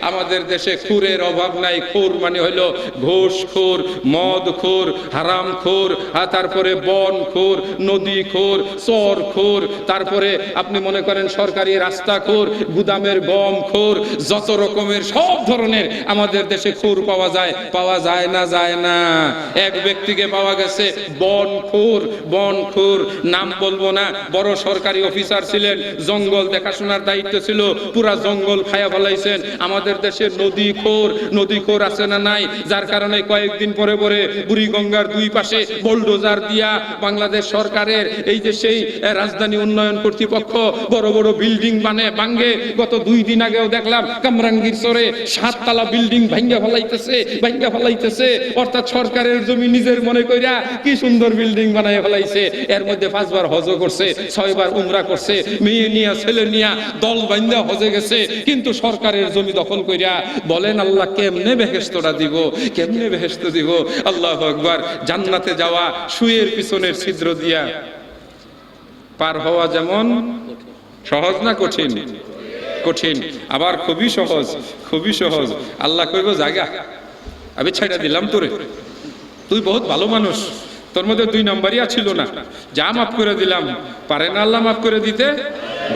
আমাদের দেশে খুরের অভাব নাই। খুর মানে হলো ঘুষখোর, মদখোর, হারামখোর, তারপরে বনখোর, নদীখোর, চরখোর, তারপরে আপনি মনে করেন সরকারি রাস্তাখোর, গুদামের গমখোর, যত রকমের সব ধরনের আমাদের দেশে খুর পাওয়া যায় না যায় না। এক ব্যক্তিকে পাওয়া গেছে বনখুর, নাম বলবো না, বড় সরকারি অফিসার ছিলেন, জঙ্গল দেখাশোনার দায়িত্ব ছিল, পুরা জঙ্গল খায়া ফেলাইছেন। আমাদের দেশে নদীখোর আছে না নাই, যার কারণে কয়েকদিন পরে পরে বুড়িগঙ্গার দুই পাশে বোলডোজার দিয়া বাংলাদেশ সরকারের এই যে সেই রাজধানী উন্নয়ন কর্তৃপক্ষ বড় বড় বিল্ডিং ভাঙ্গে। গত 2 দিন আগেও দেখলাম কামরাঙ্গীর চরে 7 তলা বিল্ডিং ভাঙ্গা ফেলাইতেছে। অর্থাৎ সরকারের জমি নিজের মনে কইরা কি সুন্দর বিল্ডিং বানায় ফেলাইছে। এর মধ্যে 5 বার হজ করছে, 6 বার উমরা করছে, মেয়ে নিয়া ছেলে নিয়া দল বান্ধা হজে গেছে, কিন্তু সরকারের জমি দখল কইরা। বলেন আল্লাহ কেমনে বেহেশতটা দিব, কেমনে বেহেশত দিব? আল্লাহু আকবার। জান্নাতে যাওয়া শুয়ের পিছনের ছিদ্র দিয়া পার হওয়া যেমন সহজ না কঠিন? কঠিন, আবার খুবই সহজ। আল্লাহ কইব জায়গা আমি ছাইড়া দিলাম তোরে, তুই বহুত ভালো মানুষ, তোর মধ্যে 2 নম্বরই ছিল না, যা মাফ করে দিলাম। পারে না আল্লাহ মাফ করে দিতে?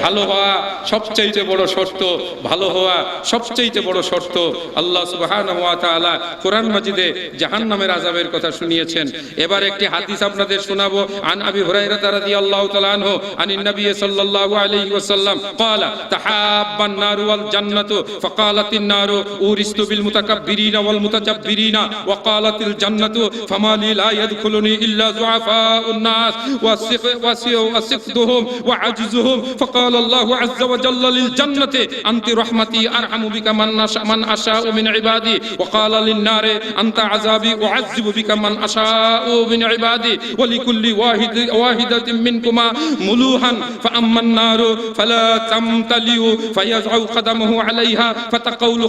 ভালো হওয়া সবচেয়ে বড় শর্ত, ভালো হওয়া সবচেয়ে বড় শর্ত। আল্লাহ সুবহানাহু ওয়া তাআলা কোরআন মাজিদে জাহান্নামের আযাবের কথা শুনিয়েছেন। এবার একটি হাদিস আপনাদের শোনাবো। আন আবি হুরায়রা রাদিয়াল্লাহু তাআলা আনহু আনিন নবী সাল্লাল্লাহু আলাইহি ওয়াসাল্লাম قال تحاب النار والجنة فقالت النار أورثت بالمتكبرين والمتجبرين وقالت الجنة فما لي لا يدخلني إلا ضعفاء الناس وسقطهم وعجزهم فقال الله عز وجل للجنة أنت رحمتي أرحم بك من أشاء من عبادي وقال للنار أنت عذابي أعذب بك من أشاء من عبادي ولكل واحدة منكما ملوحا فأما النار فلا تمتلئ فيضع قدمه عليها فتقول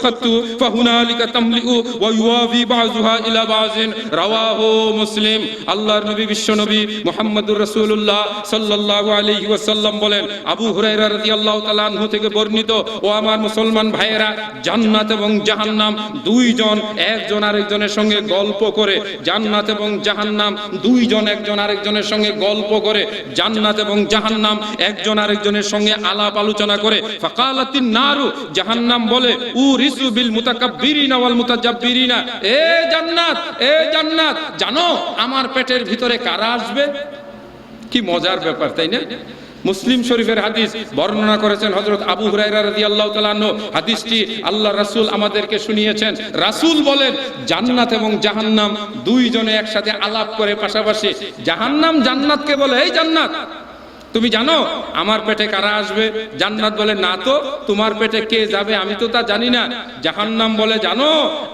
خط فهنالك تملئ ويوافي بعضها إلى بعض رواه مسلم। আল্লাহর নবী বিশ্ব নবী মুহাম্মদুর রাসূলুল্লাহ সাল্লাল্লাহু আলাইহি ওয়াসাল্লাম বলেন, আবু হুরায়রা রাদিয়াল্লাহু তাআলা আনহু থেকে বর্ণিত, ও আমার মুসলমান ভাইয়েরা, জান্নাত এবং জাহান্নাম দুইজন একজন আরেকজনের সঙ্গে গল্প করে, জান্নাত এবং জাহান্নাম দুইজন একজন আরেকজনের সঙ্গে গল্প করে, জান্নাত এবং জাহান্নাম একজন আরেকজনের সঙ্গে আলাপ আলোচনা করে। ফাকালাতিন নারু, জাহান্নাম বলে, উরিসু বিল মুতাকাব্বিরিনা ওয়াল মুতাজাব্বিরিনা, এ জান্নাত জানো আমার পেটের ভিতরে কারা আসবে? কি মজার ব্যাপার, তাই না? মুসলিম শরীফের হাদিস বর্ণনা করেছেন হযরত আবু হুরায়রা রাদিয়াল্লাহু তাআলা আনহু। হাদিসটি আল্লাহর রাসূল আমাদেরকে শুনিয়েছেন। রাসূল বলেন, জান্নাত এবং জাহান্নাম দুইজনে একসাথে আলাপ করে পাশাপাশি। জাহান্নাম জান্নাতকে বলে, এই জান্নাত তুমি জানো আমার পেটে কারা আসবে? জান্নাত বলে, না তো, তোমার পেটে কে যাবে আমি তো তা জানি না। জাহান্নাম বলে, জানো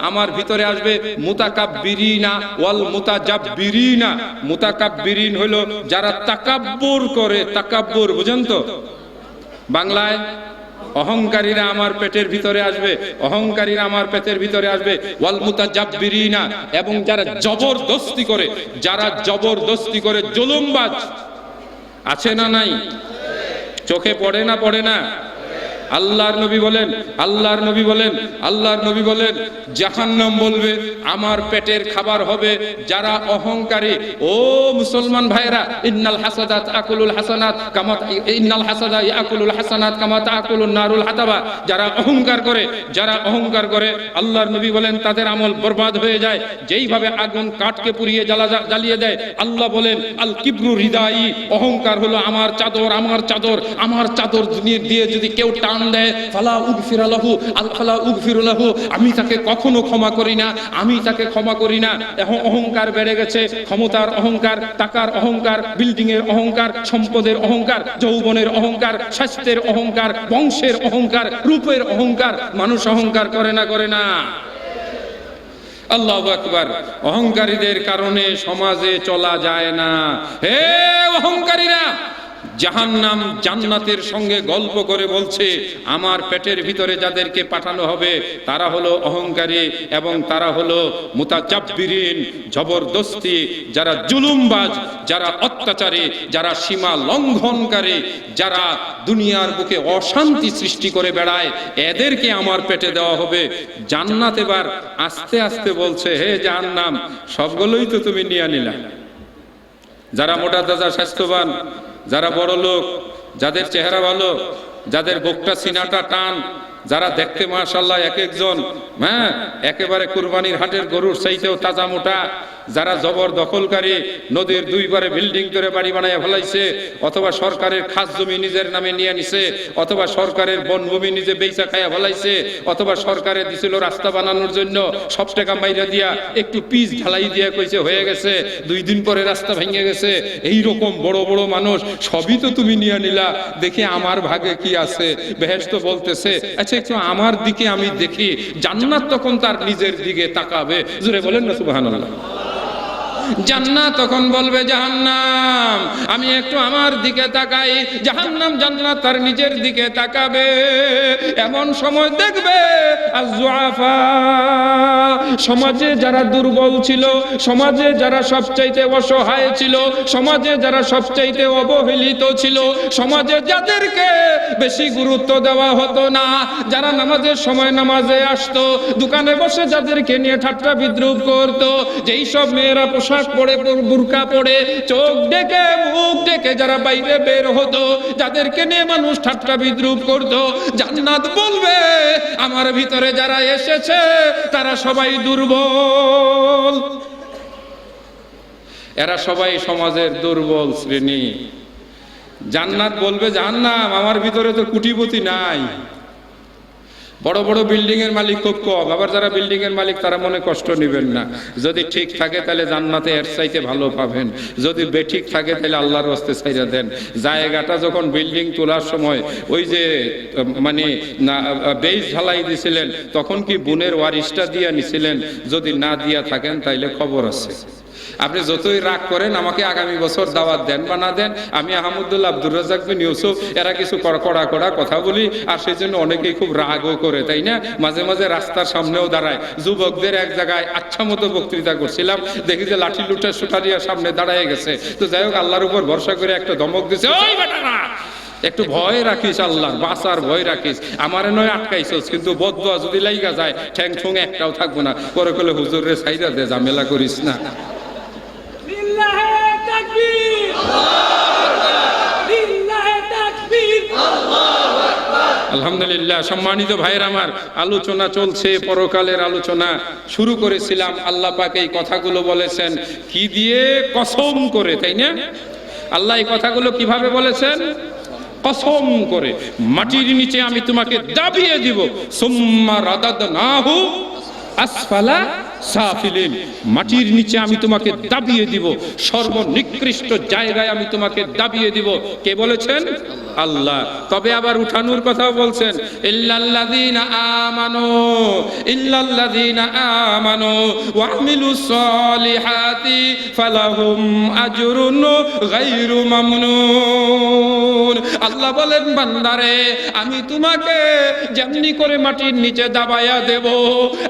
আমার ভিতরে আসবে মুতাকাব্বিরিনা ওয়াল মুতাজাব্বিরিনা। মুতাকাব্বিরিন হলো যারা তাকাব্বুর করে, তাকাব্বুর বুঝেন তো বাংলায়? অহংকারীরা আমার পেটের ভিতরে আসবে, অহংকারীরা আমার পেটের ভিতরে আসবে। ওয়াল মুতাজাব্বিরিনা, এবং যারা জবরদস্তি করে, যারা জবরদস্তি করে, জুলুমবাজ আছে না নাই? চোখে পড়ে না? আল্লাহর নবী বলেন জাহান্নাম বলবে আমার পেটের খাবার হবে যারা অহংকারী। ও মুসলমান ভাইরা, ইন্নাল হাসাদাত আকুলুল হাসানাত কামা ইন্নাল হাসাদা ইয়াকুলুল হাসানাত কামা তাকুলুন নারুল হাতাবা। যারা অহংকার করে আল্লাহর নবী বলেন তাদের আমল বরবাদ হয়ে যায়, যেইভাবে আগুন কাঠকে পুড়িয়ে জ্বালিয়ে দেয়। আল্লাহ বলেন, আল কিবরু রিদাই, অহংকার হলো আমার চাদর দিয়ে যদি কেউ টান দেয়, ফালা উগফিরু লাহু, আমি তাকে কখনো ক্ষমা করি না। এখন অহংকার বেড়ে গেছে, ক্ষমতার অহংকার, টাকার অহংকার, বিল্ডিং এর অহংকার, সম্পদের অহংকার, যৌবনের অহংকার, স্বাস্থ্যের অহংকার, বংশের অহংকার, রূপের অহংকার। মানুষ অহংকার করে না? আল্লাহু আকবার। অহংকারীদের কারণে সমাজে চলা যায় না। হে অহংকারীরা, জাহান্নাম জান্নাতের সঙ্গে গল্প করে বলছে আমার পেটের ভিতরে যাদেরকে পাঠানো হবে তারা হলো অহংকারী এবং তারা হলো মুতাজাব্বিরিন, জবরদস্তি, যারা জুলুমবাজ, যারা অত্যাচারী, যারা সীমা লঙ্ঘনকারী, যারা দুনিয়ার বুকে অশান্তি সৃষ্টি করে বেড়ায়, এদেরকে আমার পেটে দেওয়া হবে। জান্নাত এবার আস্তে আস্তে বলছে, হে জাহান্নাম, সবগুলোই তো তুমি নিয়ে নিলা। যারা মোটা তাজা স্বাস্থ্যবান, যারা বড় লোক, যাদের চেহারা ভালো, যাদের বুকটা সিনাটা টান, যারা দেখতে মাশাআল্লাহ এক একজন, হ্যাঁ, একেবারে কুরবানির হাটের গরুর চাইতেও তাজা মোটা, যারা জবর দখলকারী, নদীর দুই পারে বিল্ডিং করে বাড়ি বানায় ফেলাইছে, অথবা সরকারের খাস জমি নিজের নামে নিয়ে নিছে, অথবা সরকারের বনভূমি নিজে বেচা খায়া ফেলাইছে, অথবা সরকারে দিছিল রাস্তা বানানোর জন্য, সব টাকা মাইরা দিয়া একটু পিচ ঢালাই দিয়া কইছে হয়ে গেছে, 2 দিন পরে রাস্তা ভেঙে গেছে। এই রকম বড় বড় মানুষ, সবই তো তুমি নিয়ে নিলা, দেখি আমার ভাগে কি আছে। বেহেশত বলতেছে আচ্ছা একটু আমার দিকে আমি দেখি। জান্নাত তখন তার নিজের দিকে তাকাবে, জোরে বলেন না সুবহানাল্লাহ। জান্নাত তখন বলবে জাহান্নাম আমি একটু আমার দিকে তাকাই, জাহান্নাম জান্নাত তার নিজের দিকে তাকাবে। এমন সময় দেখবে আয-যুআফা, সমাজে যারা দুর্বল ছিল, সমাজে যারা সবচাইতে অসহায় ছিল, সমাজে যারা সবচাইতে অবহেলিত ছিল, সমাজে যাদেরকে বেশি গুরুত্ব দেওয়া হতো না, যারা নামাজের সময় নামাজে আসতো, দোকানে বসে যাদেরকে নিয়ে ঠাট্টা বিদ্রুপ করতো, যেই সব মেয়েরা পোশাক পরে বুরকা পরে চোখ ডেকে মুখ ডেকে যারা বাইরে বের হতো, যাদেরকে নিয়ে মানুষ ঠাট্টা বিদ্রুপ করতো, জান্নাত বলবে আমার ভিতরে যারা এসেছে তারা সবাই দুর্বল, এরা সবাই সমাজের দুর্বল শ্রেণী। জান্নাত বলবে জাহান্নাম আমার ভিতরে তো কোটিপতি নাই, বড় বড় বিল্ডিং এর মালিক খুব কম। আবার যারা বিল্ডিং এর মালিক তারা মনে কষ্ট নেবেন না, যদি ঠিক থাকে তাহলে জান্নাতে এর চাইতে ভালো পাবেন, যদি বেঠিক থাকে তাহলে আল্লাহর রাস্তায় ছাইরা দেন। জায়গাটা যখন বিল্ডিং তোলার সময় ওই যে মানে বেইস ঢালাই দিছিলেন, তখন কি বুনের ওয়ারিশটা দিয়া নিছিলেন? যদি না দিয়া থাকেন তাইলে খবর আছে। আপনি যতই রাগ করেন আমাকে আগামী বছর দাওয়াত দেন বা না দেন, আমি আহমদুল্লাহ, আব্দুর রাজ্জাক বিন ইউসুফ এরা কিছু কড়া কড়া কথা বলি, আর সেই জন্য অনেকেই খুব রাগও করে, তাই না? মাঝে মাঝে রাস্তার সামনেও দাঁড়ায়। যুবকদের এক জায়গায় আচ্ছা মতো বক্তৃতা করছিলাম, দেখি যে লাঠি লুটা সুটারিয়া সামনে দাঁড়ায় গেছে। তো যাই হোক, আল্লাহর উপর ভরসা করে একটা ধমক দিছে, ওই বেটারা একটু ভয় রাখিস, আল্লাহর বাঁচার ভয় রাখিস, আমারে নয় আটকাইছস, কিন্তু বদদুয়া যদি লাইগা যায় ঠ্যাং ঠুং একটাও থাকবো না। পরে কলে হুজুরের সাইরা দে, ঝামেলা করিস না। আলহামদুলিল্লাহ। সম্মানিত ভাইয়ের আমার, আলোচনা চলছে, পরকালের আলোচনা শুরু করেছিলাম। আল্লাহ পাক এই কথাগুলো বলেছেন কি দিয়ে? কসম করে, তাই না? আল্লাহ এই কথাগুলো কিভাবে বলেছেন? কসম করে। মাটির নিচে আমি তোমাকে দাবিয়ে দিব, সুম্মা রাদাদনাহু আসফালা সাফিলিন, মাটির নিচে আমি তোমাকে দাবিয়ে দিব, সর্বনিকৃষ্ট জায়গায় আমি তোমাকে দাবিয়ে দিব। কে বলেছেন? আল্লাহ। তবে আবার উঠানোর কথাও বলছেন, ইল্লাল্লাযীনা আমানু ওয়া আমিলুস সলিহাতি ফালাহুম আজরুন গায়রু মামনুন। আল্লাহ বলেন, বান্দারে আমি তোমাকে যেমনি করে মাটির নিচে দাবায়া দেব,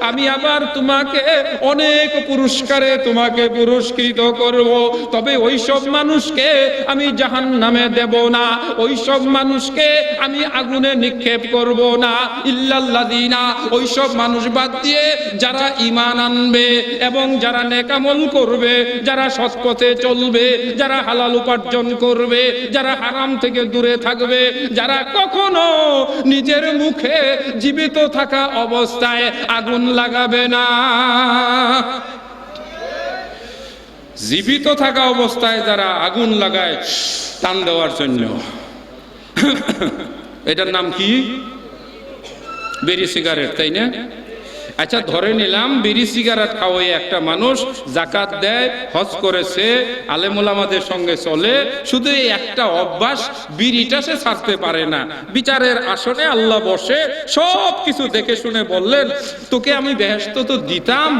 আমি আবার তোমাকে অনেক পুরস্কারে তোমাকে পুরস্কৃত করব। তবে ওই সব মানুষকে আমি জাহান্নামে দেব না, ওই সব মানুষকে আমি আগুনে নিক্ষেপ করব না। ইল্লাল্লাযীনা, ওই সব মানুষ বাদ দিয়ে যারা ঈমান আনবে এবং যারা নেক আমল করবে, যারা সৎ পথে চলবে, যারা হালাল উপার্জন করবে, যারা হারাম থেকে দূরে থাকবে, যারা কখনো নিজের মুখে জীবিত থাকা অবস্থায় আগুন লাগাবে না। জীবিত থাকা অবস্থায় যারা আগুন লাগায় টান দেওয়ার জন্য, এটার নাম কি? বিড়ি সিগারেট, তাই না? আচ্ছা, ধরে নিলাম বিড়ি সিগারেট খাওয়াই একটা মানুষ যাকাত দেয়, হজ করেছে, আলেম ওলামাদের সঙ্গে চলে, শুধু এই একটা অভ্যাস, বিড়িটা সে ছাড়তে পারে না। বিচারের আসনে আল্লাহ বসে সব কিছু দেখে শুনে বললেন, তোকে আমি বেহেশত তো দিতাম,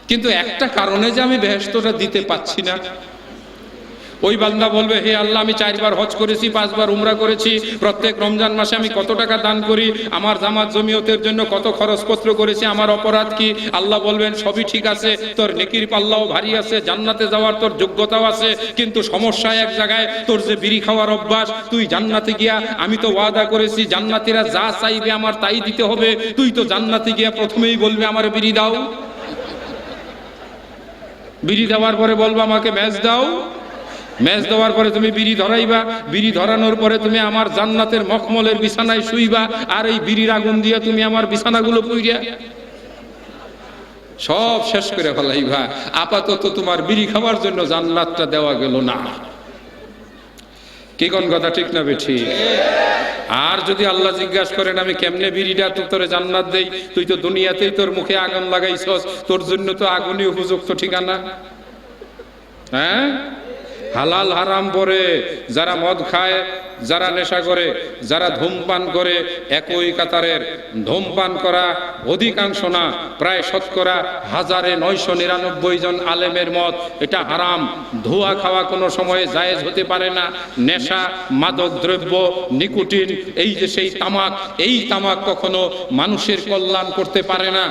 কিন্তু একটা কারণে যে আমি বেহেশতটা দিতে পাচ্ছি না। ওই বান্দা বলবে, হে আল্লাহ, আমি 4 বার হজ করেছি, 5 বার উমরা করেছি, প্রত্যেক রমজান মাসে আমি কত টাকা দান করি, আমার জামাত জমিয়তের জন্য কত খরচপত্র করেছি, আমার অপরাধ কি? আল্লাহ বলবেন, সবই ঠিক আছে, তোর নেকির পাল্লাও ভারী আছে, জান্নাতে যাওয়ার তোর যোগ্যতাও আছে, কিন্তু সমস্যা এক জায়গায়, তোর যে বিড়ি খাওয়ার অভ্যাস, তুই জান্নাতে গিয়া, আমি তো ওয়াদা করেছি জান্নাতীরা যা চাইবে আমার তাই দিতে হবে, তুই তো জান্নাতে গিয়া প্রথমেই বলবে আমার বিড়ি দাও, বিড়ি দেওয়ার পরে বলবো আমাকে ম্যাচ দাও, মেজ দেওয়ার পরে তুমি বিড়ি ধরাইবা, বিড়ি ধরানোর পরে তুমি আমার জান্নাতের মখমলের বিছানায় শুইবা, আর এই বিড়ির আগুন দিয়ে তুমি আমার বিছানাগুলো পুইরা সব শেষ করে ফেলাইবা। আপাতত তোমার বিড়ি খাওয়ার জন্য জান্নাতটা দেওয়া গেল না। কি কোন কথা ঠিক না বেঠি? আর যদি আল্লাহ জিজ্ঞাসা করেন আমি কেমনে বিড়িটা তোরে জান্নাত দেই, তুই তো দুনিয়াতেই তোর মুখে আগুন লাগাইছস, তোর জন্য তো আগুনই উপযুক্ত ঠিকানা। হ্যাঁ, হালাল হারাম পরে যারা মদ খায়, যারা নেশা করে, যারা ধূমপান করে, একই কাতারের ধূমপান করা অধিকাংশ না, প্রায় শতকরা 1999 জন আলেমের মত এটা হারাম। ধোঁয়া খাওয়া কোনো সময়ে জায়েজ হতে পারে না। নেশা, মাদক দ্রব্য, নিকোটিন, এই যে সেই তামাক, এই তামাক কখনো মানুষের কল্যাণ করতে পারে না।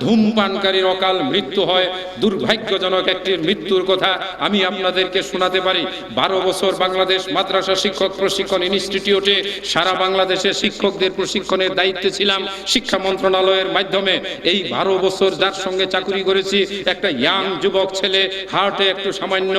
ধূমপানকারীর অকাল মৃত্যু হয়। দুর্ভাগ্যজনক একটি মৃত্যুর কথা আমি আপনাদেরকে শোনাতে পারি। 12 বছর বাংলাদেশ মাদ্রাসা শিক্ষক প্রশিক্ষণ ইনস্টিটিউটে সারা বাংলাদেশের শিক্ষকদের প্রশিক্ষণের দায়িত্বে ছিলাম শিক্ষা মন্ত্রণালয়ের মাধ্যমে। এই 12 বছর যার সঙ্গে চাকরি করেছি, একটা ইয়াং যুবক ছেলে, হার্টে একটু সামান্য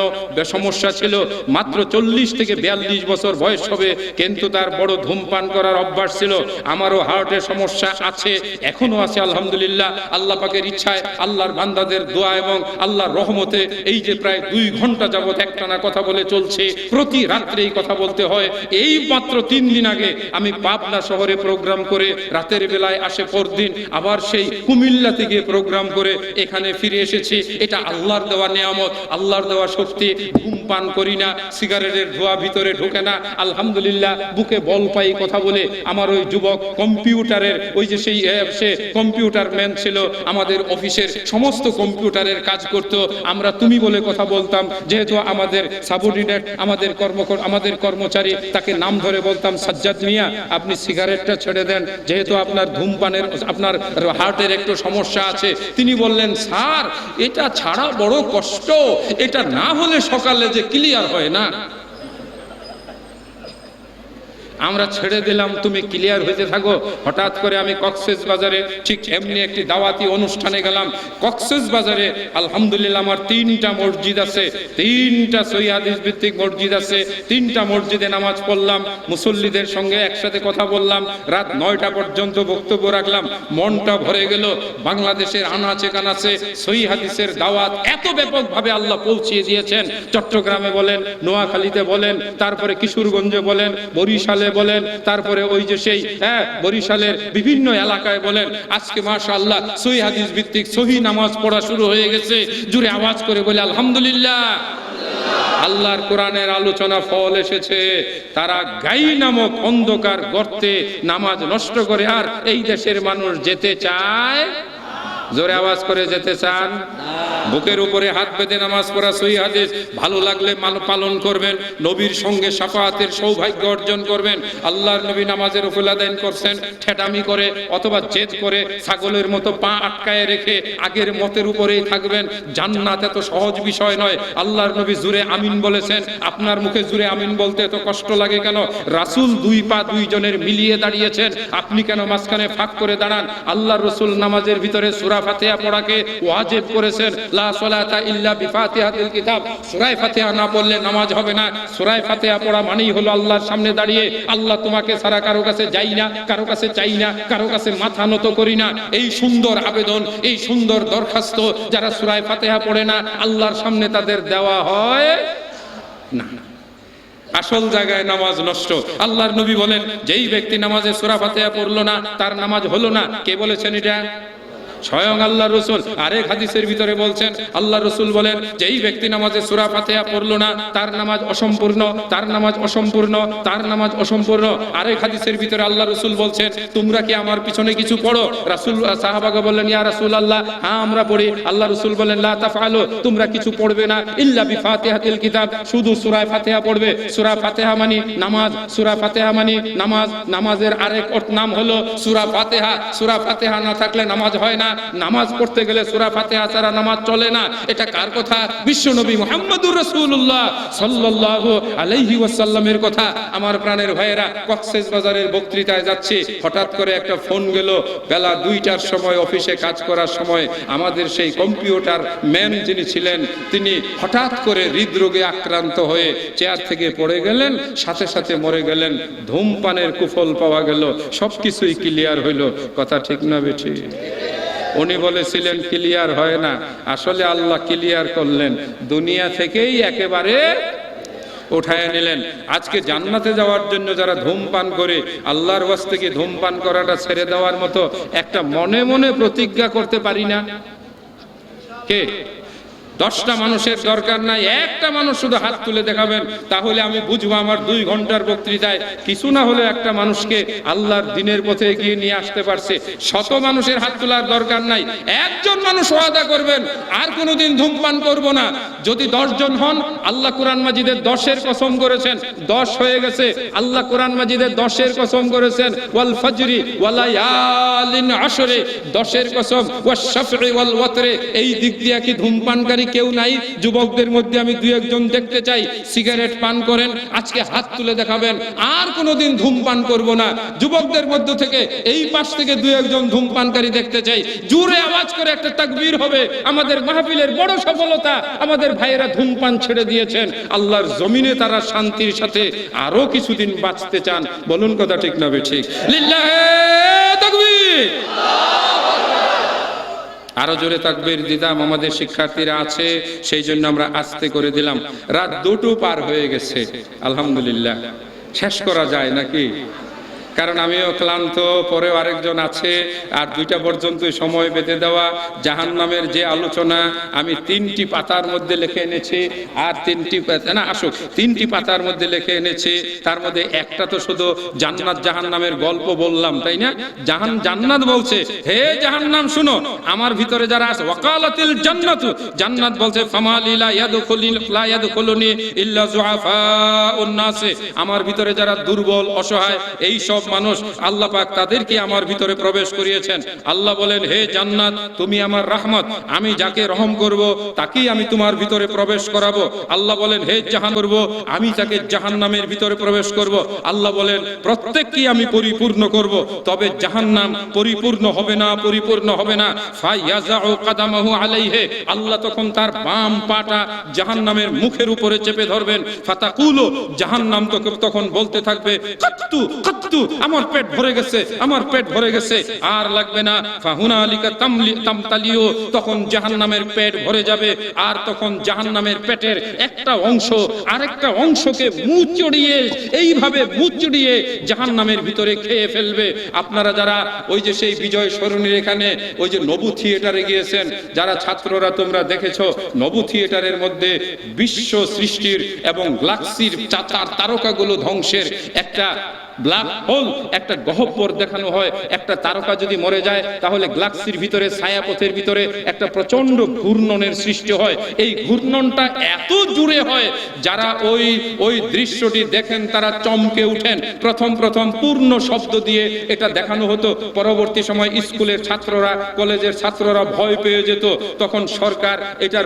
সমস্যা ছিল, মাত্র 40 থেকে 42 বছর বয়স হবে, কিন্তু তার বড় ধূমপান করার অভ্যাস ছিল। আমারও হার্টের সমস্যা আছে, এখনো আছে আলহামদুলিল্লাহ। আল্লাহ পাকের ইচ্ছায়, আল্লাহর বান্দাদের দোয়া এবং আল্লাহর রহমতে এই যে প্রায় 2 ঘন্টা যাবত একটানা কথা বলে চলছে, প্রতি রাত্রেই কথা বলতে হয়। এই মাত্র 3 দিন আগে আমি পাবনা শহরে প্রোগ্রাম করে রাতের বেলায় আসে, পরদিন আবার সেই কুমিল্লাতে গিয়ে প্রোগ্রাম করে এখানে ফিরে এসেছি। এটা আল্লাহর দেওয়া নিয়ামত, আল্লাহর দেওয়া শক্তি। ধূমপান করি না, সিগারেটের ধোঁয়া ভিতরে ঢোকে না, আলহামদুলিল্লাহ। বুকে বল পাই কথা বলে। আমার ওই যুবক কম্পিউটারের ওই যে সেই সে কম্পিউটার ম্যান ছিল, আমাদের অফিসের সমস্ত কম্পিউটারের কাজ করত। আমরা তুমি বলে কথা বলতাম, যেহেতু আমাদের সাবঅর্ডিনেট, আমাদের কর্মচারী, তাকে নাম ধরে বলতাম, সাজ্জাদ মিয়া আপনি সিগারেটটা ছেড়ে দেন, যেহেতু আপনার ধূমপানের, আপনার হার্টের একটু সমস্যা আছে। তিনি বললেন, স্যার এটা ছাড়া বড় কষ্ট, এটা না হলে সকালে যে ক্লিয়ার হয় না। আমরা ছেড়ে দিলাম, তুমি ক্লিয়ার হইতে থাকো। হঠাৎ করে আমি কক্সেস বাজারে ঠিক এমনি একটি দাওয়াতি অনুষ্ঠানে গেলাম। কক্সেস বাজারে আলহামদুলিল্লাহ আমার 3টা মসজিদ আছে, 3টা সহিহ হাদিস ভিত্তিক মসজিদ আছে। 3টা মসজিদে নামাজ পড়লাম, মুসল্লিদের সঙ্গে একসাথে কথা বললাম, রাত 9টা পর্যন্ত বক্তব্য রাখলাম। মনটা ভরে গেল। বাংলাদেশের আনাচে কানাচে সহিহ হাদিসের দাওয়াত এত ব্যাপকভাবে আল্লাহ পৌঁছিয়ে দিয়েছেন। চট্টগ্রামে বলেন, নোয়াখালীতে বলেন, তারপরে কিশোরগঞ্জে বলেন, বরিশালে বলেন, তারপরে ওই যে সেই বরিশালের বিভিন্ন এলাকায় বলেন। আজকে মাশাআল্লাহ সহিহ হাদিস ভিত্তিক সহিহ নামাজ পড়া শুরু হয়ে গেছে। জোরে আওয়াজ করে বলে আলহামদুলিল্লাহ। আল্লাহর কোরআনের আলোচনা ফল এসেছে। তারা গাই নামক অন্ধকার গর্তে নামাজ নষ্ট করে। আর এই দেশের মানুষ যেতে চায়, জোরে আওয়াজ করে যেতে চান? বুকের উপরে হাত বেঁধে নামাজ পড়া সহিহ হাদিস। ভালো লাগলে পালন করবেন, নবীর সঙ্গে শাফাআতের সৌভাগ্য অর্জন করবেন। আল্লাহর নবী নামাজের উফুল আদায় করছেন, ঠেটামি করে অথবা জেদ করে ছাগলের মতো পা আটকায় রেখে আগের মতের উপরেই থাকবেন। জান্নাত এত সহজ বিষয় নয়। আল্লাহর নবী জুরে আমিন বলেছেন। আপনার মুখে জুরে আমিন বলতে এত কষ্ট লাগে কেন? রাসূল 2 পা 2 জনের মিলিয়ে দাঁড়িয়েছেন, আপনি কেন মাঝখানে ফাঁক করে দাঁড়ান? আল্লাহর রাসূল নামাজের ভিতরে সূরা ফাতিহা পড়াকে ওয়াজিব করেছেন। লা সালাতা ইল্লা বিফাতিহাতিল কিতাব। সূরা ফাতিহা না পড়লে নামাজ হবে না। সূরা ফাতিহা পড়া মানেই হলো আল্লাহর সামনে দাঁড়িয়ে, আল্লাহ তোমাকে ছাড়া কারো কাছে যাই না, কারো কাছে চাই না, কারো কাছে মাথা নত করি না। এই সুন্দর আবেদন, এই সুন্দর দরখাস্ত যারা সূরা ফাতিহা পড়ে না, আল্লাহর সামনে তাদের দেওয়া হয় না। আসল জায়গায় নামাজ নষ্ট। আল্লাহর নবী বলেন, যেই ব্যক্তি নামাজে সূরা ফাতিহা পড়লো না, তার নামাজ হলো না। কে বলেছেন এটা? স্বয়ং আল্লাহ রসুল। আরেক হাদিসের ভিতরে বলছেন, আল্লাহ রসুল বলেন, যেই ব্যক্তি নামাজে সূরা ফাতিহা পড়লো না, তার নামাজ অসম্পূর্ণ, তার নামাজ অসম্পূর্ণ, তার নামাজ অসম্পূর্ণ। আরেক হাদিসের ভিতরে আল্লাহ রসুল বলছেন, তোমরা কি আমার পিছনে কিছু পড়ো? রাসূল সাহাবাগণ বললেন, ইয়া রাসূলুল্লাহ, হ্যাঁ আমরা পড়ি। আল্লাহ রসুল বলেন, লা তাফআলু, তোমরা কিছু পড়বে না, ইল্লা বিফাতিহাতিল কিতাব, শুধু সূরা ফাতিহা পড়বে। সূরা ফাতিহা মানে নামাজ, সূরা ফাতিহা মানে নামাজ। নামাজের আরেক নাম হলো সূরা ফাতিহা। সূরা ফাতিহা না থাকলে নামাজ হয় না। না, নামাজ পড়তে গেলে সূরা ফাতিহা ছাড়া নামাজ চলে না। এটা কার কথা? বিশ্বনবী মুহাম্মদুর রাসূলুল্লাহ সাল্লাল্লাহু আলাইহি ওয়াসাল্লামের কথা। আমার প্রাণের ভাইয়েরা, কক্সবাজারের বক্তৃতায় যাচ্ছে, হঠাৎ করে একটা ফোন গেল। বেলা 2টার সময় অফিসে কাজ করার সময় আমাদের সেই কম্পিউটার ম্যান যিনি ছিলেন, তিনি হঠাৎ করে হৃদরোগে আক্রান্ত হয়ে চেয়ার থেকে পড়ে গেলেন, সাথে সাথে মরে গেলেন। ধূমপানের কুফল পাওয়া গেল, সবকিছুই ক্লিয়ার হইল। কথা ঠিক না বেঠি? উনি বলেছিলেন ক্লিয়ার হয় না, আসলে আল্লাহ ক্লিয়ার করলেন, দুনিয়া থেকেই একেবারে উঠায় নিলেন। আজকে জান্নাতে যাওয়ার জন্য যারা ধূমপান করে, আল্লাহর ওয়াস্তে কি ধূমপান করাটা ছেড়ে দেওয়ার মতো একটা মনে মনে প্রতিজ্ঞা করতে পারি না? কে? 10টা মানুষের দরকার নাই, একটা মানুষ শুধু হাত তুলে দেখাবেন, তাহলে আমি বুঝবো আমার 2 ঘন্টার বক্তৃতায় কিছু না হলে একটা মানুষকে আল্লাহর দ্বীনের পথে এগিয়ে নিয়ে আসতে পারছে। 100 মানুষের হাত তোলার দরকার নাই, একজন মানুষ ওয়াদা করবেন আর কোনোদিন ধূমপান করব না। যদি 10 জন হন, আল্লাহ কোরআন মাজিদের 10-এর কসম করেছেন, 10 হয়ে গেছে। আল্লাহ কোরআন মাজিদের 10-এর কসম করেছেন, ওয়াল ফাজরি ওয়ালায়ালিন আশরে, 10-এর কসম, ওয়াশ শাফঈ ওয়াল ওয়াতরে। এই দিক দিয়ে কি ধূমপানকারী কেউ নাই? যুবকদের মধ্যে আমি 2-1 জন দেখতে চাই সিগারেট পান করেন, আজকে হাত তুলে দেখাবেন আর কোনোদিন ধূমপান করব না। যুবকদের মধ্য থেকে এই পাশ থেকে 2-1 জন ধূমপানকারী দেখতে চাই, জোরে আওয়াজ করে একটা তাকবীর হবে। আমাদের মাহফিলের বড় সফলতা, আমাদের ভাইয়েরা ধূমপান ছেড়ে দিয়েছেন, আল্লাহর জমিনে তারা শান্তির সাথে আরো কিছুদিন বাঁচতে চান। বলুন কথা ঠিক না বেঠিক? লিল্লাহি তাকবীর। আরো জোরে তাকবীর দিতাম, আমাদের শিক্ষার্থীরা আছে সেই জন্য আমরা আস্তে করে দিলাম। রাত 2টো পার হয়ে গেছে, আলহামদুলিল্লাহ। শেষ করা যায় নাকি? কারণ আমিও ক্লান্ত, পরেও আরেকজন আছে, আর 2টা পর্যন্ত সময় বেঁধে দেওয়া। জাহান্নামের যে আলোচনা আমি 3টি পাতার মধ্যে লিখে এনেছি, আর 3টি না আসুক 3টি পাতার মধ্যে লিখে এনেছি। তার মধ্যে একটা তো শুধু জান্নাত জাহান্নামের গল্প বললাম, তাই না? জান্নাত বলছে, হে জাহান্নাম শুনো, আমার ভিতরে যারা আছে, ওয়াকালাতিল জান্নাতু, জান্নাত বলছে ফামালি লা ইয়াদখুলুনি ইল্লা যুআফাউন নাস, আমার ভিতরে যারা দুর্বল অসহায় এই সব মানুষ, আল্লাহ পাক তাদেরকে আমার ভিতরে প্রবেশ করিয়েছেন। আল্লাহ বলেন, হে জান্নাত তুমি আমার রহমত, আমি যাকে রহম করব তাকেই আমি তোমার ভিতরে প্রবেশ করাবো। আল্লাহ বলেন, হে জাহান করব, আমি তাকে জাহান্নামের ভিতরে প্রবেশ করব। আল্লাহ বলেন, প্রত্যেককে আমি পরিপূর্ণ করব, তবে জাহান্নাম পরিপূর্ণ হবে না, পরিপূর্ণ হবে না। ফায়াযাউ কাদামাহু আলাইহি, আল্লাহ তখন তার বাম পাটা জাহান্নামের মুখের উপরে চেপে ধরবেন। ফাতাকুলু, জাহান্নাম তখন বলতে থাকবে, কাত্তু কাত্তু, আমার পেট ভরে গেছে, আমার পেট ভরে গেছে, আর লাগবে না। ফাহুনালিকা তামতালিউ, তখন জাহান্নামের পেট ভরে যাবে, আর তখন জাহান্নামের পেটের একটা অংশ আরেকটা অংশকে মুচড়িয়ে, এইভাবে মুচড়িয়ে জাহান্নামের ভিতরে খেয়ে ফেলবে। আপনারা যারা ওই যে সেই বিজয় সরণির এখানে ওই যে নবু থিয়েটারে গিয়েছেন, যারা ছাত্ররা তোমরা দেখেছো, নবু থিয়েটারের মধ্যে বিশ্ব সৃষ্টির এবং গ্যালাক্সির তারকাগুলো ধ্বংসের একটা ব্ল্যাক হোল, একটা গহ্বর দেখানো হয়। একটা তারকা যদি মরে যায় তাহলে গ্যালাক্সির ভিতরে, ছায়াপথের ভিতরে একটা প্রচন্ড ঘূর্ণনের সৃষ্টি হয়। এই ঘূর্ণনটা এত জোরে হয়, যারা ওই দৃশ্যটি দেখেন তারা চমকে উঠেন। প্রথম পূর্ণ শব্দ দিয়ে এটা দেখানো হতো, পরবর্তী সময় স্কুলের ছাত্ররা, কলেজের ছাত্ররা ভয় পেয়ে যেত। তখন সরকার এটার